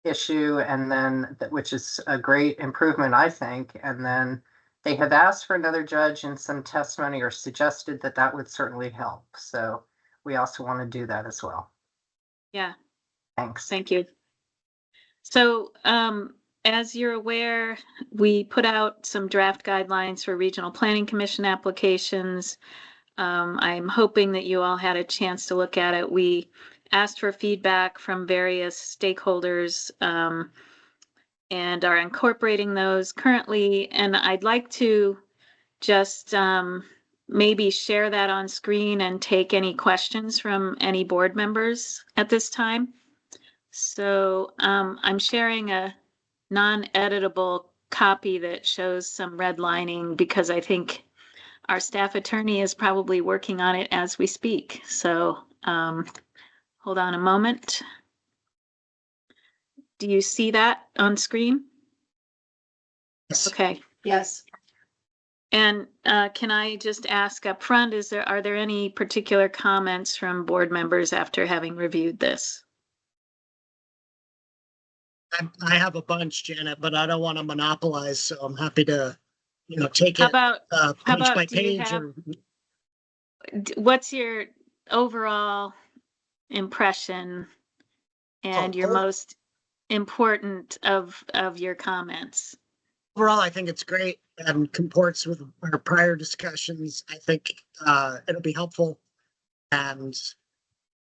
issue, and then which is a great improvement, I think. And then they have asked for another judge in some testimony or suggested that that would certainly help. So we also want to do that as well. Yeah, Thanks. thank you. So, as you're aware, we put out some draft guidelines for Regional Planning Commission applications. I'm hoping that you all had a chance to look at it. We asked for feedback from various stakeholders and are incorporating those currently. And I'd like to just maybe share that on screen and take any questions from any board members at this time. So I'm sharing a non-editable copy that shows some redlining because I think our staff attorney is probably working on it as we speak. So hold on a moment. Do you see that on screen? Yes. Okay. Yes. And can I just ask up front, are there any particular comments from board members after having reviewed this? I have a bunch, Janet, but I don't want to monopolize, so I'm happy to, take How it about, page by do you page. have, Or what's your overall impression and your most important of your comments? overall, I think it's great and comports with our prior discussions. I think it'll be helpful, and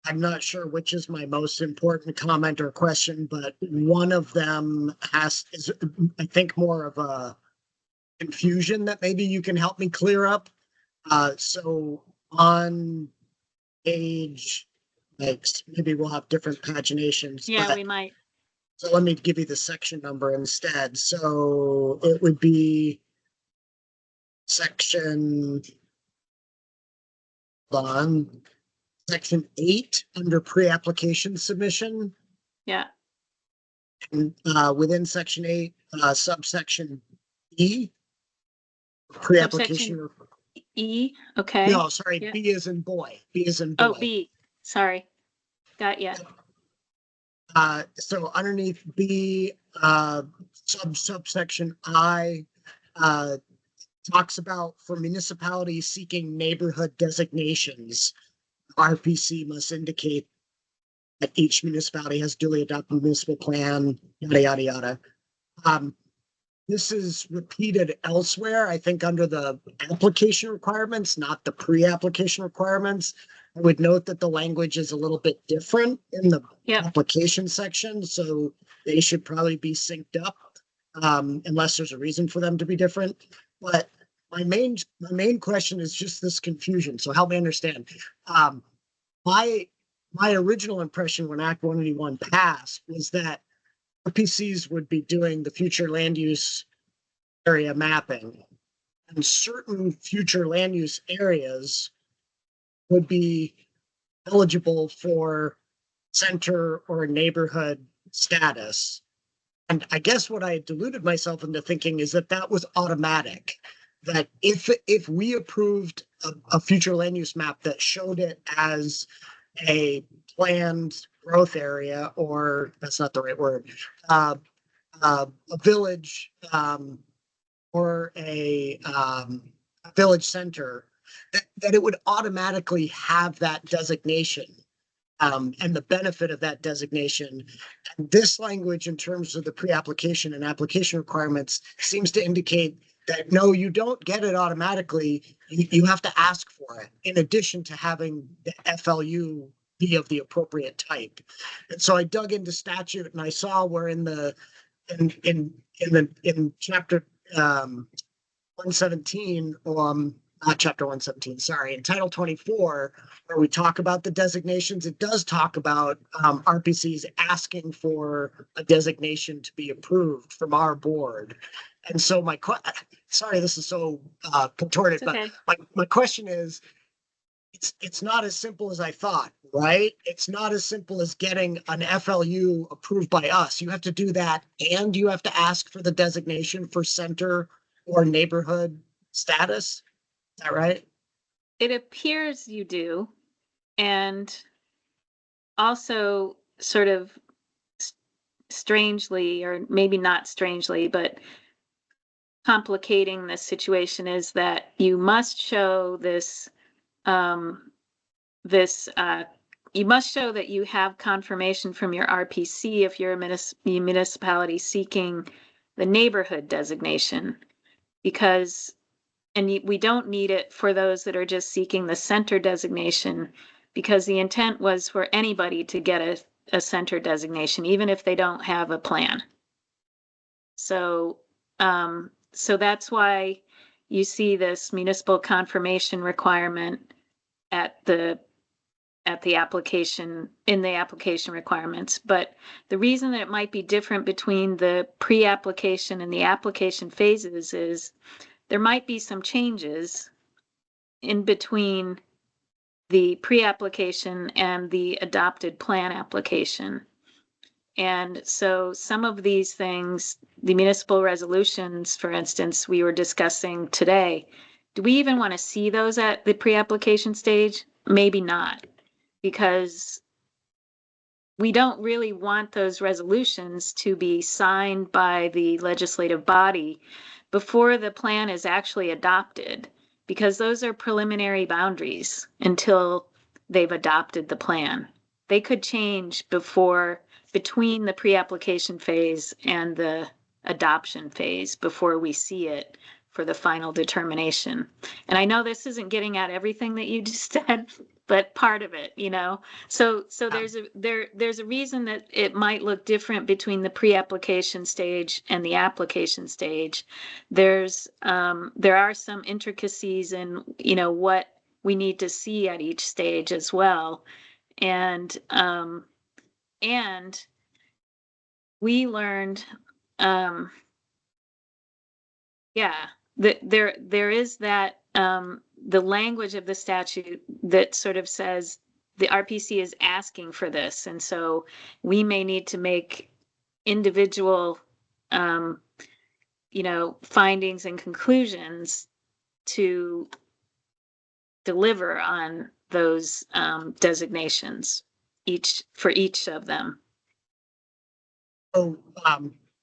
I'm not sure which is my most important comment or question, but one of them is, I think, more of a confusion that maybe you can help me clear up. So on page, like, maybe we'll have different paginations. Yeah, but, we might. So let me give you the section number instead. So it would be section 8 under pre-application submission. Yeah. And within section 8, subsection E. Pre-application. E, okay. No, sorry, Yeah. B as in boy. B as in boy. Oh, B, sorry. Got ya. So underneath B, subsection I, talks about for municipalities seeking neighborhood designations, RPC must indicate that each municipality has duly adopted municipal plan, yada, yada, yada. This is repeated elsewhere, I think, under the application requirements, not the pre-application requirements. I would note that the language is a little bit different in the application section, so they should probably be synced up, unless there's a reason for them to be different. But my main question is just this confusion. So help me understand. My original impression when Act 181 passed was that RPCs would be doing the future land use area mapping, and certain future land use areas would be eligible for center or neighborhood status. And I guess what I deluded myself into thinking is that was automatic, that if we approved a future land use map that showed it as a planned growth area, or that's not the right word, a village, or a village center, that it would automatically have that designation, and the benefit of that designation. And this language in terms of the pre-application and application requirements seems to indicate that no, you don't get it automatically. You have to ask for it, in addition to having the FLU be of the appropriate type. And so I dug into statute and I saw where in chapter 117, not chapter 117, sorry, in title 24, where we talk about the designations, it does talk about RPCs asking for a designation to be approved from our board. And so sorry, this is so contorted, It's but okay. my question is, it's not as simple as I thought, right? It's not as simple as getting an FLU approved by us. You have to do that, and you have to ask for the designation for center or neighborhood status. Is that right? It appears you do. And also sort of strangely, or maybe not strangely, but complicating this situation is that you must show you must show that you have confirmation from your RPC if you're a municipality seeking the neighborhood designation, because we don't need it for those that are just seeking the center designation, because the intent was for anybody to get a center designation, even if they don't have a plan. So that's why you see this municipal confirmation requirement at the application, in the application requirements. But the reason that it might be different between the pre-application and the application phases is there might be some changes in between the pre-application and the adopted plan application. And so some of these things, the municipal resolutions, for instance, we were discussing today, do we even want to see those at the pre-application stage? Maybe not, because we don't really want those resolutions to be signed by the legislative body before the plan is actually adopted, because those are preliminary boundaries until they've adopted the plan. They could change between the pre-application phase and the adoption phase before we see it for the final determination. And I know this isn't getting at everything that you just said, but part of it, So there's a reason that it might look different between the pre-application stage and the application stage. There are some intricacies in, what we need to see at each stage as well. And we learned, that there is that, the language of the statute that sort of says the RPC is asking for this. And so we may need to make individual, findings and conclusions to deliver on those designations for each of them. So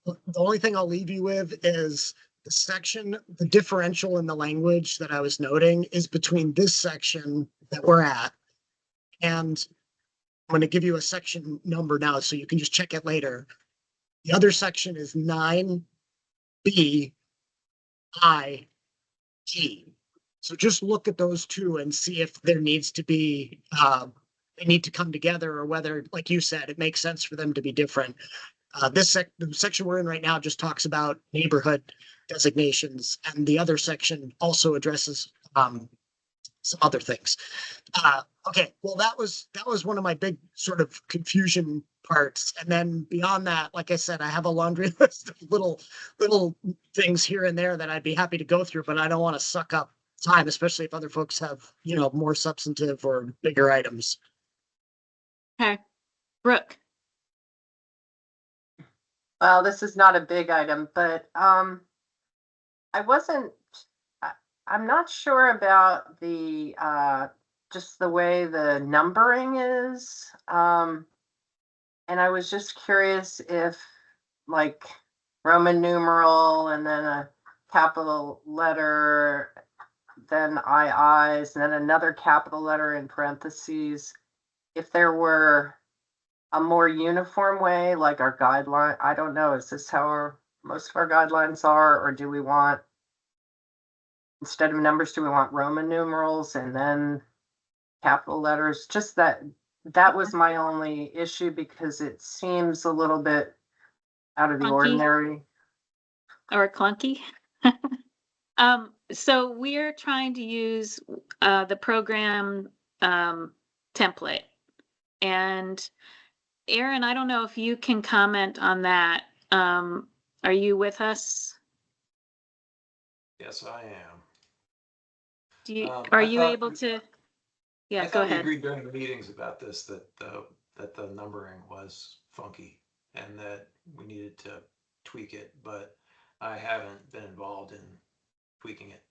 the only thing I'll leave you with is the differential in the language that I was noting is between this section that we're at, and I'm going to give you a section number now so you can just check it later. The other section is 9B I G. So just look at those two and see if there needs to be, they need to come together, or whether, like you said, it makes sense for them to be different. The section we're in right now just talks about neighborhood designations, and the other section also addresses some other things. Okay, well, that was one of my big sort of confusion parts. And then beyond that, like I said, I have a laundry list of little things here and there that I'd be happy to go through, but I don't want to suck up time, especially if other folks have, more substantive or bigger items. Okay, Brooke. Well, this is not a big item, but I'm not sure about the just the way the numbering is. And I was just curious if, like, Roman numeral and then a capital letter, then IIs, and then another capital letter in parentheses, if there were a more uniform way, like our guideline. I don't know, is this how most of our guidelines are, or do we want, instead of numbers, do we want Roman numerals and then capital letters? Just that that was my only issue because it seems a little bit out of the Funky. ordinary. Or clunky. So we're trying to use the program template. And Aaron, I don't know if you can comment on that. Are you with us? Yes, I am. Do you, I are you thought able we- to? I Yeah, go thought we ahead. agreed during the meetings about this, that the numbering was funky and that we needed to tweak it, but I haven't been involved in tweaking it.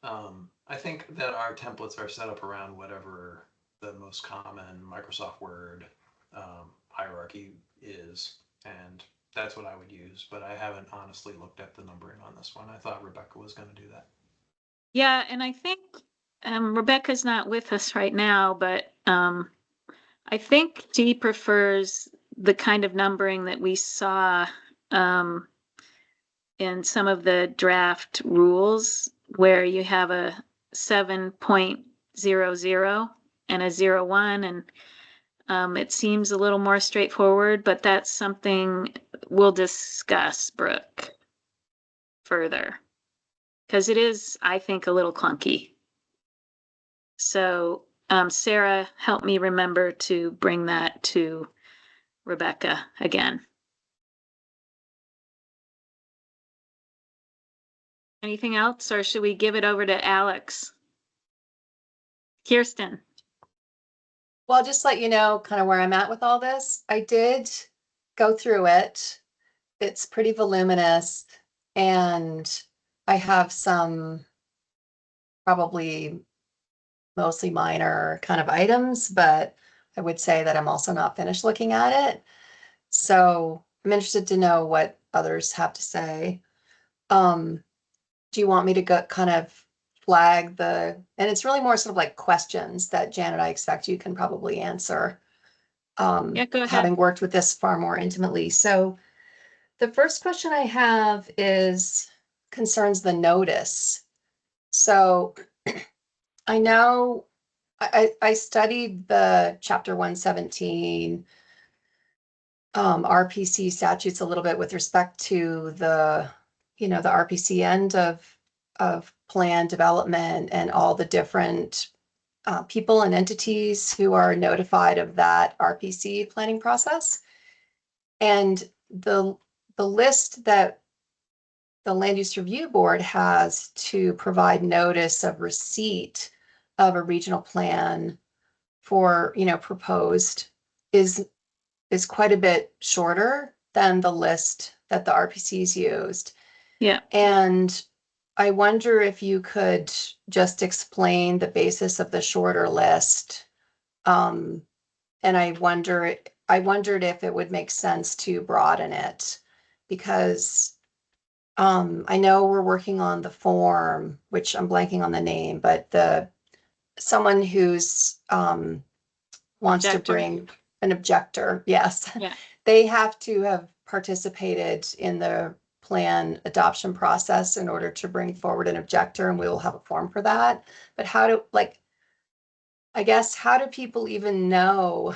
I think that our templates are set up around whatever the most common Microsoft Word hierarchy is, and that's what I would use, but I haven't honestly looked at the numbering on this one. I thought Rebecca was going to do that. Yeah, and I think Rebecca's not with us right now, but I think she prefers the kind of numbering that we saw in some of the draft rules where you have a 7.00 and a 01, and it seems a little more straightforward, but that's something we'll discuss, Brooke, further. Because it is, I think, a little clunky. So, Sarah, help me remember to bring that to Rebecca again. Anything else, or should we give it over to Alex? Kirsten. Well, I'll just let you know kind of where I'm at with all this. I did go through it. It's pretty voluminous, and I have some probably mostly minor kind of items, but I would say that I'm also not finished looking at it. So I'm interested to know what others have to say. Do you want me to go kind of flag and it's really more sort of like questions that Janet, I expect you can probably answer. Yeah, go ahead. Having worked with this far more intimately. So the first question I have concerns the notice. So I know I studied the chapter 117 RPC statutes a little bit with respect to the RPC end of plan development and all the different people and entities who are notified of that RPC planning process. And the list that the Land Use Review Board has to provide notice of receipt of a regional plan for, proposed is quite a bit shorter than the list that the RPCs used. Yeah. And I wonder if you could just explain the basis of the shorter list. And I wondered if it would make sense to broaden it, because I know we're working on the form, which I'm blanking on the name, but someone who's wants to bring an objector, yes. Yeah. They have to have participated in the plan adoption process in order to bring forward an objector, and we will have a form for that. But how do people even know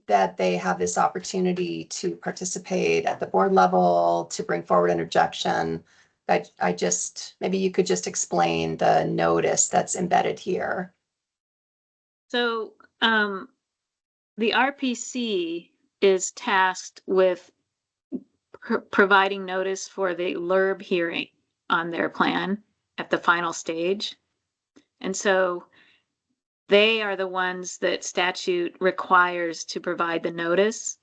that they have this opportunity to participate at the board level, to bring forward an objection? Maybe you could just explain the notice that's embedded here. So the RPC is tasked with providing notice for the LURB hearing on their plan at the final stage. And so they are the ones that statute requires to provide the notice.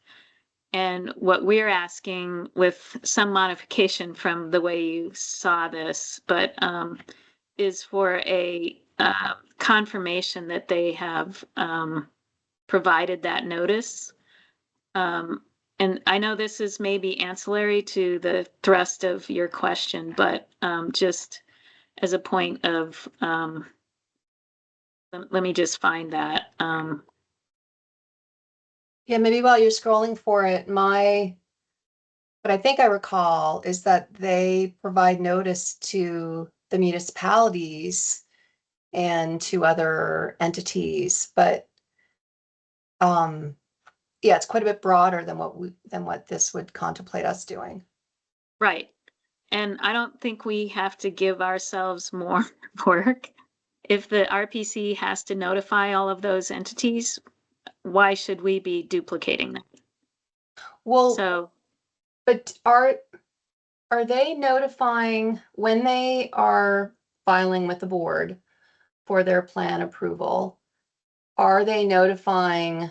And what we're asking, with some modification from the way you saw this, but is for a confirmation that they have provided that notice. And I know this is maybe ancillary to the thrust of your question, but just as a point of, let me just find that. Yeah, maybe while you're scrolling for it, what I think I recall is that they provide notice to the municipalities and to other entities, but yeah, it's quite a bit broader than what this would contemplate us doing. Right. And I don't think we have to give ourselves more work. If the RPC has to notify all of those entities, why should we be duplicating that? Well, So, but are they notifying when they are filing with the board for their plan approval? Are they notifying,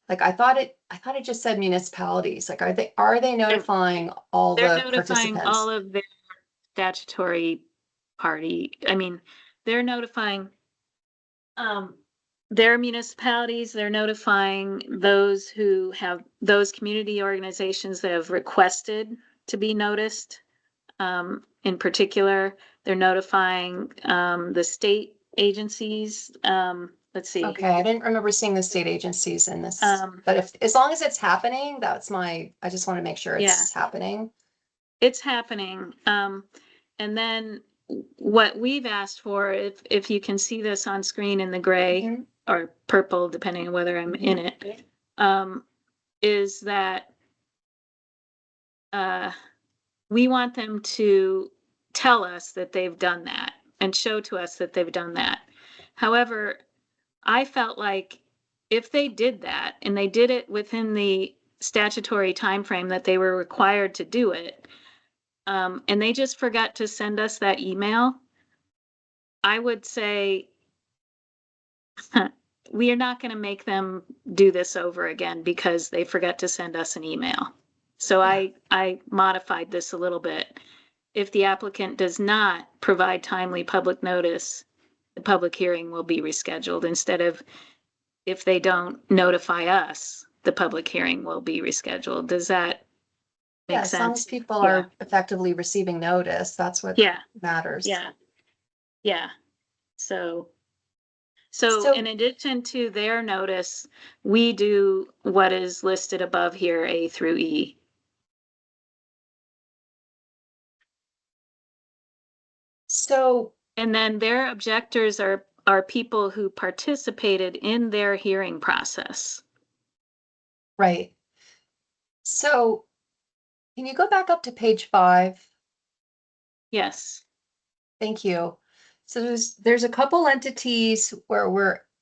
like, I thought it just said municipalities. Like, are they notifying all they're the notifying participants? all of their statutory party. I mean, they're notifying their municipalities, they're notifying those who have, those community organizations that have requested to be noticed. In particular, they're notifying the state agencies. Let's see. Okay, I didn't remember seeing the state agencies in this, Um, but as long as it's happening, I just want to make sure it's happening. It's happening. And then what we've asked for, if you can see this on screen in the gray Mhm. or purple, depending on whether I'm in it, is that we want them to tell us that they've done that and show to us that they've done that. However, I felt like if they did that and they did it within the statutory timeframe that they were required to do it, and they just forgot to send us that email, I would say we are not going to make them do this over again because they forgot to send us an email. So I modified this a little bit. If the applicant does not provide timely public notice, the public hearing will be rescheduled. Instead of if they don't notify us, the public hearing will be rescheduled. Does that make Yeah, as long as sense? people are effectively receiving notice, that's what matters. Yeah. So So- in addition to their notice, we do what is listed above here, A through E. So, And then their objectors are people who participated in their hearing process. right. So, can you go back up to page 5? Yes. Thank you. So there's a couple entities where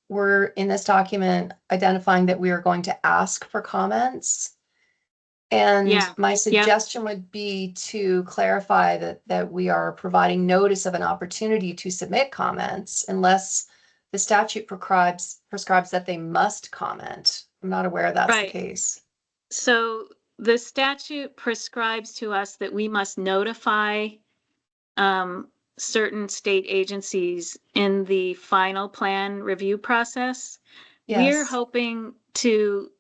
we're in this document identifying that we are going to ask for comments. And Yeah. my suggestion would be to clarify that we are providing notice of an opportunity to submit comments unless the statute prescribes that they must comment. I'm not aware that's the Right. case. So the statute prescribes to us that we must notify certain state agencies in the final plan review process. We're Yes. hoping to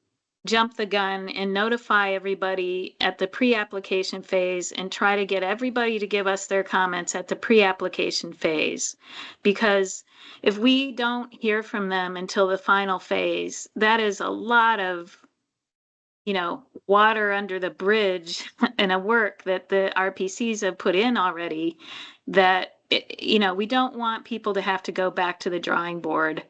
jump the gun and notify everybody at the pre-application phase and try to get everybody to give us their comments at the pre-application phase. Because if we don't hear from them until the final phase, that is a lot of, water under the bridge and a work that the RPCs have put in already that, we don't want people to have to go back to the drawing board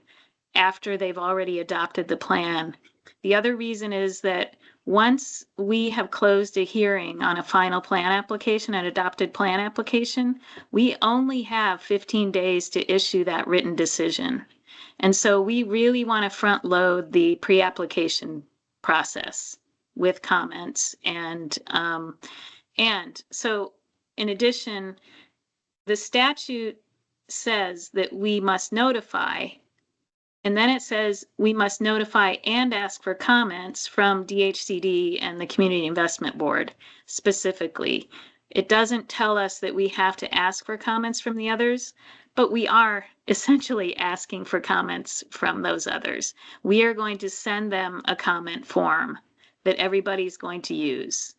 after they've already adopted the plan. The other reason is that once we have closed a hearing on a final plan application, an adopted plan application, we only have 15 days to issue that written decision. And so we really want to front load the pre-application process with comments. And so in addition, the statute says that we must notify, and then it says we must notify and ask for comments from DHCD and the Community Investment Board specifically. It doesn't tell us that we have to ask for comments from the others, but we are essentially asking for comments from those others. We are going to send them a comment form that everybody's going to use.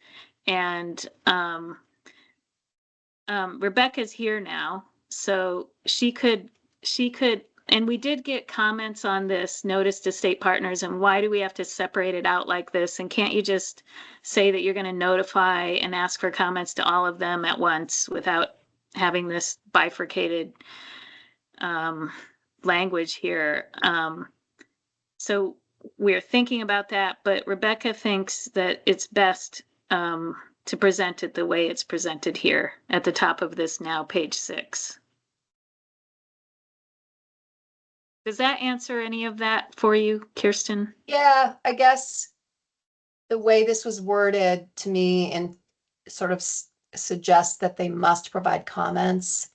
And Rebecca's here now, so she could, and we did get comments on this notice to state partners and why do we have to separate it out like this? And can't you just say that you're going to notify and ask for comments to all of them at once without having this bifurcated language here? So we're thinking about that, but Rebecca thinks that it's best to present it the way it's presented here at the top of this now, page 6. Does that answer any of that for you, Kirsten? Yeah, I guess the way this was worded to me and sort of suggests that they must provide comments.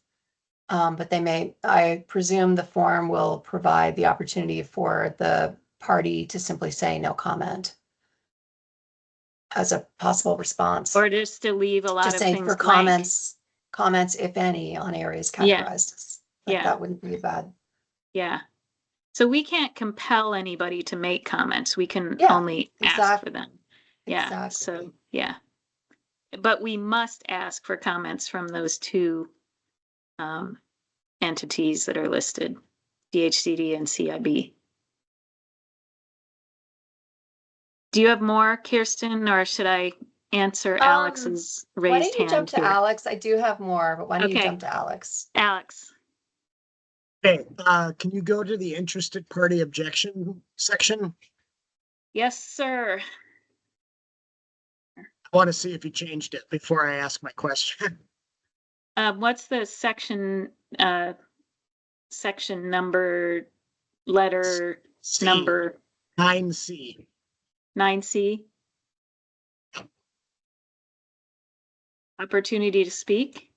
But I presume the form will provide the opportunity for the party to simply say no comment as a possible response. Or just to leave a lot Just of saying things for blank? comments, if any, on areas Yeah. categorized. Like Yeah. that wouldn't be bad. Yeah. So we can't compel anybody to make comments. We can Yeah, only ask exactly. for them. Yeah, Exactly. so, yeah. But we must ask for comments from those two entities that are listed, DHCD and CIB. Do you have more, Kirsten, or should I answer Alex's Why raised don't you jump hand to here? Alex? I do have more, but why don't you Okay. jump to Alex? Alex, Okay, can you go to the interested party objection section? yes, sir. I want to see if you changed it before I ask my question. What's the section number, letter C, number 9C. 9C? Opportunity to speak?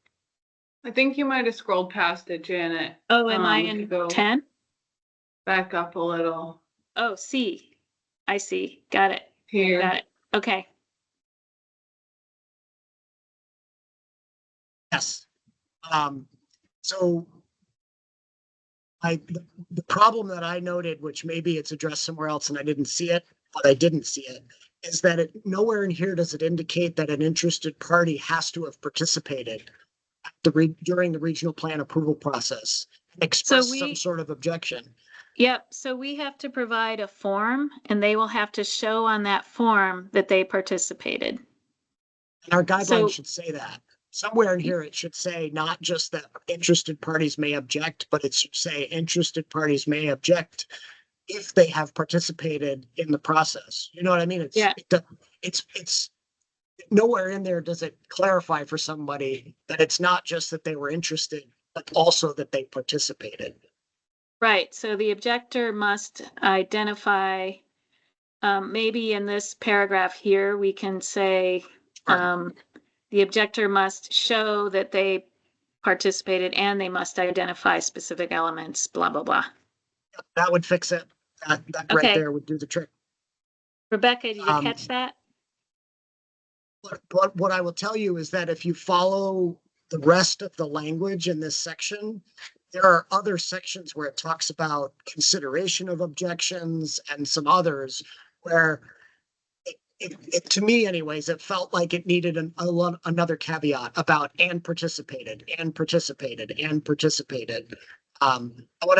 I think you might have scrolled past it, Janet. Oh, am I We could in go 10? back up a little Oh, C. I see. Got it. here. Got it. Okay. Yes. So the problem that I noted, which maybe it's addressed somewhere else and I didn't see it, but I didn't see it, is that nowhere in here does it indicate that an interested party has to have participated during the regional plan approval process and express some sort of objection. Yep. So we have to provide a form and they will have to show on that form that they participated. And our guidelines should say that. Somewhere in here, it should say not just that interested parties may object, but it should say interested parties may object if they have participated in the process. You know what I mean? It's nowhere in there does it clarify for somebody that it's not just that they were interested, but also that they participated. Right. So the objector must identify, maybe in this paragraph here, we can say, the objector must show that they participated and they must identify specific elements, blah, blah, blah. That would fix it. That right Okay. there would do the trick. Rebecca, did you catch that? But what I will tell you is that if you follow the rest of the language in this section, there are other sections where it talks about consideration of objections and some others where it to me anyways, it felt like it needed another caveat about and participated.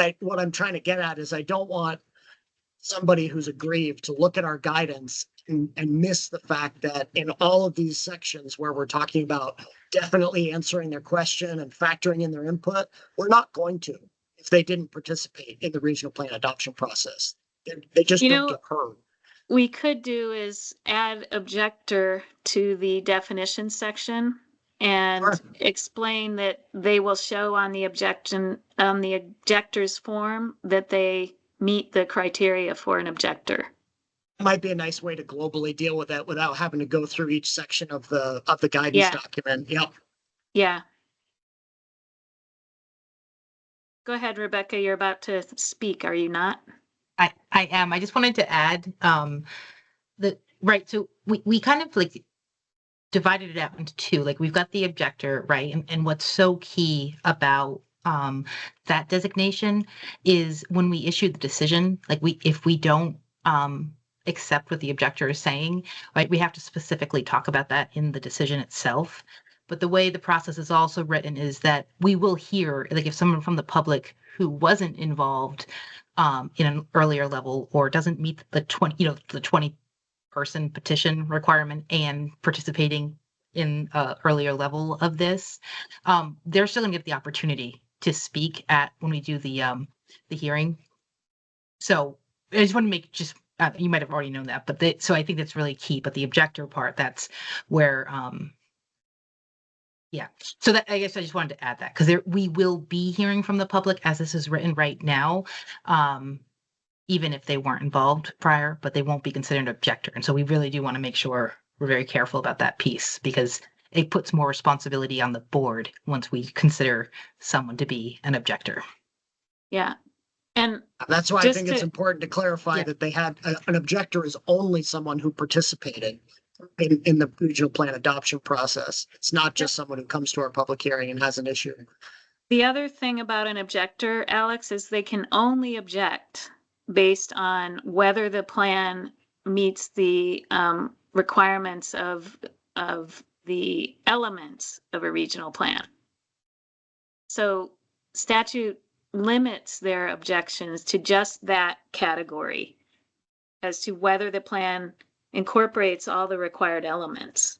What I'm trying to get at is I don't want somebody who's aggrieved to look at our guidance and miss the fact that in all of these sections where we're talking about definitely answering their question and factoring in their input, we're not going to if they didn't participate in the regional plan adoption process. They just don't get heard. We could do is add objector to the definition section and explain that they will show on the objector's form that they meet the criteria for an objector. Might be a nice way to globally deal with that without having to go through each section of the guidance document. Yep. Yeah. Go ahead, Rebecca. You're about to speak, are you not? I am. I just wanted to add so we kind of like divided it out into two. Like we've got the objector, right? And what's so key about that designation is when we issue the decision, like if we don't accept what the objector is saying, right, we have to specifically talk about that in the decision itself. But the way the process is also written is that we will hear, like if someone from the public who wasn't involved in an earlier level or doesn't meet the 20 person petition requirement and participating in an earlier level of this, they're still going to get the opportunity to speak when we do the hearing. So I just want to make You might have already known that, but so I think that's really key. But the objector part, that's where, yeah. So that, I guess I just wanted to add that because we will be hearing from the public as this is written right now, even if they weren't involved prior, but they won't be considered an objector. And so we really do want to make sure we're very careful about that piece because it puts more responsibility on the board once we consider someone to be an objector. Yeah. And that's why I just think it's to- important to clarify Yeah. that they had, an objector is only someone who participated in the regional plan adoption process. It's not just someone who comes to our public hearing and has an issue. the other thing about an objector, Alex, is they can only object based on whether the plan meets the requirements of the elements of a regional plan. So statute limits their objections to just that category as to whether the plan incorporates all the required elements.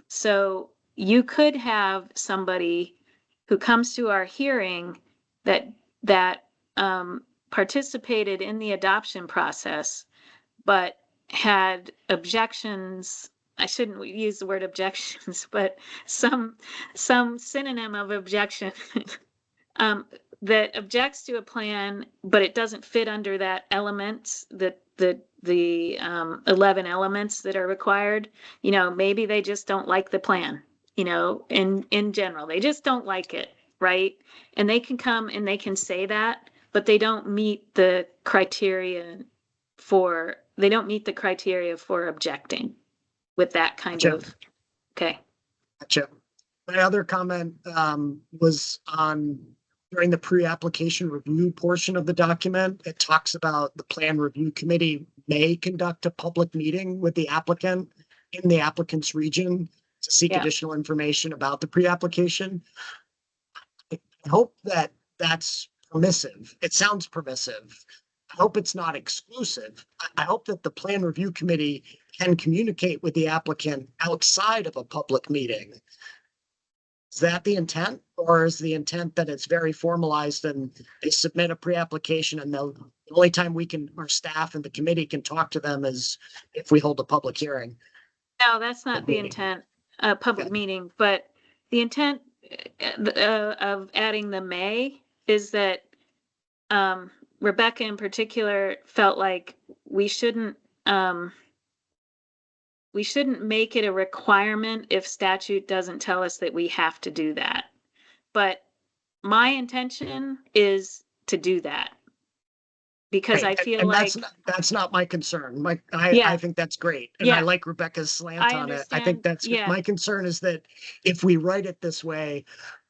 So you could have somebody who comes to our hearing that participated in the adoption process, but had objections. I shouldn't use the word objections, but some synonym of objection that objects to a plan, but it doesn't fit under that element, the 11 elements that are required. You know, maybe they just don't like the plan, you know, in general, they just don't like it, right? And they can come and they can say that, but they don't meet the criteria for objecting with that kind Gotcha. of, okay. Gotcha. My other comment was on during the pre-application review portion of the document. It talks about the plan review committee may conduct a public meeting with the applicant in the applicant's region to seek Yeah. additional information about the pre-application. I hope that that's permissive. It sounds permissive. I hope it's not exclusive. I hope that the plan review committee can communicate with the applicant outside of a public meeting. Is that the intent, or is the intent that it's very formalized and they submit a pre-application and the only time we can, our staff and the committee can talk to them is if we hold a public hearing? No, that's not the intent, public Okay. meeting, but the intent of adding the may is that Rebecca in particular felt like we shouldn't make it a requirement if statute doesn't tell us that we have to do that. But my intention is to do that. Because I Right, feel and like, that's not my concern. Yeah. I think that's great. And I Yeah. like Rebecca's slant I on it. I understand. think that's, Yeah. my concern is that if we write it this way,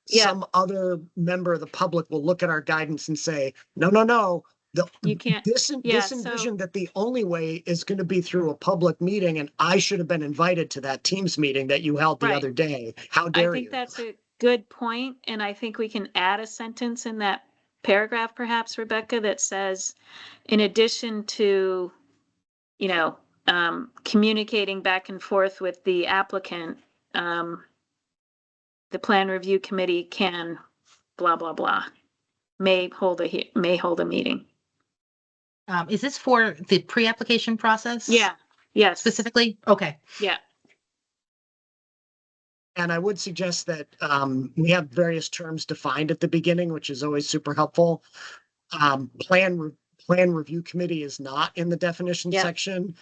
Yeah. some other member of the public will look at our guidance and say, no. You can't- This yeah, so- envisioned that the only way is going to be through a public meeting, and I should have been invited to that Teams meeting that you held the Right. other day. How I dare think you? that's a good point, and I think we can add a sentence in that paragraph perhaps, Rebecca, that says, in addition to, you know, communicating back and forth with the applicant, the plan review committee can blah, blah, blah, may hold a meeting. Is this for the pre-application process? Yeah, yes, Specifically? Okay. yeah, And I would suggest that we have various terms defined at the beginning, which is always super helpful. Plan review committee is not in the definition Yeah. section,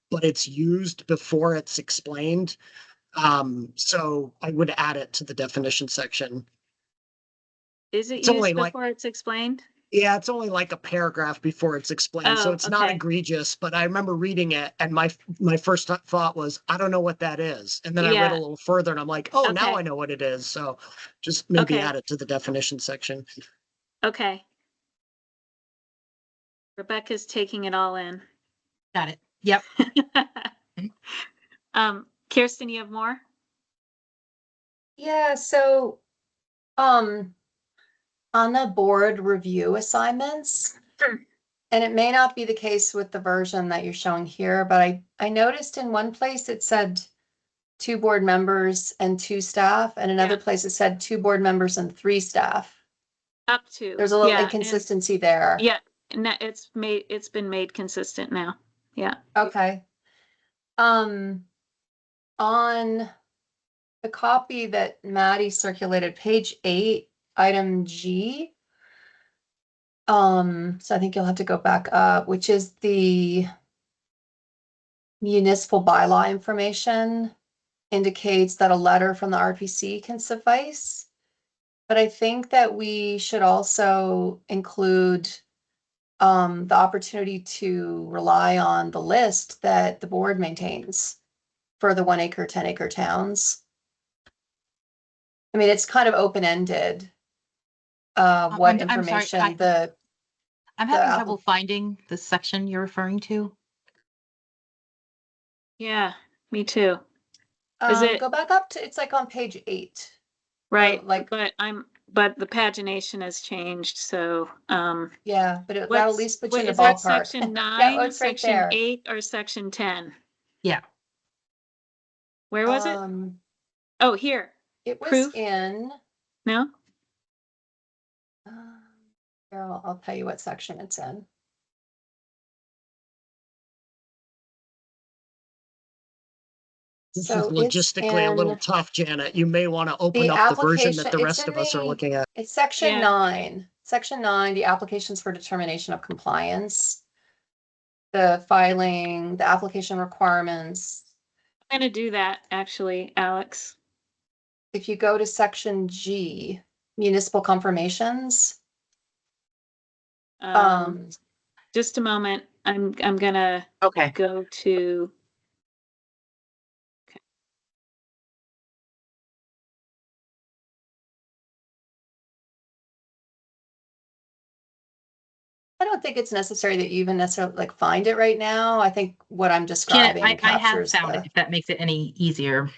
but it's used before it's explained. So I would add it to the definition section. is it It's only used like- before it's explained? Yeah, it's only like a paragraph before it's explained, so Oh, it's not okay. egregious, but I remember reading it and my first thought was, I don't know what that is. And then I read Yeah. a little further and I'm like, oh, now Okay. I know what it is. So just maybe Okay. add it to the definition section. Okay. Rebecca's taking it all in. Got it. Yep. Kirsten, you have more? Yeah, so, on the board review assignments, and it may not be the case with the version that you're showing here, but I noticed in one place it said 2 board members and 2 staff, and another Yeah. place it said 2 board members and 3 staff. Up to. There's a little yeah, and- inconsistency there. Yeah, and it's been made consistent now. Yeah. Okay. On the copy that Maddie circulated, page 8, item G. So I think you'll have to go back up, which is the municipal bylaw information indicates that a letter from the RPC can suffice. But I think that we should also include the opportunity to rely on the list that the board maintains for the 1 acre, 10 acre towns. I mean, it's kind of open-ended. What I'm sorry, information I'm having the trouble finding the section you're referring to. Yeah, me too. Is it go back up to, it's like on page 8. right? like- but the pagination has changed, so Yeah, but that'll at least put you in the is that ballpark. section Yeah, 9, it's right section there. 8, or section 10? Yeah. Where was it? Oh, here. It was Proof? in, No? here, I'll tell you what section it's in. This So is logistically a little tough, Janet. You may want to open up the version that the rest of us are looking at. It's section Yeah. 9. Section 9, the applications for determination of compliance. The filing, the application requirements. I'm gonna do that, actually, Alex. If you go to section G, municipal confirmations. Just a moment. I'm gonna Okay. go to. I don't think it's necessary that you even necessarily like find it right now. I think what I'm Janet, describing I have captures found it, if that makes it any easier.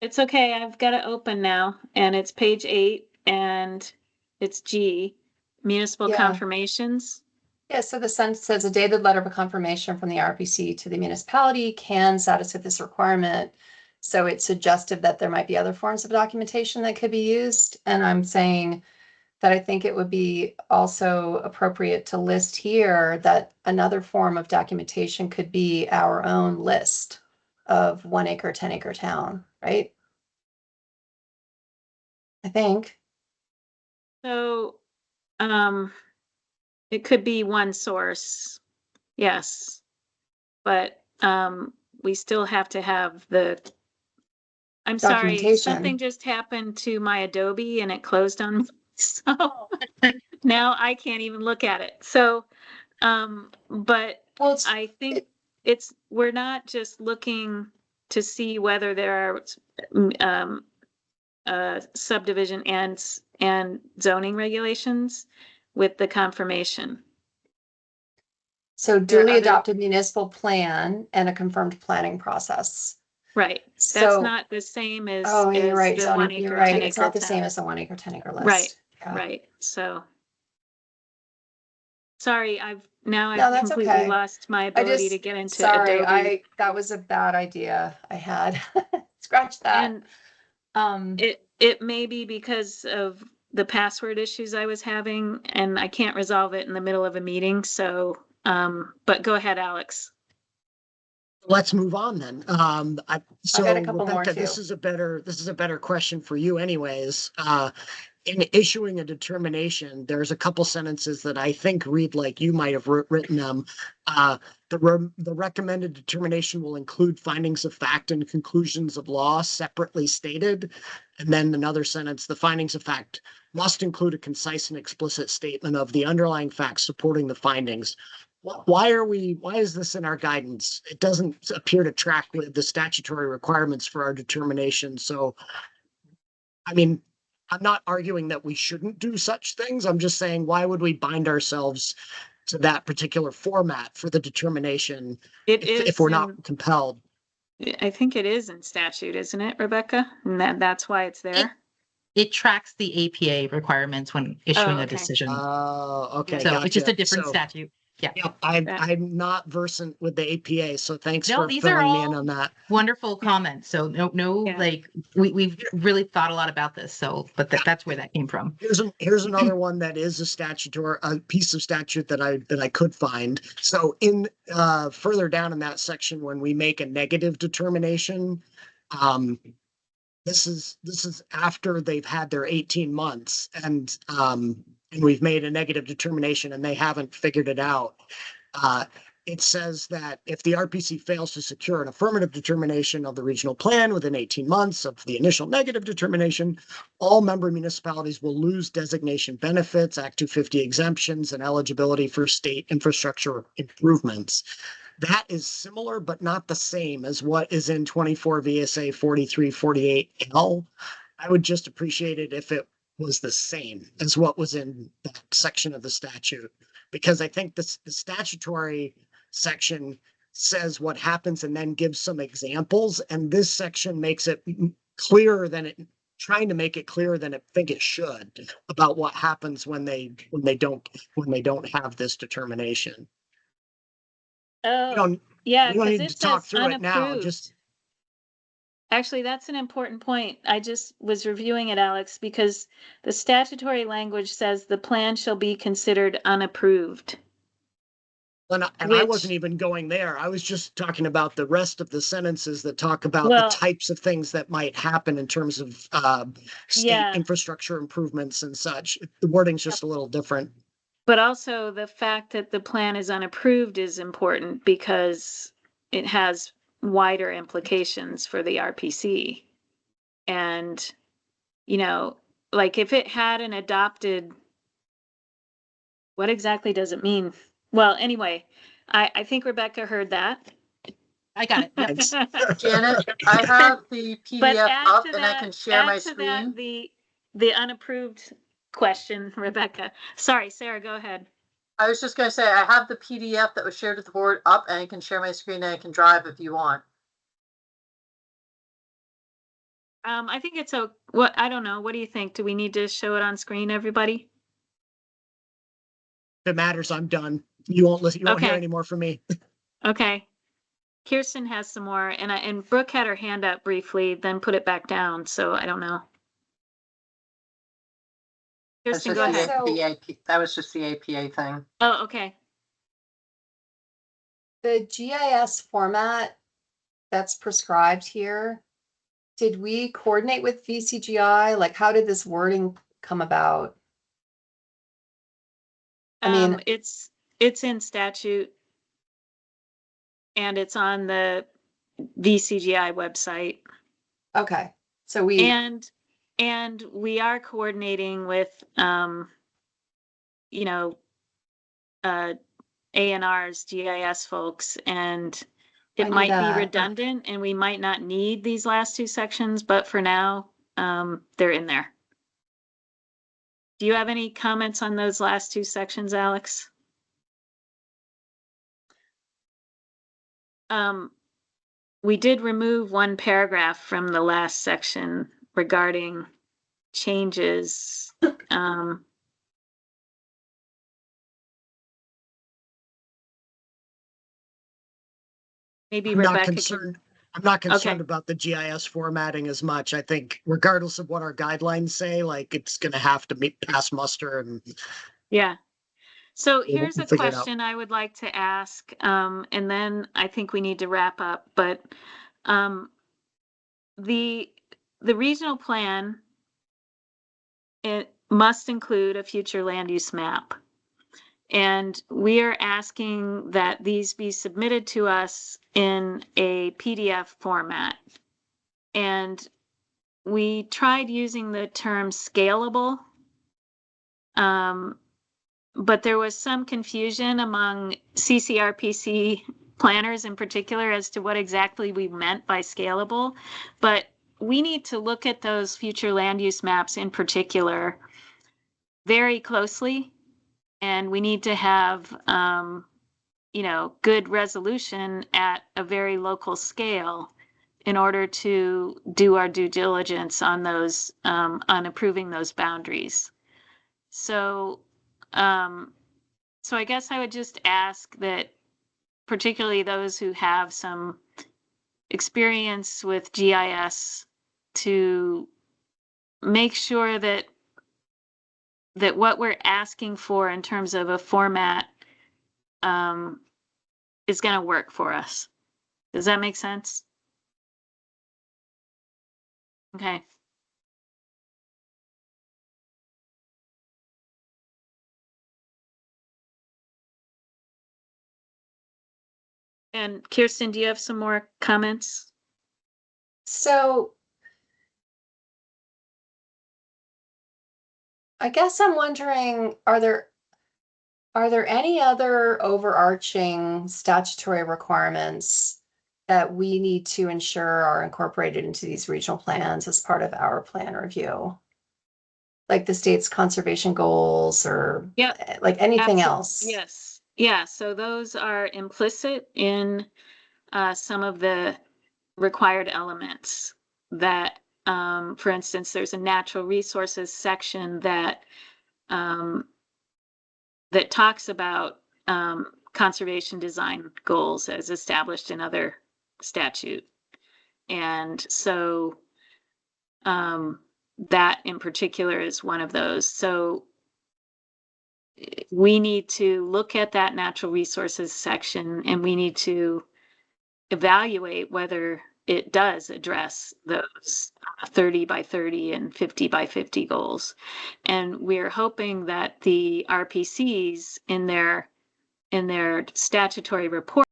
It's okay. I've got it open now, and it's page 8, and it's G, municipal Yeah. confirmations. Yeah, so the sentence says a dated letter of confirmation from the RPC to the municipality can satisfy this requirement. So it's suggestive that there might be other forms of documentation that could be used. And I'm saying that I think it would be also appropriate to list here that another form of documentation could be our own list of 1 acre, 10 acre town, right? I think. So, it could be one source, yes. But, we still have to have I'm sorry, Documentation. something just happened to my Adobe and it closed on me. So now I can't even look at it. So, but Well, I think we're not just looking to see whether there are subdivision and zoning regulations with the confirmation. So There are duly other- adopted municipal plan and a confirmed planning process. Right. That's So- not the same as Oh, you're right, the zoning, 1 you're acre, right. 10 It's acre not the same town. as the 1 acre, 10 acre list. Right. Yeah. Right. So sorry, I've No, that's completely okay. lost my I ability just, to get into sorry, Adobe. that was a bad idea I had. Scratch that. And it may be because of the password issues I was having, and I can't resolve it in the middle of a meeting. So, but go ahead, Alex. Let's move on then. So got a couple more, Rebecca, this too. is a better question for you anyways. In issuing a determination, there's a couple sentences that I think read like you might have written them. The recommended determination will include findings of fact and conclusions of law separately stated. And then another sentence, the findings of fact must include a concise and explicit statement of the underlying facts supporting the findings. Why is this in our guidance? It doesn't appear to track with the statutory requirements for our determination. So, I mean, I'm not arguing that we shouldn't do such things. I'm just saying, why would we bind ourselves to that particular format for the determination if we're not compelled? I think it is in statute, isn't it, Rebecca? And that's why it's there. It tracks the APA requirements when issuing a okay. decision. Oh, okay. So it's just gotcha. a different So- statute. Yeah, I'm not versant with the APA, so thanks No, for these are filling me in all on that. wonderful comments. So Yeah. like we've really thought a lot about this. So, but that's where that came from. Here's another one that is a statutory, a piece of statute that I could find. So in further down in that section, when we make a negative determination, this is after they've had their 18 months and we've made a negative determination and they haven't figured it out. It says that if the RPC fails to secure an affirmative determination of the regional plan within 18 months of the initial negative determination, all member municipalities will lose designation benefits, Act 250 exemptions, and eligibility for state infrastructure improvements. That is similar, but not the same as what is in 24 VSA 4348L. I would just appreciate it if it was the same as what was in that section of the statute, because I think the statutory section says what happens and then gives some examples, and this section makes it clearer than it trying to make it clearer than I think it should about what happens when they don't have this determination. Oh, yeah, You don't because need it to talk says through it now. unapproved. Just Actually, that's an important point. I just was reviewing it, Alex, because the statutory language says the plan shall be considered unapproved. and I Which- wasn't even going there. I was just talking about the rest of the sentences that talk about Well- the types of things that might happen in terms of state Yeah. infrastructure improvements and such. The wording's just a little different. But also the fact that the plan is unapproved is important because it has wider implications for the RPC. And, you know, like if it had an adopted, what exactly does it mean? Well, anyway, I think Rebecca heard that. I got it. Yep. Thanks. Janet, I have the But PDF add up to and I that- can share my add to that screen. the unapproved question, Rebecca. Sorry, Sarah, go ahead. I was just gonna say, I have the PDF that was shared with the board up and I can share my screen and I can drive if you want. I think it's what I don't know. What do you think? Do we need to show it on screen, everybody? If it matters, I'm done. You won't listen. You won't hear Okay. any more from me. Okay. Kirsten has some more, and Brooke had her hand up briefly, then put it back down. So I don't know. That's Kirsten, just go the ahead. So- APA that was just the APA thing. Oh, okay. The GIS format that's prescribed here, did we coordinate with VCGI? Like, how did this wording come about? I mean- It's in statute, and it's on the VCGI website. Okay, so we, And we are coordinating with, you know, A&R's GIS folks, and I it knew might that. be redundant and we might not need these last two sections, but for now, they're in there. Do you have any comments on those last two sections, Alex? We did remove one paragraph from the last section regarding changes. Maybe I'm not Rebecca can, concerned. I'm not concerned Okay. about the GIS formatting as much. I think regardless of what our guidelines say, like it's going to have to pass muster and yeah. So We'll here's a figure it out. question I would like to ask, and then I think we need to wrap up, but the regional plan, it must include a future land use map. And we are asking that these be submitted to us in a PDF format. And we tried using the term scalable, but there was some confusion among CCRPC planners in particular as to what exactly we meant by scalable. But we need to look at those future land use maps in particular very closely. And we need to have, you know, good resolution at a very local scale in order to do our due diligence on those, on approving those boundaries. So So I guess I would just ask that particularly those who have some experience with GIS to make sure that what we're asking for in terms of a format is going to work for us. Does that make sense? Okay. And Kirsten, do you have some more comments? So I guess I'm wondering, are there any other overarching statutory requirements that we need to ensure are incorporated into these regional plans as part of our plan review? Like the state's conservation goals or like anything else? Yes. Yeah. So those are implicit in some of the required elements that, for instance, there's a natural resources section that that talks about conservation design goals as established in other statute. And so that in particular is one of those. So we need to look at that natural resources section and we need to evaluate whether it does address those 30 by 30 and 50 by 50 goals. And we're hoping that the RPCs in their statutory report